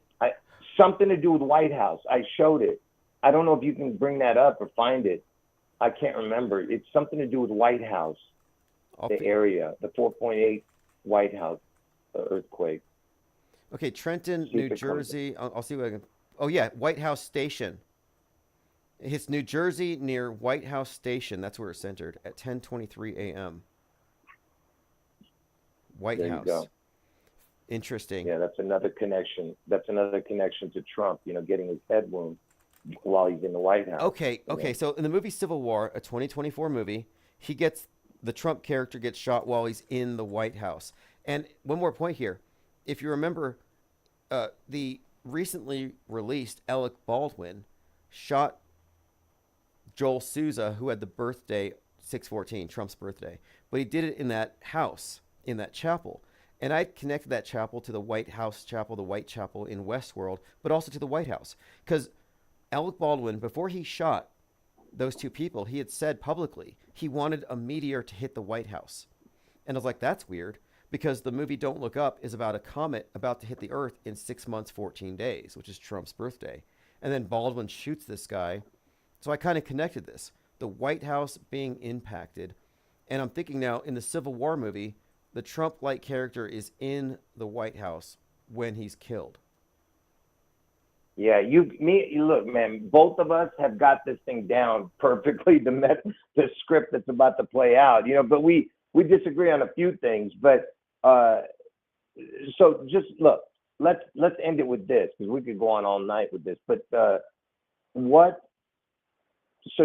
Something to do with White House. I showed it. I don't know if you can bring that up or find it. I can't remember. It's something to do with White House, area, the 4.8 White House earthquake. Okay, Trenton, New Jersey. I'll see what I can. Oh, yeah, White House Station. It hits New Jersey near White House Station. That's where it's centered at 10:23 a.m. White House. There you go. Interesting. Yeah, that's another connection. That's another connection to Trump, getting his head wound while he's in the White House. Okay. So in the movie Civil War, a 2024 movie, the Trump character gets shot while he's in the White House. And one more point here. If you remember, the recently released Alec Baldwin shot Joel Souza, who had the birthday 6/14, Trump's birthday. But he did it in that house, in that chapel. And I connected that chapel to the White House chapel, the White Chapel in Westworld, but also to the White House. Because Alec Baldwin, before he shot those two people, he had said publicly he wanted a meteor to hit the White House And I was like, that's weird, because the movie Don't Look Up is about a comet about to hit the Earth in 6 months, 14 days, which is Trump's birthday. And then Baldwin shoots this guy. So I kind of connected this. The White House being impacted. And I'm thinking now, in the Civil War movie, the Trump-like character is in the White House when he's killed. Yeah, look, man, both of us have got this thing down perfectly, the script that's about to play out, but we disagree on a few things. But so just look, let's end it with this, because we could go on all night with this. But so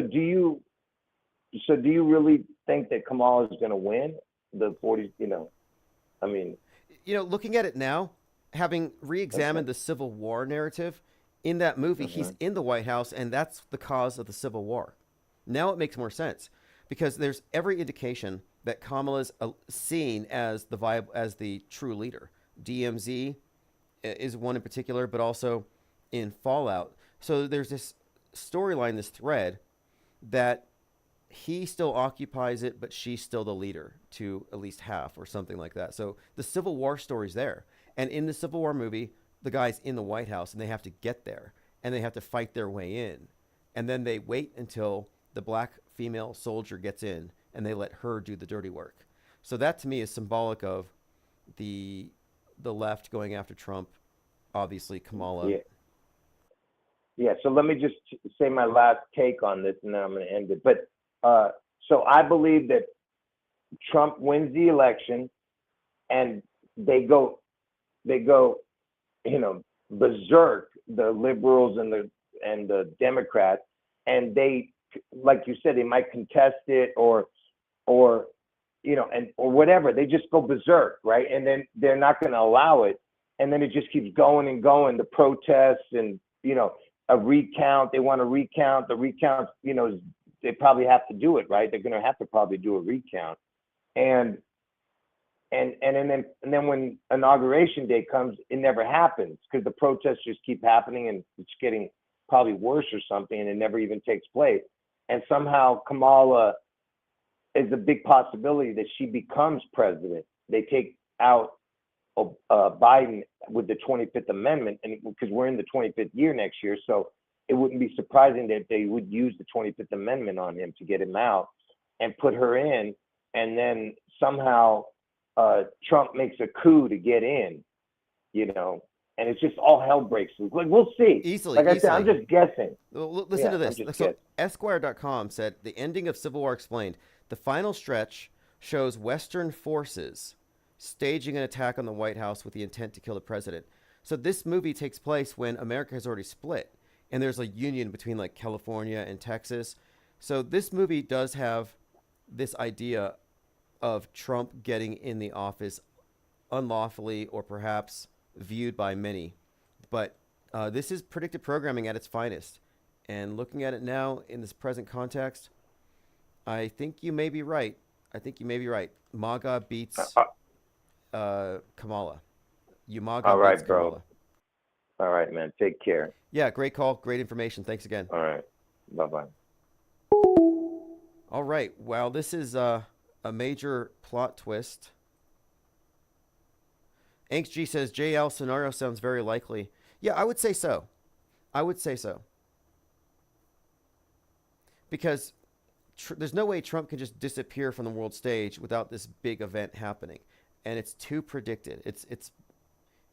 do you really think that Kamala is going to win the 40s? Looking at it now, having re-examined the Civil War narrative, in that movie, he's in the White House, and that's the cause of the Civil War. Now it makes more sense, because there's every indication that Kamala's seen as the true leader. DMZ is one in particular, but also in Fallout. So there's this storyline, this thread, that he still occupies it, but she's still the leader to at least half or something like that. So the Civil War story's there. And in the Civil War movie, the guy's in the White House, and they have to get there, and they have to fight their way in. And then they wait until the black female soldier gets in, and they let her do the dirty work. So that, to me, is symbolic of the left going after Trump, obviously Kamala. Yeah, so let me just say my last take on this, and then I'm going to end it. But so I believe that Trump wins the election, and they go berserk, the liberals and the Democrats, and they, like you said, they might contest it or whatever. They just go berserk, right? And then they're not going to allow it, and then it just keeps going and going. The protests and a recount. They want to recount. The recount, they probably have to do it, right? They're going to have to probably do a recount, and then when inauguration day comes, it never happens, because the protests just keep happening, and it's getting probably worse or something, and it never even takes place. And somehow Kamala is a big possibility that she becomes president. They take out Biden with the 25th Amendment, and because we're in the 25th year next year, so it wouldn't be surprising that they would use the 25th Amendment on him to get him out and put her in, and then somehow Trump makes a coup to get in, and it's just all hell breaks loose. Like, we'll see. Easily. Like I said, I'm just guessing. Well, listen to this. So Esquire.com said, the ending of Civil War explained. The final stretch shows Western forces staging an attack on the White House with the intent to kill the president. So this movie takes place when America has already split, and there's a union between like California and Texas. So this movie does have this idea of Trump getting in the office unlawfully, or perhaps viewed by many. But this is predictive programming at its finest. And looking at it now in this present context, I think you may be right. MAGA beats Kamala. All right, beats bro. Kamala. All right, man. Take care. Yeah, great call. Great information. Thanks again. All right. Bye-bye. All right. Wow, this is a major plot twist. Angst G says, JL scenario sounds very likely. Yeah, I would say so. Because there's no way Trump can just disappear from the world stage without this big event happening. And it's too predicted. It's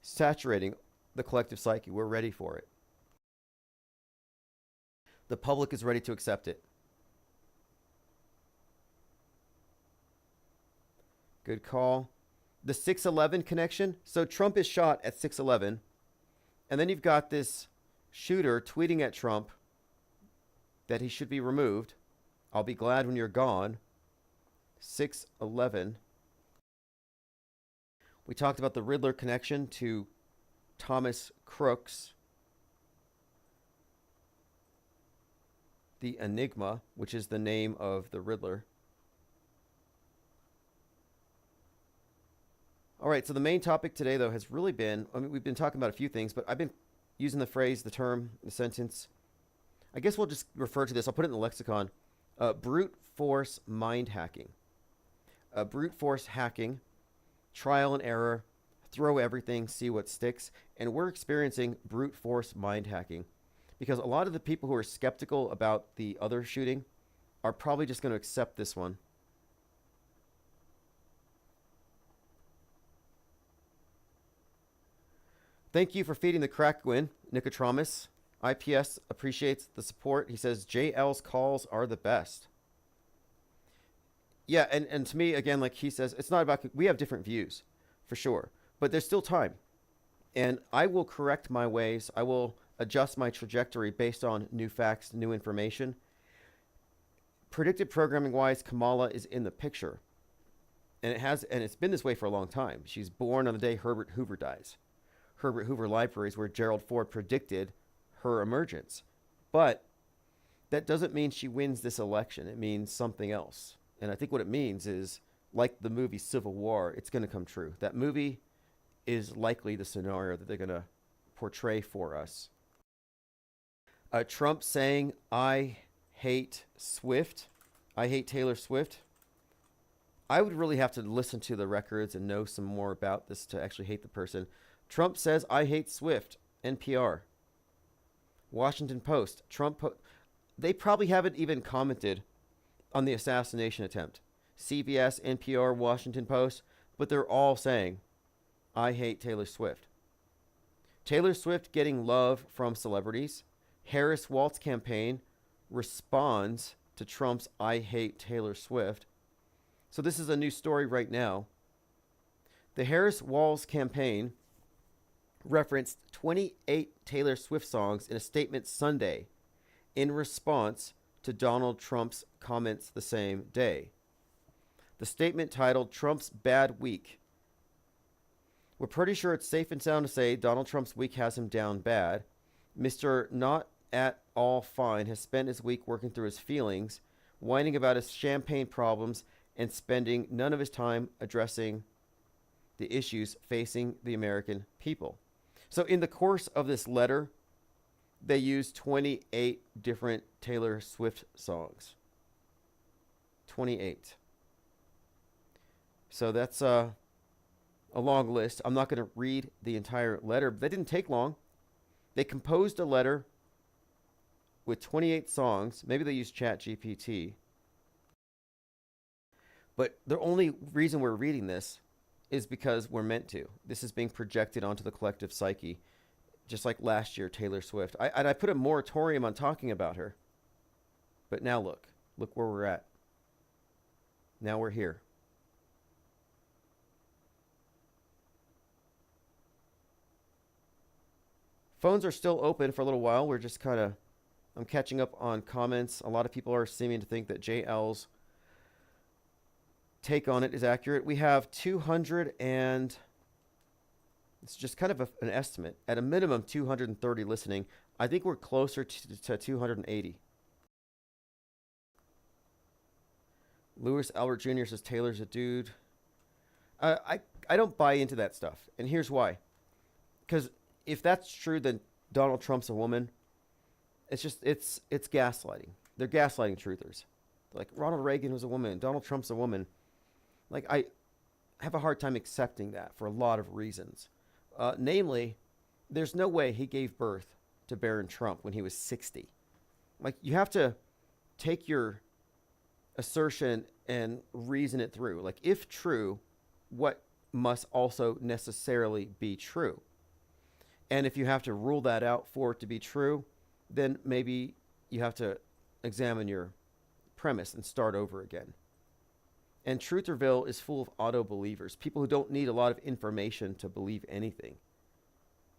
saturating the collective psyche. We're ready for it. The public is ready to accept it. Good call. The 6/11 connection. So Trump is shot at 6/11. And then you've got this shooter tweeting at Trump that he should be removed. I'll be glad when you're gone. 6/11. We talked about the Riddler connection to Thomas Crooks. The Enigma, which is the name of the Riddler. All right, so the main topic today, though, has really been, we've been talking about a few things, but I've been using the phrase, the term, the sentence. I guess we'll just refer to this. I'll put it in the lexicon. Brute force mind hacking. brute force hacking, trial and error, throw everything, see what sticks. And we're experiencing brute force mind hacking because a lot of the people who are skeptical about the other shooting are probably just going to accept this one. Thank you for feeding the crack, Gwyn. Nicotramus. IPS appreciates the support. He says JL's calls are the best. Yeah, and to me, again, like he says, it's not about, we have different views, for sure. But there's still time. And I will correct my ways. I will adjust my trajectory based on new facts, new information. Predictive programming-wise, Kamala is in the picture. And it's been this way for a long time. She's born on the day Herbert Hoover dies. Herbert Hoover Libraries, where Gerald Ford predicted her emergence. But that doesn't mean she wins this election. It means something else. And I think what it means is, like the movie Civil War, it's going to come true. That movie is likely the scenario that they're going to portray for us. Trump saying, I hate Swift. I hate Taylor Swift. I would really have to listen to the records and know some more about this to actually hate the person. Trump says, I hate Swift. NPR. Washington Post. They probably haven't even commented on the assassination attempt. CBS, NPR, Washington Post, but they're all saying, I hate Taylor Swift. Taylor Swift getting love from celebrities. Harris Waltz campaign responds to Trump's I hate Taylor Swift. So this is a new story right now. The Harris Waltz campaign referenced 28 Taylor Swift songs in a statement Sunday in response to Donald Trump's comments the same day. The statement titled Trump's Bad Week. We're pretty sure it's safe and sound to say Donald Trump's week has him down bad. Mr. Not at all fine has spent his week working through his feelings, whining about his champagne problems, and spending none of his time addressing the issues facing the American people. So in the course of this letter, they used 28 different Taylor Swift songs. 28. So that's a long list. I'm not going to read the entire letter, but that didn't take long. They composed a letter with 28 songs. Maybe they used ChatGPT. But the only reason we're reading this is because we're meant to. This is being projected onto the collective psyche. Just like last year, Taylor Swift. I put a moratorium on talking about her. But now look where we're at. Now we're here. Phones are still open for a little while. We're just I'm catching up on comments. A lot of people are seeming to think that JL's take on it is accurate. We have 200 and it's just kind of an estimate. At a minimum, 230 listening. I think we're closer to 280. Lewis Albert Jr. says Taylor's a dude. I don't buy into that stuff. And here's why. Because if that's true, then Donald Trump's a woman. It's gaslighting. They're gaslighting truthers. Like, Ronald Reagan was a woman. Donald Trump's a woman. Like, I have a hard time accepting that for a lot of reasons. Namely, there's no way he gave birth to Barron Trump when he was 60. Like, you have to take your assertion and reason it through. Like, if true, what must also necessarily be true? And if you have to rule that out for it to be true, then maybe you have to examine your premise and start over again. And Trutherville is full of auto-believers, people who don't need a lot of information to believe anything.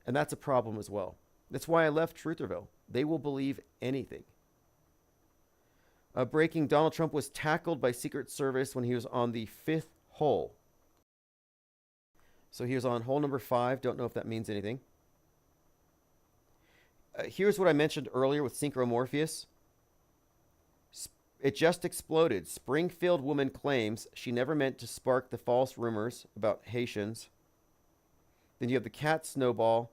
And that's a problem as well. That's why I left Trutherville. They will believe anything. Breaking, Donald Trump was tackled by Secret Service when he was on the 5th hole. So he was on hole number 5. Don't know if that means anything. Here's what I mentioned earlier with Synchromorpheus. It just exploded. Springfield woman claims she never meant to spark the false rumors about Haitians. Then you have the cat snowball.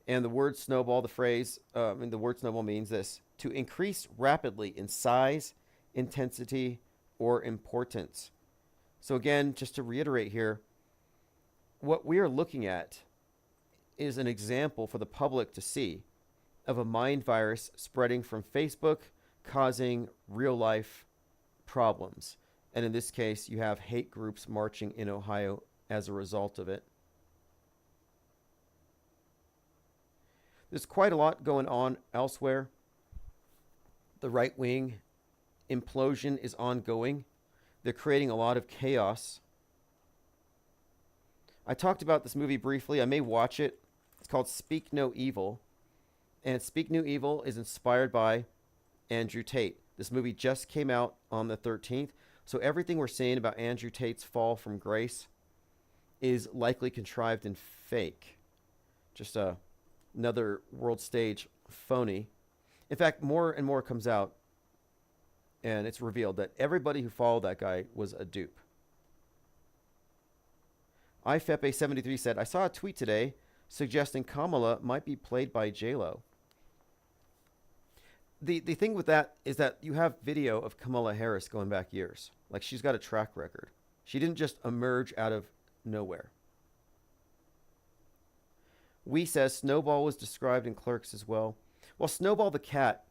And the word snowball, the phrase, the word snowball means this: to increase rapidly in size, intensity, or importance. So again, just to reiterate here, what we are looking at is an example for the public to see of a mind virus spreading from Facebook, causing real life problems. And in this case, you have hate groups marching in Ohio as a result of it. There's quite a lot going on elsewhere. The right wing implosion is ongoing. They're creating a lot of chaos. I talked about this movie briefly. I may watch it. It's called Speak No Evil. And Speak No Evil is inspired by Andrew Tate. This movie just came out on the 13th. So everything we're saying about Andrew Tate's fall from grace is likely contrived and fake. Just another world stage phony. In fact, more and more comes out, and it's revealed that everybody who followed that guy was a dupe. IFEPA73 said, I saw a tweet today suggesting Kamala might be played by J-Lo. The thing with that is that you have video of Kamala Harris going back years. Like, she's got a track record. She didn't just emerge out of nowhere. We says Snowball was described in Clerks as well. Well, Snowball the cat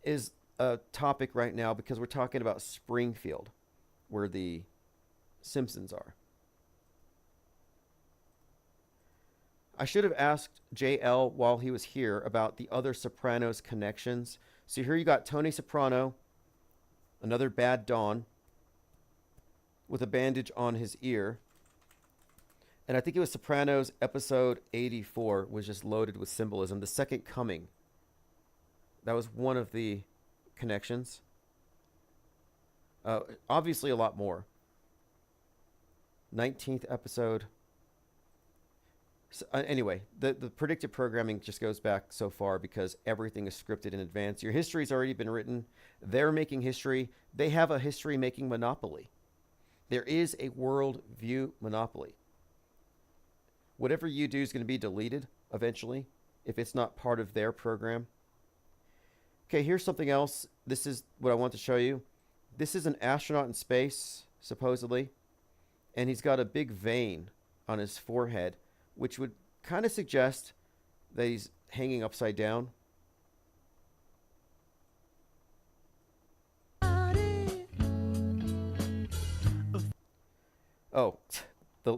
is a topic right now because we're talking about Springfield, where the Simpsons are. I should have asked JL while he was here about the other Sopranos connections. So here you got Tony Soprano, another bad Don, with a bandage on his ear. And I think it was Sopranos episode 84 was just loaded with symbolism. The Second Coming. That was one of the connections. Obviously a lot more. 19th episode. So, anyway, the predictive programming just goes back so far because everything is scripted in advance. Your history's already been written. They're making history. They have a history-making monopoly. There is a world view monopoly. Whatever you do is going to be deleted eventually if it's not part of their program. Okay, here's something else. This is what I want to show you. This is an astronaut in space, supposedly. And he's got a big vein on his forehead, which would kind of suggest that he's hanging upside down. Oh,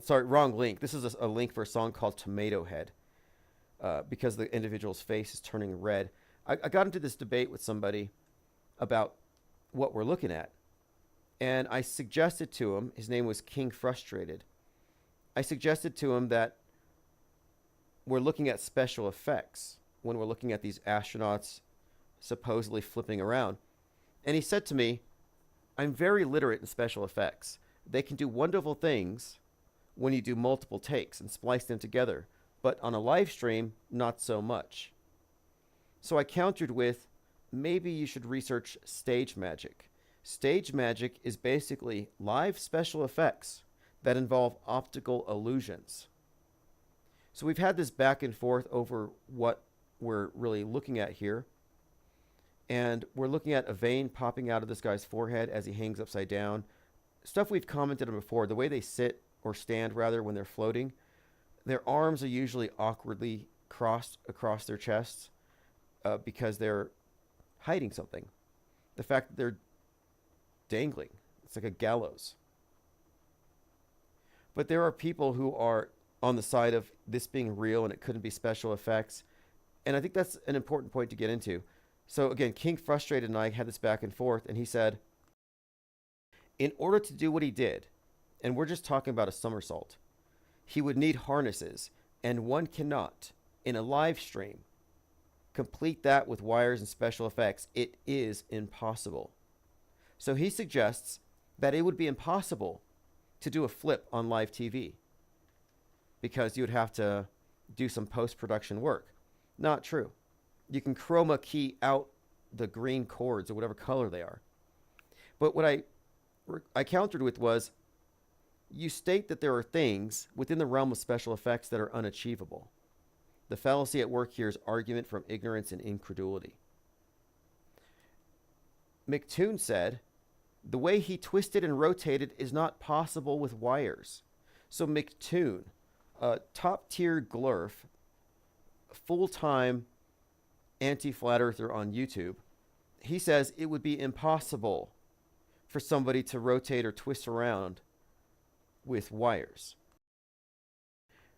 sorry, wrong link. This is a link for a song called Tomato Head because the individual's face is turning red. I got into this debate with somebody about what we're looking at. And I suggested to him, his name was King Frustrated. I suggested to him that we're looking at special effects when we're looking at these astronauts supposedly flipping around. And he said to me, I'm very literate in special effects. They can do wonderful things when you do multiple takes and splice them together. But on a live stream, not so much. So I countered with, maybe you should research stage magic. Stage magic is basically live special effects that involve optical illusions. So we've had this back and forth over what we're really looking at here. And we're looking at a vein popping out of this guy's forehead as he hangs upside down. Stuff we've commented on before, the way they sit or stand rather when they're floating. Their arms are usually awkwardly crossed across their chests because they're hiding something. The fact that they're dangling, it's like a gallows. But there are people who are on the side of this being real and it couldn't be special effects. And I think that's an important point to get into. So again, King Frustrated and I had this back and forth, and he said, in order to do what he did, and we're just talking about a somersault, he would need harnesses, and one cannot, in a live stream, complete that with wires and special effects. It is impossible. So he suggests that it would be impossible to do a flip on live TV because you would have to do some post-production work. Not true. You can chroma key out the green chords or whatever color they are. But what I countered with was, you state that there are things within the realm of special effects that are unachievable. The fallacy at work here is argument from ignorance and incredulity. McToon said The way he twisted and rotated is not possible with wires. So McToon, a top-tier glurf, full-time anti-flat earther on YouTube, he says it would be impossible for somebody to rotate or twist around with wires.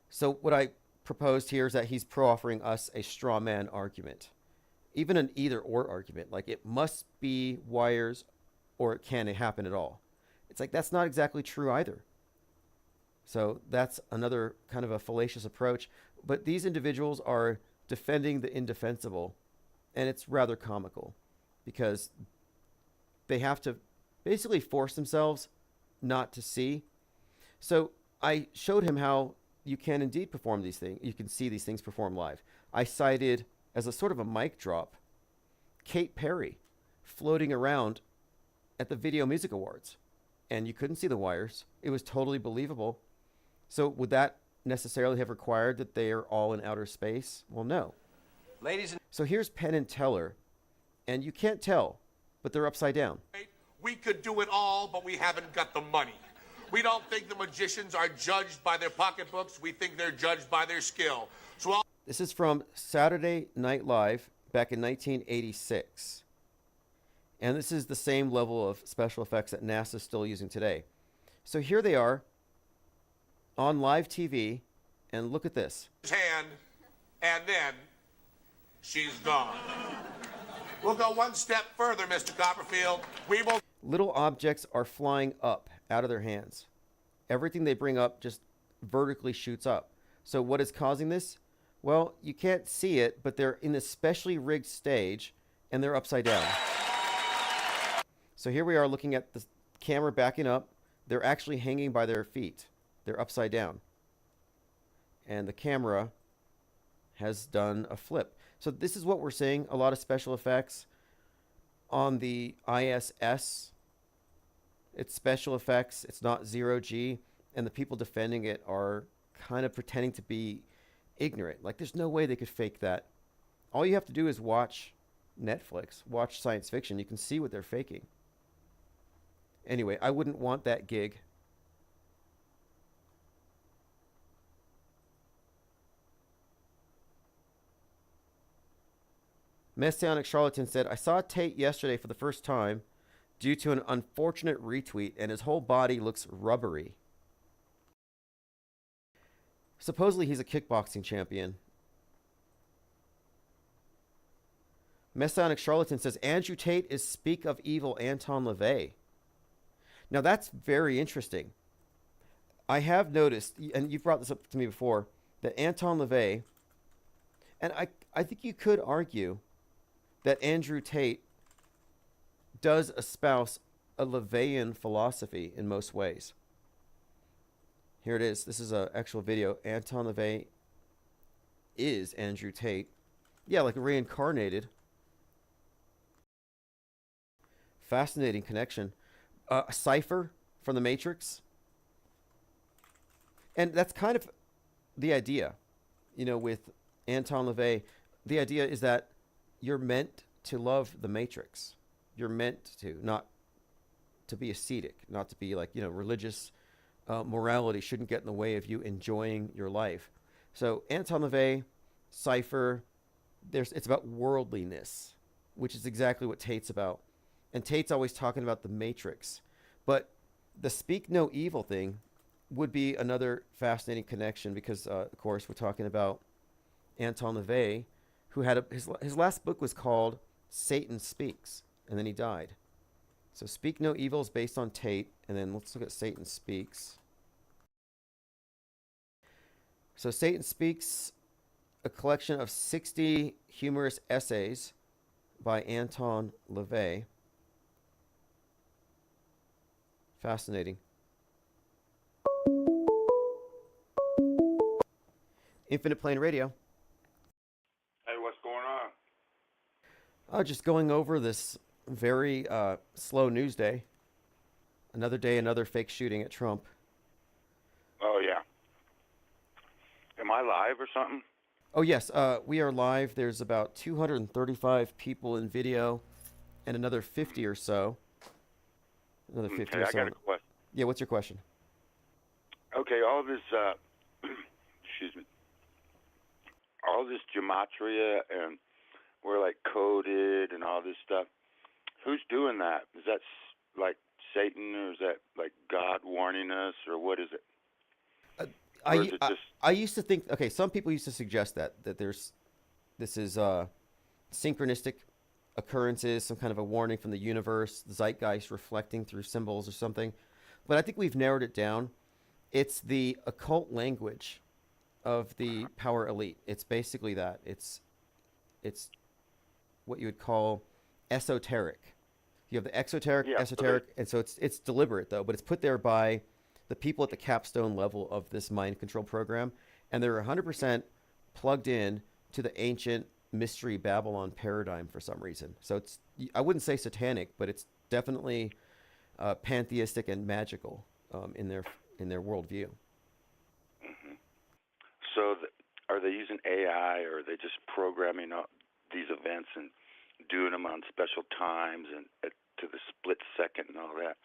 So what I proposed here is that he's offering us a straw man argument, even an either or argument, like it must be wires or it can't happen at all. It's like that's not exactly true either. So that's another kind of a fallacious approach, but these individuals are defending the indefensible, and it's rather comical because they have to basically force themselves not to see. So I showed him how you can indeed perform these things. You can see these things perform live. I cited as a sort of a mic drop Kate Perry floating around at the Video Music Awards, and you couldn't see the wires. It was totally believable. So would that necessarily have required that they are all in outer space? Well, no. So here's Penn and Teller, and you can't tell, but they're upside down. We could do it all, but we haven't got the money. We don't think the magicians are judged by their pocketbooks. We think they're judged by their skill. So this is from Saturday Night Live back in 1986. And this is the same level of special effects that NASA is still using today. So here they are on live TV, and look at this. Hand, and then she's gone. We'll go one step further, Mr. Copperfield. We will. Little objects are flying up out of their hands. Everything they bring up just vertically shoots up. So what is causing this? Well, you can't see it, but they're in this specially rigged stage, and they're upside down. So here we are looking at the camera backing up. They're actually hanging by their feet. They're upside down. And the camera has done a flip. So this is what we're seeing, a lot of special effects on the ISS. It's special effects, it's not zero G, and the people defending it are kind of pretending to be ignorant. Like there's no way they could fake that. All you have to do is watch Netflix, watch science fiction. You can see what they're faking. Anyway, I wouldn't want that gig. Messianic Charlatan said, I saw Tate yesterday for the first time due to an unfortunate retweet, and his whole body looks rubbery. Supposedly he's a kickboxing champion. Messianic Charlatan says, Andrew Tate is Speak of Evil Anton LaVey. Now that's very interesting. I have noticed, and you've brought this up to me before, that Anton LaVey, and I think you could argue that Andrew Tate does espouse a LaVeyan philosophy in most ways. Here it is. This is an actual video. Anton LaVey is Andrew Tate. Yeah, like reincarnated. Fascinating connection. A cipher from the Matrix. And that's kind of the idea, you know, with Anton LaVey. The idea is that you're meant to love the Matrix. You're meant to, not to be ascetic, not to be like, you know, religious morality shouldn't get in the way of you enjoying your life. So Anton LaVey, cipher, it's about worldliness, which is exactly what Tate's about. And Tate's always talking about the Matrix. But the speak no evil thing would be another fascinating connection because, of course, we're talking about Anton LaVey, who had his last book was called Satan Speaks, and then he died. So Speak No Evil is based on Tate, and then let's look at Satan Speaks. So Satan Speaks, a collection of 60 humorous essays by Anton LaVey. Fascinating. Infinite Plane Radio. Hey, what's going on? Just going over this very slow news day. Another day, another fake shooting at Trump. Oh, yeah. Am I live or something? Oh, yes. We are live. There's about 235 people in video and another 50 or so. Another 50 Okay, or I so. got a question. Yeah, what's your question? Okay, all this, excuse me, all this gematria and we're like coded and all this stuff. Who's doing that? Is that like Satan, or is that like God warning us, or what is it? Or is it just... I used to think, okay, some people used to suggest that this is synchronistic occurrences, some kind of a warning from the universe, the zeitgeist reflecting through symbols or something. But I think we've narrowed it down. It's the occult language of the power elite. It's basically that. It's what you would call esoteric. You have the exoteric, esoteric, and so it's deliberate though, but it's put there by the people at the capstone level of this mind control program, and they're 100% plugged in to the ancient mystery Babylon paradigm for some reason. So it's, I wouldn't say satanic, but it's definitely pantheistic and magical in their worldview. Mm-hmm. So are they using AI, or are they just programming up these events and doing them on special times and to the split second and all that?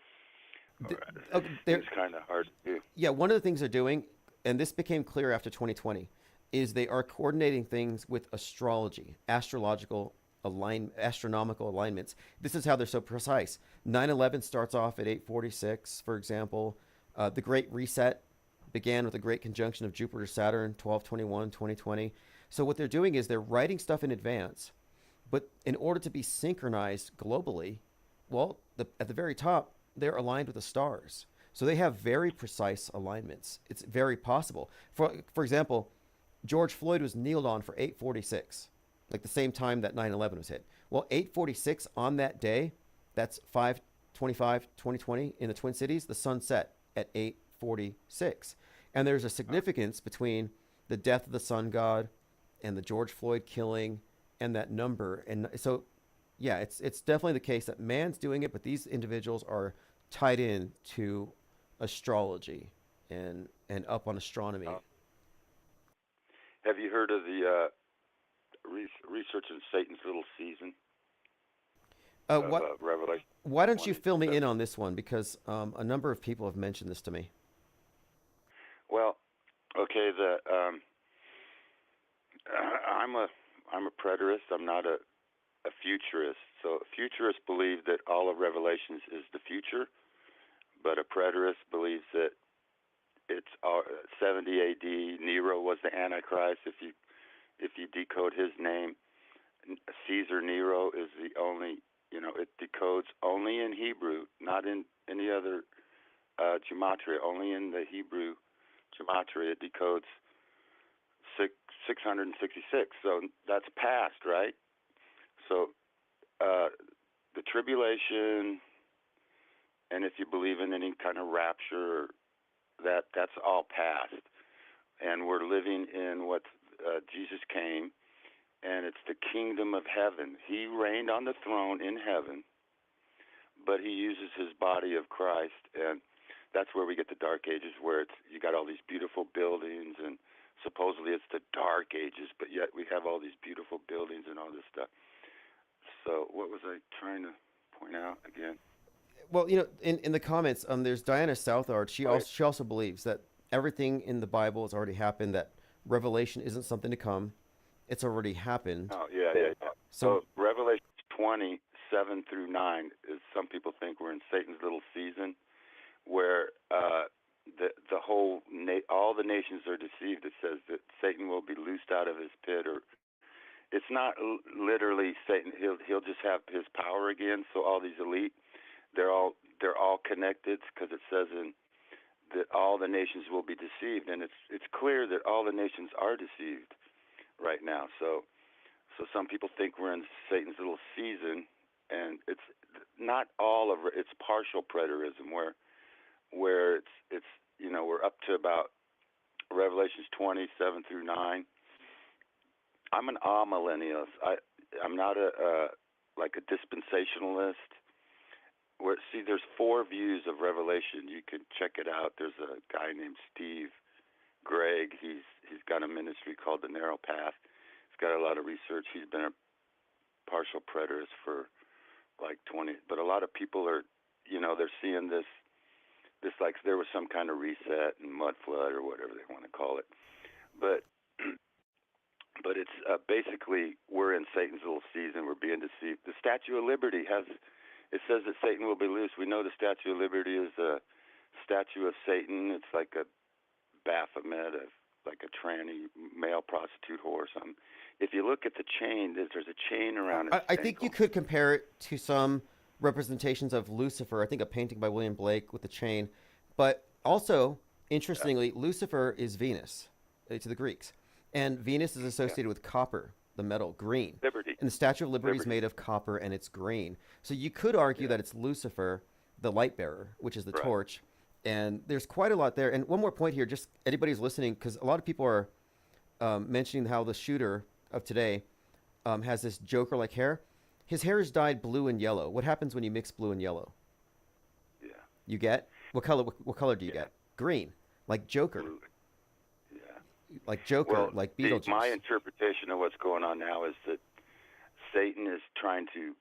It's kind of hard to do. Yeah, one of the things they're doing, and this became clear after 2020, is they are coordinating things with astrology, astronomical alignments. This is how they're so precise. 9/11 starts off at 8:46, for example. The Great Reset began with a great conjunction of Jupiter-Saturn, 12/21/2020. So what they're doing is they're writing stuff in advance, but in order to be synchronized globally, well, at the very top, they're aligned with the stars. So they have very precise alignments. It's very possible. For example, George Floyd was kneeled on for 8:46, like the same time that 9/11 was hit. Well, 8:46 on that day, that's 5/25/2020 in the Twin Cities, the sun set at 8:46. And there's a significance between the death of the sun god and the George Floyd killing and that number. And so, yeah, it's definitely the case that man's doing it, but these individuals are tied in to astrology and up on astronomy. Have you heard of the research in Satan's little season? Revelation. Why don't you fill me in on this one? Because a number of people have mentioned this to me. Well, okay, I'm a preterist. I'm not a futurist. So futurists believe that all of Revelations is the future, but a preterist believes that it's 70 A.D. Nero was the Antichrist. If you decode his name, Caesar Nero is the only. It decodes only in Hebrew, not in any other gematria. Only in the Hebrew gematria it decodes 666. So that's past, right? So the tribulation, and if you believe in any kind of rapture, that's all past. And we're living in what Jesus came, and it's the kingdom of heaven. He reigned on the throne in heaven, but he uses his body of Christ, and that's where we get the Dark Ages, where you got all these beautiful buildings, and supposedly it's the Dark Ages, but yet we have all these beautiful buildings and all this stuff. So what was I trying to point out again? Well, in the comments, there's Diana Southard. She also believes that everything in the Bible has already happened, that Revelation isn't something to come. It's already happened. Oh, yeah. So Revelation 20:7 through 9 is, some people think we're in Satan's little season, where the whole all the nations are deceived. It says that Satan will be loosed out of his pit, or it's not literally Satan. He'll just have his power again. So all these elite, they're all connected, because it says that all the nations will be deceived, and it's clear that all the nations are deceived right now. So some people think we're in Satan's little season, and it's not all of it. It's partial preterism, where it's we're up to about Revelations 20:7 through 9. I'm an amillennialist. I'm not like a dispensationalist. There's 4 views of Revelation. You can check it out. There's a guy named Steve Gregg. He's got a ministry called The Narrow Path. He's got a lot of research. He's been a partial preterist for like 20, but a lot of people are they're seeing this like there was some kind of reset and mud flood or whatever they want to call it, but it's basically we're in Satan's little season. We're being deceived. The Statue of Liberty it says that Satan will be loose. We know the Statue of Liberty is a statue of Satan. It's like a Baphomet, like a tranny male prostitute whore or something. If you look at the chain, there's a chain around it. I think you could compare it to some representations of Lucifer. I think a painting by William Blake with the chain. But also, interestingly, Lucifer is Venus to the Greeks. And Venus is associated with copper, the metal, green. Liberty. And the Statue of Liberty is made of copper and it's green. So you could argue that it's Lucifer, the light bearer, which is the torch. And there's quite a lot there. And one more point here, just anybody who's listening, because a lot of people are mentioning how the shooter of today has this Joker-like hair. His hair is dyed blue and yellow. What happens when you mix blue and yellow? Yeah. You get? What color do you get? Green, like Joker. Blue. Yeah. Like Joker, like Beetlejuice. My interpretation of what's going on now is that Satan is trying to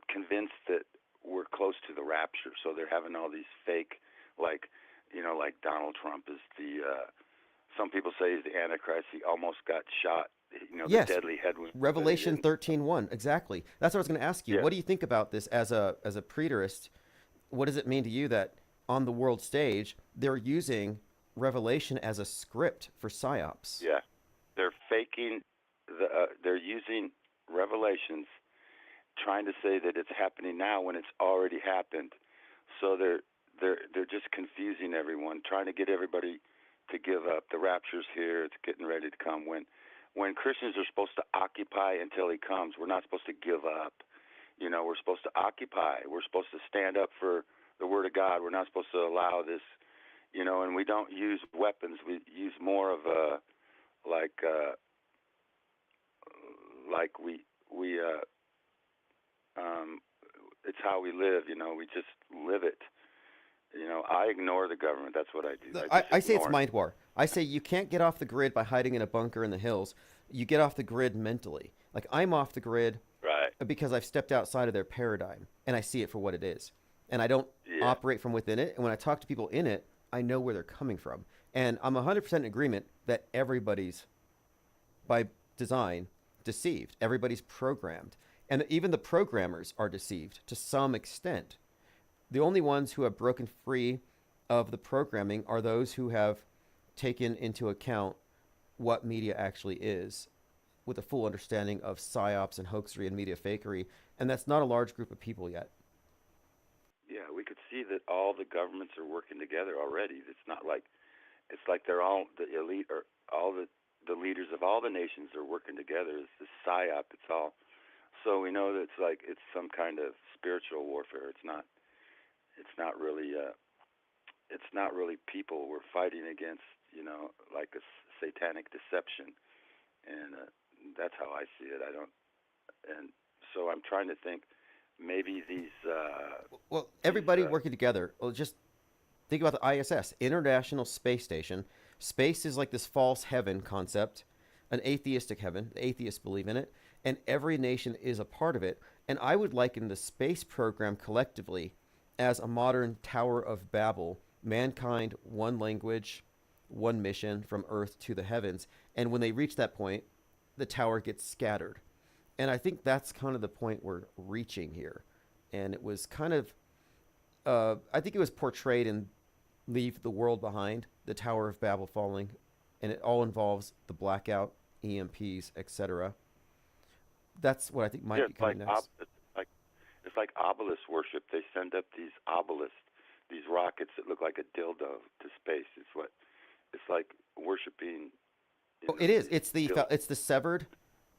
convince that we're close to the rapture. So they're having all these fake, like Donald Trump is some people say he's the Antichrist. He almost got shot. Yes. The deadly headwind. Revelation 13:1. Exactly. That's what I was going to ask you. Yeah. What do you think about this as a preterist? What does it mean to you that on the world stage they're using Revelation as a script for psyops? Yeah, they're faking. They're using Revelations, trying to say that it's happening now when it's already happened. So they're just confusing everyone, trying to get everybody to give up. The rapture's here. It's getting ready to come. When Christians are supposed to occupy until he comes, we're not supposed to give up. We're supposed to occupy. We're supposed to stand up for the Word of God. We're not supposed to allow this, and we don't use weapons. We use more of it's how we live. We just live it. I ignore the government. That's what I do. I say it's mind war. I say you can't get off the grid by hiding in a bunker in the hills. You get off the grid mentally. Like I'm off the grid because I've stepped outside of their paradigm and I see it for what it is. And I don't operate from within it. And when I talk to people in it, I know where they're coming from. And I'm 100% in agreement that everybody's, by design, deceived. Everybody's programmed. And even the programmers are deceived to some extent. The only ones who have broken free of the programming are those who have taken into account what media actually is with a full understanding of psyops and hoaxery and media fakery. And that's not a large group of people yet. Yeah, we could see that all the governments are working together already. It's like they're all the elite or all the leaders of all the nations are working together. It's the psyop. It's all. So we know that it's some kind of spiritual warfare. It's not really people. We're fighting against like a satanic deception, and that's how I see it. And so I'm trying to think. Maybe these. Everybody working together. Well, just think about the ISS, International Space Station. Space is like this false heaven concept, an atheistic heaven. The atheists believe in it, and every nation is a part of it. And I would liken the space program collectively as a modern Tower of Babel. Mankind, one language, one mission from Earth to the heavens. And when they reach that point, the tower gets scattered. And I think that's kind of the point we're reaching here. And it was kind of, I think it was portrayed in Leave the World Behind, the Tower of Babel falling. And it all involves the blackout, EMPs, etc. That's what I think might be coming next. It's like obelisk worship. They send up these obelisks, these rockets that look like a dildo to space. It's like worshiping. It is. It's the severed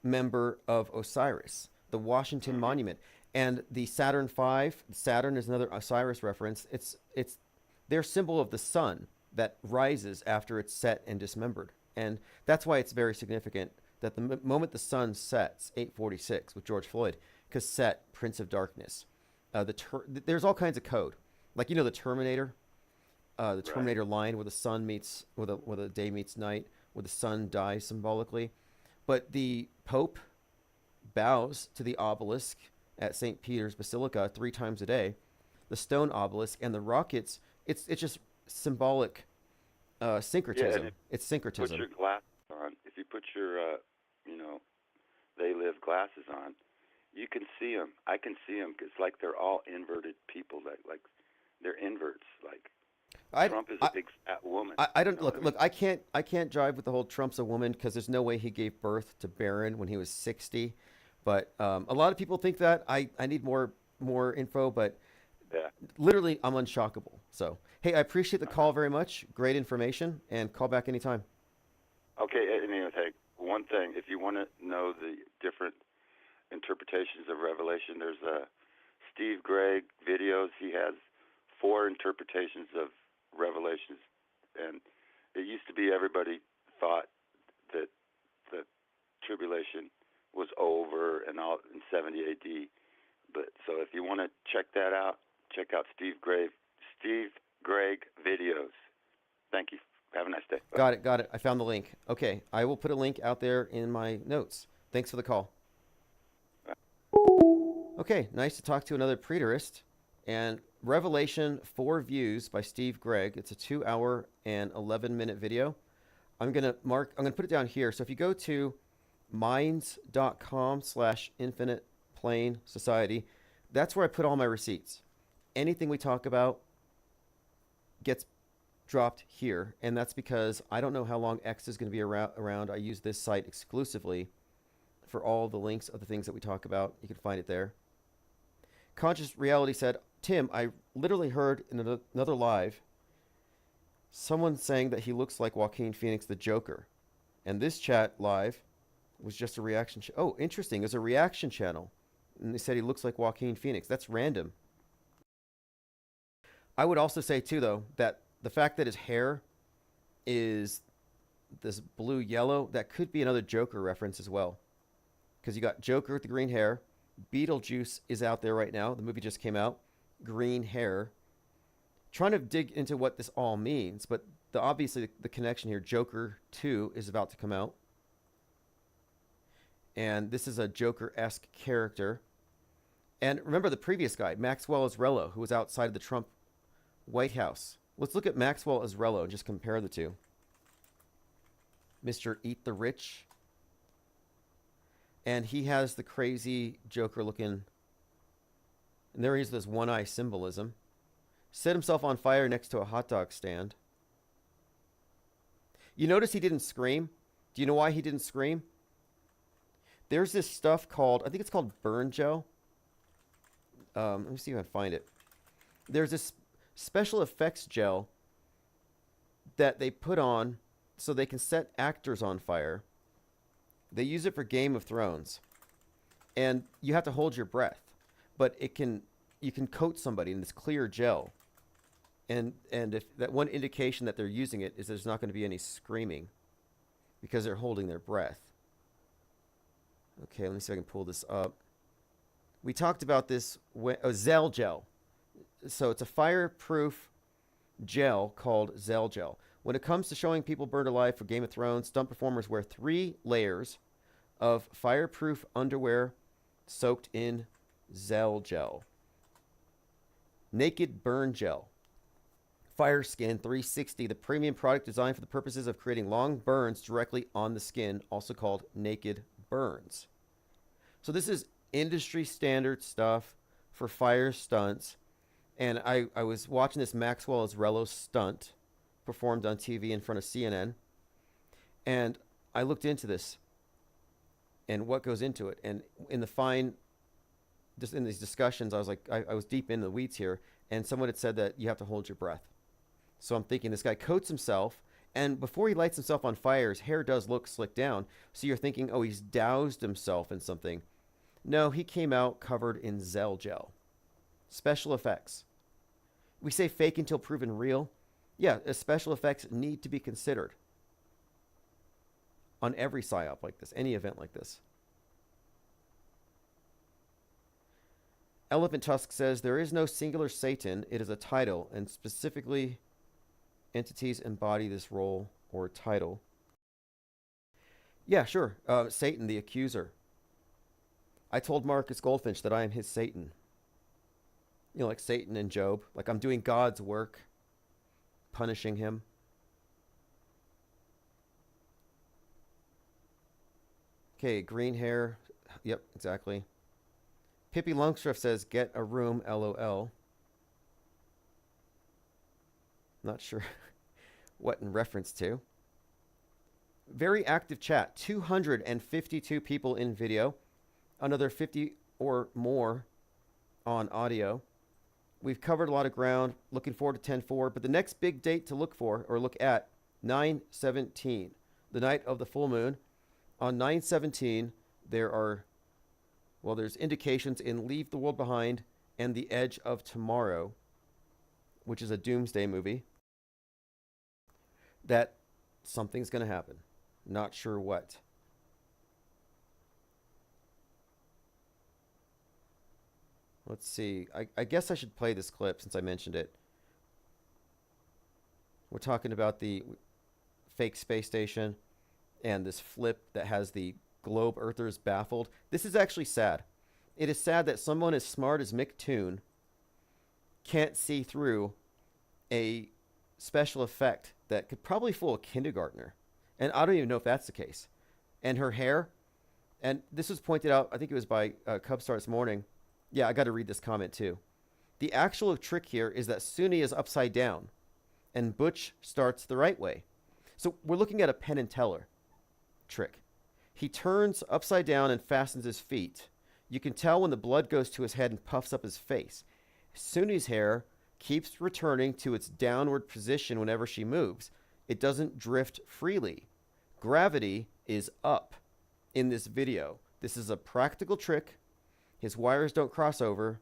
member of Osiris, the Washington Monument, and the Saturn V. Saturn is another Osiris reference. It's their symbol of the sun that rises after it's set and dismembered, and that's why it's very significant that the moment the sun sets, 8:46 with George Floyd, Cassette, Prince of Darkness, there's all kinds of code, like the Terminator, the Terminator line where the sun meets, where the day meets night, where the sun dies symbolically. But the Pope bows to the obelisk at St. Peter's Basilica 3 times a day. the stone obelisk and the rockets, it's just symbolic syncretism. Yeah, It's syncretism. Put your glasses on. If you put your, they live glasses on, you can see them. I can see them. It's like they're all inverted people. Like they're inverts. Like Trump is a big fat woman. I don't look. I can't jive with the whole Trump's a woman because there's no way he gave birth to Barron when he was 60. But a lot of people think that. I need more info, but yeah. Literally, I'm unshockable. So, hey, I appreciate the call very much. Great information, and call back anytime. Okay, and hey, one thing. If you want to know the different interpretations of Revelation, there's Steve Gregg videos. He has 4 interpretations of Revelations, and it used to be everybody thought that the tribulation was over and all in 70 AD. But so if you want to check that out, check out Steve Gregg videos. Thank you. Have a nice day. Bye. Got it. I found the link. Okay, I will put a link out there in my notes. Thanks for the call. Okay, nice to talk to another preterist. And Revelation 4 Views by Steve Gregg. It's a 2-hour and 11-minute video. I'm gonna put it down here. So if you go to minds.com/infinite plane society, that's where I put all my receipts. Anything we talk about gets dropped here, and that's because I don't know how long X is going to be around. I use this site exclusively for all the links of the things that we talk about. You can find it there. Conscious Reality said, Tim, I literally heard in another live someone saying that he looks like Joaquin Phoenix, the Joker. And this chat live was just a reaction. Oh, interesting. It's a reaction channel. And they said he looks like Joaquin Phoenix. That's random. I would also say, too, though, that the fact that his hair is this blue-yellow, that could be another Joker reference as well. Because you got Joker with the green hair. Beetlejuice is out there right now. The movie just came out. Green hair. Trying to dig into what this all means, but obviously the connection here, Joker 2 is about to come out. And this is a Joker-esque character. And remember the previous guy, Maxwell Azrello, who was outside of the Trump White House. Let's look at Maxwell Azrello and just compare the two. Mr. Eat the Rich. And he has the crazy Joker looking. And there he is with this one eye symbolism. Set himself on fire next to a hot dog stand. You notice he didn't scream? Do you know why he didn't scream? There's this stuff called, I think it's called burn gel. Let me see if I can find it. There's this special effects gel that they put on so they can set actors on fire. They use it for Game of Thrones. And you have to hold your breath. But you can coat somebody in this clear gel. And if that one indication that they're using it is there's not going to be any screaming because they're holding their breath. Okay, let me see if I can pull this up. We talked about this, Zell gel. So it's a fireproof gel called Zell gel. When it comes to showing people burned alive for Game of Thrones, stunt performers wear 3 layers of fireproof underwear soaked in Zell gel. Naked burn gel. Fire Skin 360, the premium product designed for the purposes of creating long burns directly on the skin, also called naked burns. So this is industry standard stuff for fire stunts. And I was watching this Maxwell Azrello stunt performed on TV in front of CNN. And I looked into this and what goes into it. And in just in these discussions, I was like, I was deep in the weeds here. And someone had said that you have to hold your breath. So I'm thinking this guy coats himself, and before he lights himself on fire, his hair does look slicked down. So you're thinking, oh, he's doused himself in something. No, he came out covered in Zell gel. Special effects. We say fake until proven real. Yeah, special effects need to be considered on every psyop like this, any event like this. Elephant Tusk says, there is no singular Satan. It is a title, and specifically entities embody this role or title. Yeah, sure. Satan, the accuser. I told Marcus Goldfinch that I am his Satan. You know, like Satan and Job. Like, I'm doing God's work, punishing him. Okay, green hair. Yep, exactly. Pippi Longstreth says, get a room, LOL. Not sure what in reference to. Very active chat. 252 people in video. Another 50 or more on audio. We've covered a lot of ground. Looking forward to 10-4. But the next big date to look for, or look at, 9/17, the night of the full moon. On 9/17, there's indications in Leave the World Behind and The Edge of Tomorrow, which is a doomsday movie, that something's going to happen. Not sure what. Let's see. I guess I should play this clip since I mentioned it. We're talking about the fake space station and this flip that has the globe earthers baffled. This is actually sad. It is sad that someone as smart as Mick Toon can't see through a special effect that could probably fool a kindergartner. And I don't even know if that's the case. And her hair, and this was pointed out, I think it was by Cubstar this morning. Yeah, I got to read this comment too. The actual trick here is that Suni is upside down and Butch starts the right way. So we're looking at a Penn and Teller trick. He turns upside down and fastens his feet. You can tell when the blood goes to his head and puffs up his face. Suni's hair keeps returning to its downward position whenever she moves. It doesn't drift freely. Gravity is up in this video. This is a practical trick. His wires don't cross over,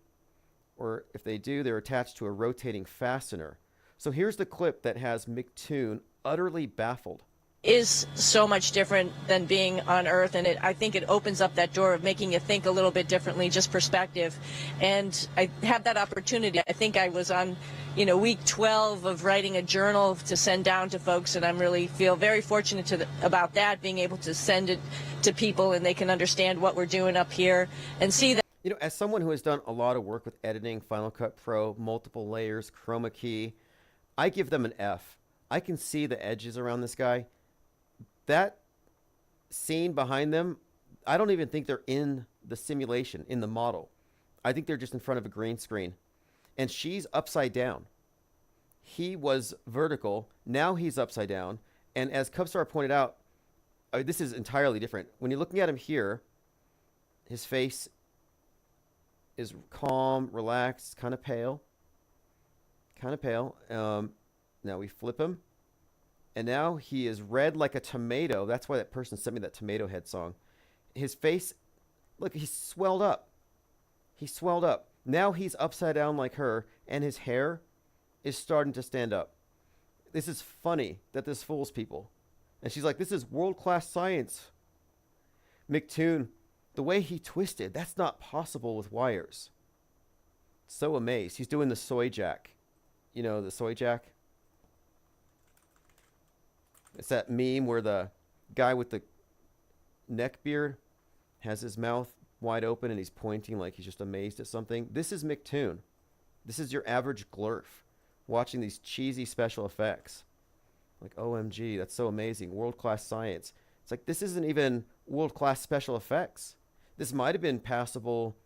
or if they do, they're attached to a rotating fastener. So here's the clip that has Mick Toon utterly baffled. Is so much different than being on Earth, and I think it opens up that door of making you think a little bit differently, just perspective. And I had that opportunity. I think I was on, week 12 of writing a journal to send down to folks, and I really feel very fortunate about that, being able to send it to people and they can understand what we're doing up here and see that. As someone who has done a lot of work with editing, Final Cut Pro, multiple layers, chroma key, I give them an F. I can see the edges around this guy. That scene behind them, I don't even think they're in the simulation, in the model. I think they're just in front of a green screen. And she's upside down. He was vertical. Now he's upside down. And as Cubstar pointed out, this is entirely different. When you're looking at him here, his face is calm, relaxed, kind of pale. Now we flip him. And now he is red like a tomato. That's why that person sent me that Tomato Head song. His face, look, he's swelled up. Now he's upside down like her, and his hair is starting to stand up. This is funny that this fools people. And she's like, this is world-class science. Mick Toon, the way he twisted, that's not possible with wires. So amazed. He's doing the soy jack. The soy jack? It's that meme where the guy with the neck beard has his mouth wide open and he's pointing like he's just amazed at something. This is Mick Toon. This is your average glurf watching these cheesy special effects. Like, OMG, that's so amazing. World-class science. It's like, this isn't even world-class special effects. This might have been passable,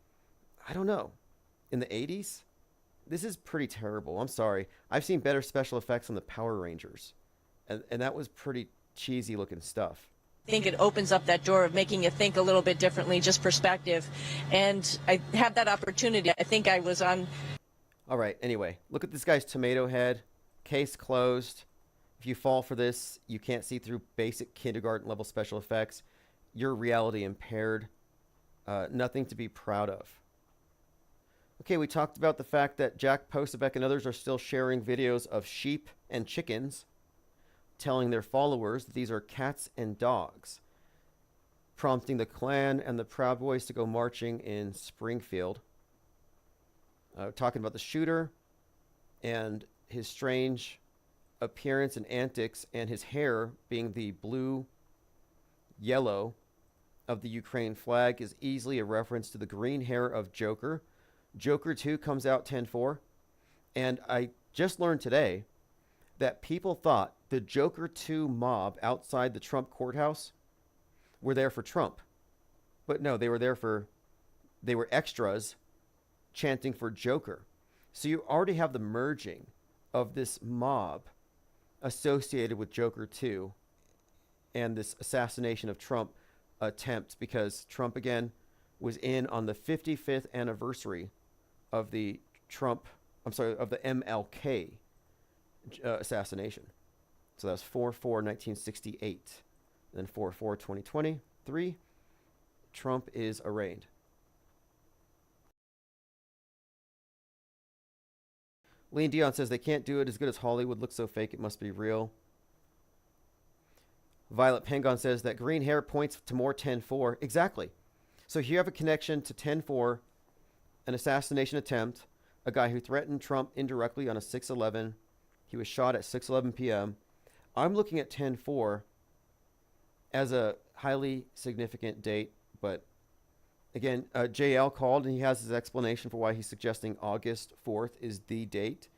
I don't know, in the 80s? This is pretty terrible. I'm sorry. I've seen better special effects on the Power Rangers. And that was pretty cheesy looking stuff. I think it opens up that door of making you think a little bit differently, just perspective. And I had that opportunity. I think I was on. All right. Anyway, look at this guy's tomato head. Case closed. If you fall for this, you can't see through basic kindergarten level special effects. You're reality impaired. Nothing to be proud of. Okay, we talked about the fact that Jack Posobiec and others are still sharing videos of sheep and chickens, telling their followers that these are cats and dogs, prompting the Klan and the Proud Boys to go marching in Springfield. Talking about the shooter and his strange appearance and antics, and his hair being the blue-yellow of the Ukraine flag is easily a reference to the green hair of Joker, Joker 2 comes out 10/4. And I just learned today that people thought the Joker 2 mob outside the Trump courthouse were there for Trump. But no, they were extras chanting for Joker. So you already have the merging of this mob associated with Joker 2 and this assassination of Trump attempt, because Trump again was in on the 55th anniversary of the MLK assassination. So that was 4/4/1968. Then 4/4/2023, Trump is arraigned. Lean Dion says they can't do it as good as Hollywood. Looks so fake, it must be real. Violet Pengon says that green hair points to more 10/4. Exactly. So here you have a connection to 10/4, an assassination attempt, a guy who threatened Trump indirectly on a 6/11. He was shot at 6:11 p.m. I'm looking at 10/4 as a highly significant date, but again, JL called and he has his explanation for why he's suggesting August 4th is the date.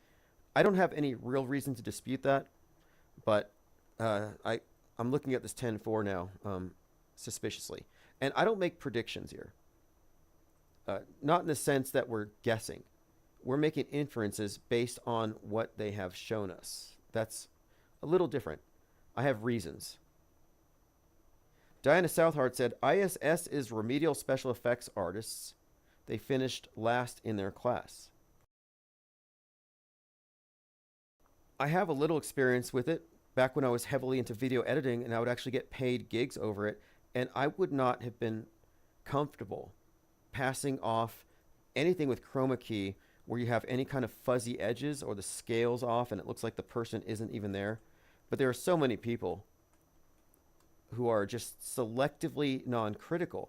I don't have any real reason to dispute that, but I'm looking at this 10/4 now suspiciously. And I don't make predictions here. Not in the sense that we're guessing. We're making inferences based on what they have shown us. That's a little different. I have reasons. Diana Southard said, ISS is remedial special effects artists. They finished last in their class. I have a little experience with it back when I was heavily into video editing and I would actually get paid gigs over it. And I would not have been comfortable passing off anything with chroma key where you have any kind of fuzzy edges or the scales off and it looks like the person isn't even there. But there are so many people who are just selectively non-critical.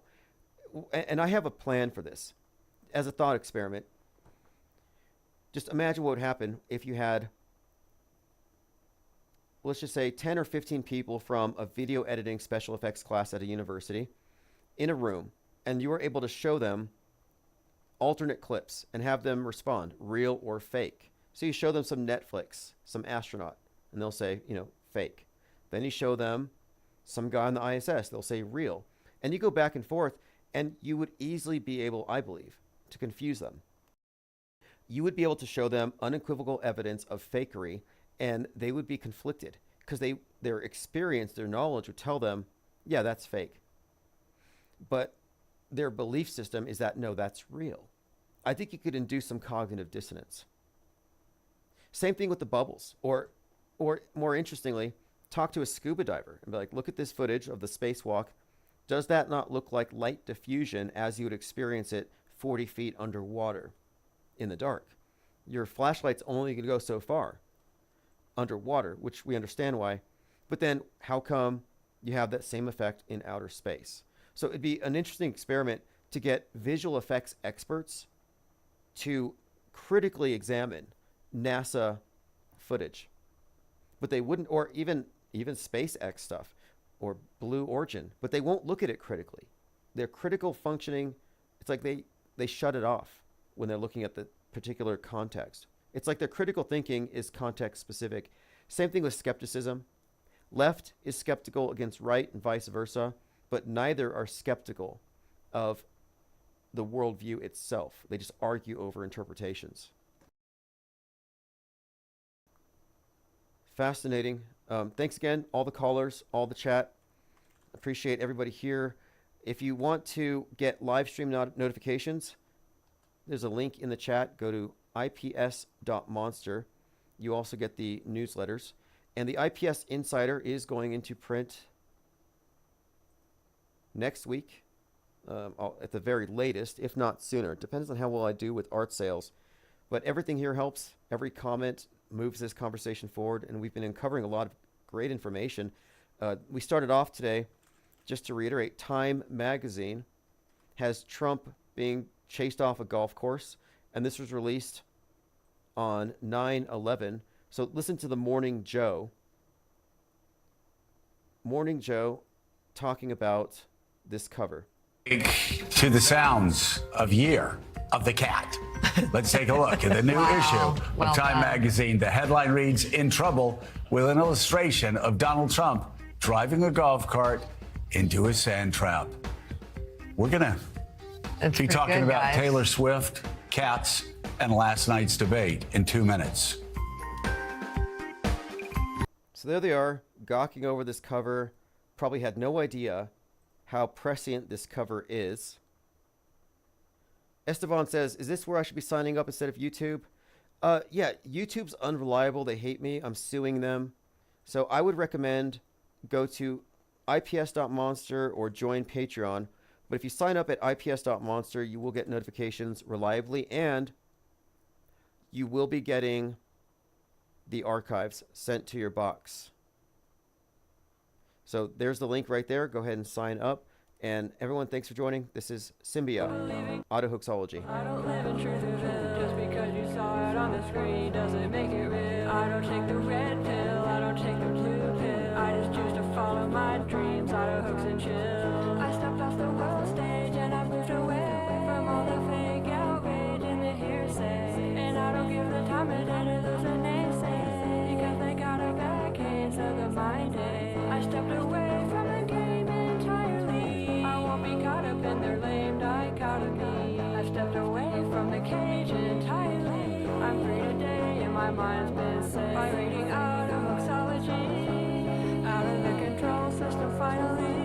And I have a plan for this. As a thought experiment, just imagine what would happen if you had, let's just say 10 or 15 people from a video editing special effects class at a university in a room, and you were able to show them alternate clips and have them respond, real or fake. So you show them some Netflix, some astronaut, and they'll say, fake. Then you show them some guy on the ISS, they'll say real. And you go back and forth, and you would easily be able, I believe, to confuse them. You would be able to show them unequivocal evidence of fakery, and they would be conflicted because their experience, their knowledge would tell them, yeah, that's fake. But their belief system is that, no, that's real. I think you could induce some cognitive dissonance. Same thing with the bubbles, or more interestingly, talk to a scuba diver and be like, look at this footage of the spacewalk. Does that not look like light diffusion as you would experience it 40 feet underwater in the dark? Your flashlight's only going to go so far underwater, which we understand why. But then how come you have that same effect in outer space? So it'd be an interesting experiment to get visual effects experts to critically examine NASA footage. But they wouldn't, or even SpaceX stuff or Blue Origin, but they won't look at it critically. Their critical functioning, it's like they shut it off when they're looking at the particular context. It's like their critical thinking is context specific. Same thing with skepticism. Left is skeptical against right and vice versa, but neither are skeptical of the worldview itself. They just argue over interpretations. Fascinating. Thanks again, all the callers, all the chat. Appreciate everybody here. If you want to get live stream notifications, there's a link in the chat. Go to ips.monster. You also get the newsletters. And the IPS Insider is going into print next week, at the very latest, if not sooner. It depends on how well I do with art sales. But everything here helps. Every comment moves this conversation forward, and we've been uncovering a lot of great information. We started off today, just to reiterate, Time magazine has Trump being chased off a golf course, and this was released on 9/11. So listen to the Morning Joe. Morning Joe talking about this cover. To the sounds of Year of the Cat. Let's take a look at the new issue of Time magazine. The headline reads, "In Trouble," with an illustration of Donald Trump driving a golf cart into a sand trap. We're going to be talking about Taylor Swift, cats, and last night's debate in 2 minutes. So there they are, gawking over this cover. Probably had no idea how prescient this cover is. Esteban says, is this where I should be signing up instead of YouTube? Yeah, YouTube's unreliable. They hate me. I'm suing them. So I would recommend go to ips.monster or join Patreon. But if you sign up at ips.monster, you will get notifications reliably, and you will be getting the archives sent to your box. So there's the link right there. Go ahead and sign up. And everyone, thanks for joining. This is Symbia, Autohoaxology. I don't live in truth or villain. Just because you saw it on the screen doesn't make it real. I don't take the red pill, I don't take the blue pill. I just choose to follow my dreams, autohoax and chill. I stepped off the world stage and I've moved away from all the fake outrage and the hearsay. And I don't give the time of day to those that naysay, because they got a bad case of the mind age. I stepped away from the game entirely. I won't be caught up in their lame dichotomy. I've stepped away from the cage entirely. I'm free today and my mind's been set by reading out of Occult, out of the control system finally.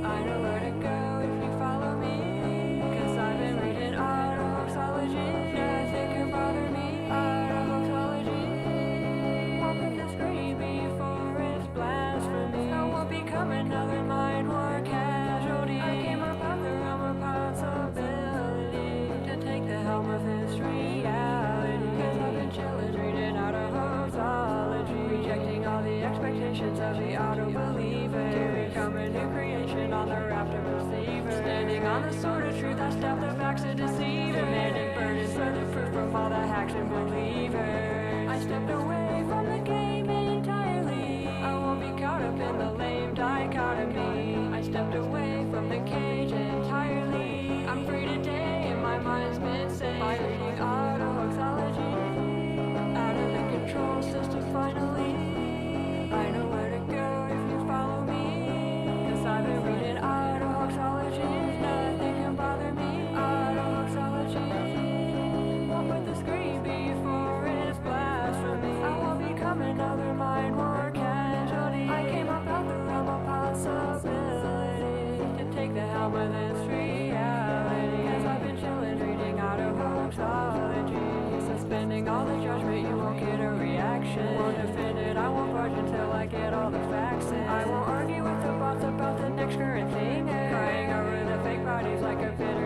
I know where to go if you follow me, cause I've been reading out of Occult. Nothing can bother me out of Occult. Won't put the screen before it's blasphemy. I won't become another mind war casualty. I came up out the realm of possibility to take the helm of this reality. Cause I've been chillin', reading out of Occult, rejecting all the expectations of the auto-believer, to become a new creation on the raft of receiver. Standing on the sword of truth, I stab the backs of deceiver, demanding burdens for the proof from all the hacks and believers. I stepped away from the game entirely. I won't be caught up in the lame dichotomy. I stepped away from the cage entirely. I'm free today and my mind's been set by reading autohoaxology, out of the control system finally. I know where to go if you follow me, cause I've been reading autohoaxology. Nothing can bother me, autohoaxology. Won't put the screen before it's blasphemy. I won't become another mind war casualty. I came up out the realm of possibility to take the helm of this reality. Cause I've been chillin', reading autohoaxology, suspending all the judgment, you won't get a reaction. Won't defend it, I won't budge until I get all the facts in. I won't argue with the bots about the next current thing, crying over the fake bodies like a bitter